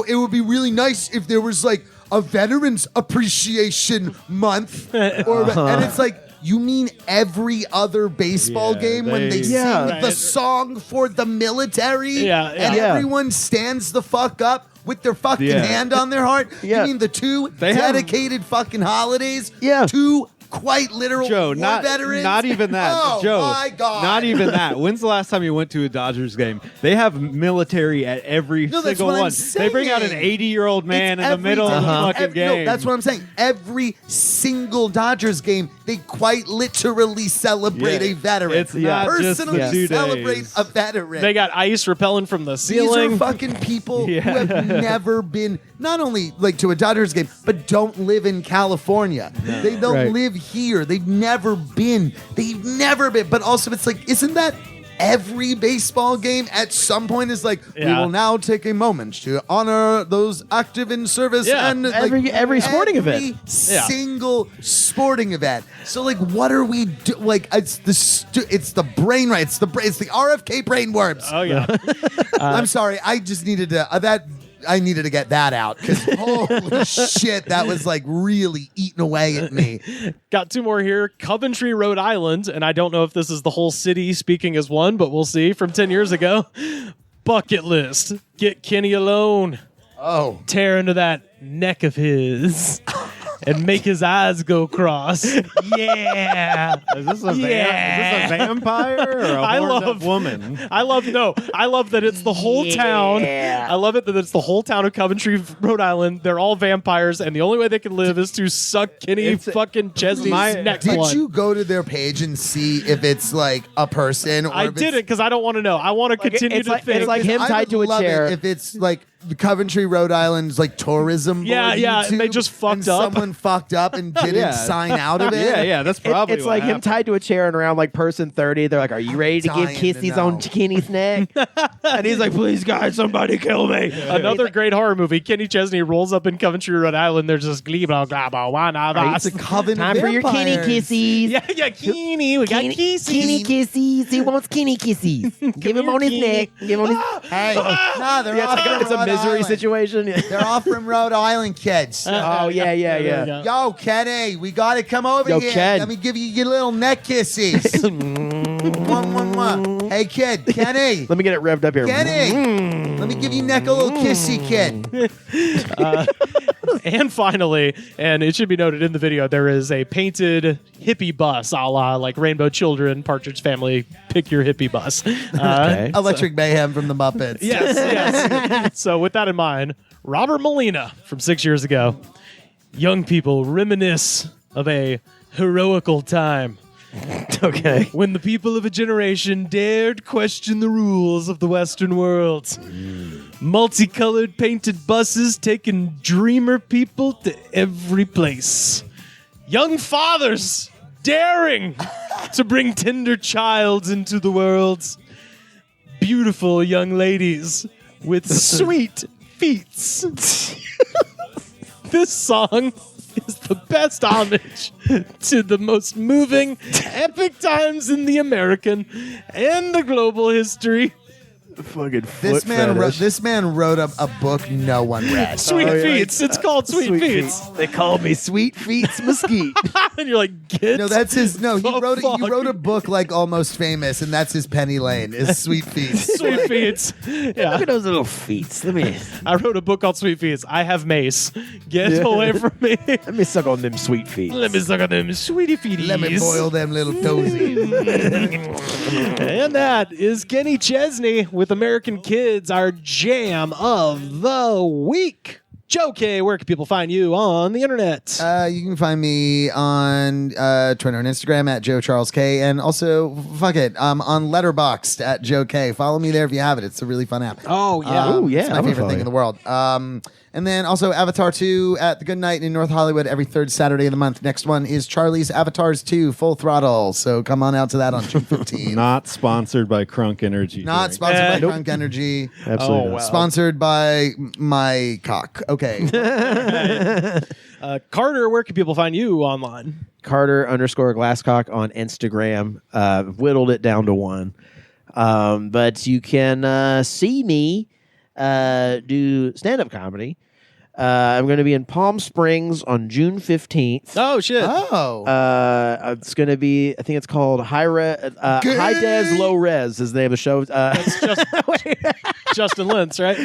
it would be really nice if there was like a Veterans Appreciation Month, and it's like. You mean every other baseball game when they sing the song for the military? And everyone stands the fuck up with their fucking hand on their heart? You mean the two dedicated fucking holidays? Two quite literal war veterans? Not even that. Oh, Joe, my God. not even that. When's the last time you went to a Dodgers game? They have military at every single one. They bring out an 80-year-old man in the middle of the fucking game. No, that's what I'm saying. Every single Dodgers game, they quite literally celebrate a veteran. It's not personally just the 2 celebrate days. a veteran. They got ice repelling from the ceiling. These are fucking people who have never been, not only like to a Dodgers game, but don't live in California. No. They don't live here. They've never been. But also, it's like, isn't that every baseball game at some point is like, we will now take a moment to honor those active in service and every sporting event. Every single sporting event. So like, what are we doing? Like, it's the brain right. It's the RFK brain worms. Oh yeah. I'm sorry. I just needed to I needed to get that out because holy shit, that was like really eating away at me. Got 2 more here. Coventry, Rhode Island, and I don't know if this is the whole city speaking as one, but we'll see. From 10 years ago, bucket list. Get Kenny alone. Oh, tear into that neck of his. And make his eyes go cross. Yeah. Is this a vampire or a horned-up woman? I love that it's the whole town. I love it that it's the whole town of Coventry, Rhode Island. They're all vampires, and the only way they can live is to suck Kenny fucking Chesney's neck. Did you go to their page and see if it's like a person? Or I didn't because I don't want to know. I want to continue to think. It's like him tied to a chair. If it's like the Coventry, Rhode Island's like tourism board YouTube, and they just fucked up. Someone fucked up and didn't sign out of it. Yeah, that's probably it's like him tied to a chair and around like person 30. They're like, "Are you ready to give kisses on Kenny's neck?" And he's like, "Please, guys, somebody kill me." Another great horror movie. Kenny Chesney rolls up in Coventry, Rhode Island. There's just glee blah blah blah. Why not? It's a coven. Time for your Kenny kisses. Yeah, Kenny. We got kisses. Kenny kisses. He wants Kenny kisses. Give him on his neck. Give him on his. Hey, no, they're off from it's a Rhode misery Island. situation. They're all from Rhode Island, kids. Oh yeah. Yo, Kenny, we got to come over here. Ken. Let me give you your little neck kisses. Mwah, mwah, mwah. Hey, kid, Kenny. Let me get it revved up here. Kenny, let me give you neck a little kissy, kid. And finally, and it should be noted in the video, there is a painted hippie bus, a la like Rainbow Children, Partridge Family, pick your hippie bus. Electric Mayhem from the Muppets. Yes. So with that in mind, Robert Molina from 6 years ago. Young people reminisce of a heroical time. Okay. When the people of a generation dared question the rules of the Western world. Multicolored painted buses taking dreamer people to every place. Young fathers daring to bring tender childs into the world. Beautiful young ladies with sweet feets. This song is the best homage to the most moving, epic times in the American and the global history. Fucking This man wrote a book no one read. Sweet Feets. It's called Sweet Feets. They called me Sweet Feets Mesquite. And you're like, get No, that's his. No, he the wrote it. fuck. You wrote a book like Almost Famous, and that's his penny lane. Is Sweet Feets. Sweet Feets. Yeah. Look at those little feet. I wrote a book called Sweet Feets. I have mace. Get away from me. Let me suck on them sweet feet. Let me suck on them sweetie feeties. Let me boil them little toesies. And that is Kenny Chesney with with American Kids, our jam of the week. Joe Kaye, where can people find you on the internet? You can find me on Twitter and Instagram at Joe Charles K, and also on Letterboxd at Joe Kaye. Follow me there if you have it. It's a really fun app. Oh yeah, it's my favorite thing in the world. And then also Avatar 2 at the Good Night in North Hollywood every third Saturday of the month. Next one is Charlie's Avatars 2 Full Throttle. So come on out to that on June 15th. Not sponsored by CRUNK Energy. Not sponsored by CRUNK Energy. Absolutely not. Sponsored by my cock. Okay. Carter, where can people find you online? Carter_Glasscock on Instagram. Whittled it down to 1. But you can see me do stand-up comedy. I'm going to be in Palm Springs on June 15th. Oh, shit. It's going to be, I think it's called High Des Low Res is the name of the show. That's Justin Lentz, right?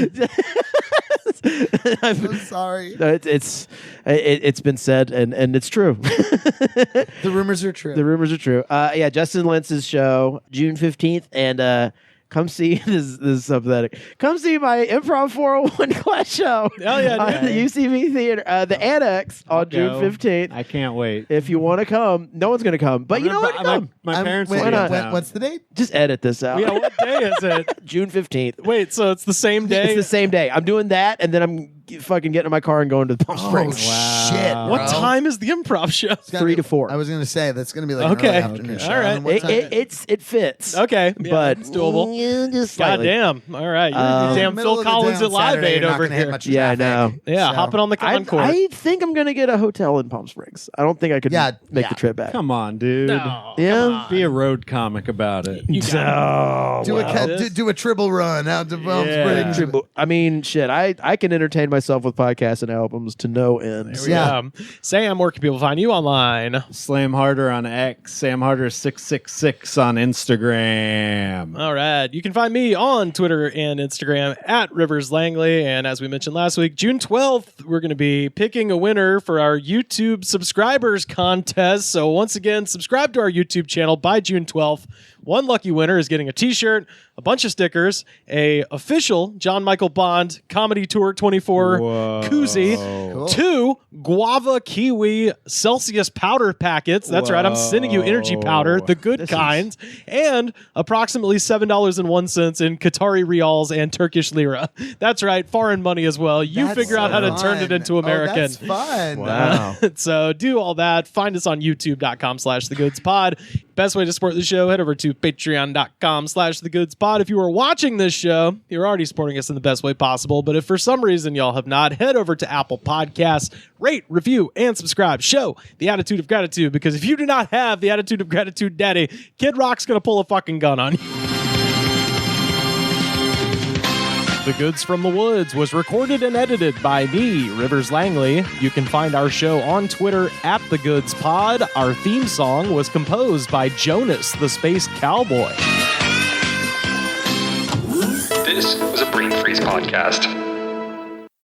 I'm sorry. No, it's been said and it's true. The rumors are true. The rumors are true. Yeah, Justin Lentz's show, June 15th, and come see this is so pathetic. Come see my Improv 401 class show. Hell yeah, on the UCB Theater, the Annex on June 15th. I can't wait. If you want to come, no one's going to come, but you know what? Come. My parents will what's the date? Just edit this out. Yeah, what day is it? June 15th. Wait, so it's the same day? It's the same day. I'm doing that, and then I'm fucking getting in my car and going to Palm Springs. Shit. Bro. What time is the improv show? 3 to 4. I was going to say that's going to be like an early afternoon show. All right. It fits. Okay, but it's doable. Just slightly. Goddamn. All right. You're damn Phil Collins at Live Aid over here. Yeah, I know. Yeah, hopping on the Concord. I think I'm going to get a hotel in Palm Springs. I don't think I could make the trip back. Come on, dude. No, yeah. Be a road comic about it. Do a triple run out to Palm Springs. I mean, shit, I can entertain myself with podcasts and albums to no end. Sam, where can people find you online? Slam Harder on X, Sam Harder 666 on Instagram. All right. You can find me on Twitter and Instagram at Rivers Langley. And as we mentioned last week, June 12th, we're going to be picking a winner for our YouTube subscribers contest. So once again, subscribe to our YouTube channel by June 12th. One lucky winner is getting a t-shirt, a bunch of stickers, a official John Michael Bond Comedy Tour 24 koozie, Cool. 2 guava kiwi Celsius powder packets. That's right, I'm sending you energy powder, the good kind, and approximately $7.01 in Qatari rials and Turkish lira. That's right, foreign money as well. You figure out how to turn it into American. That's fun. Wow. So do all that. Find us on youtube.com/thegoodspod. Best way to support the show, head over to patreon.com/thegoodspod. If you are watching this show, you're already supporting us in the best way possible. But if for some reason y'all have not, head over to Apple Podcasts, rate, review, and subscribe. Show the attitude of gratitude, because if you do not have the attitude of gratitude, Daddy, Kid Rock's going to pull a fucking gun on you. The Goods from the Woods was recorded and edited by me, Rivers Langley. You can find our show on Twitter at The Goods Pod. Our theme song was composed by Jonas, the Space Cowboy. This was a Brain Freeze podcast.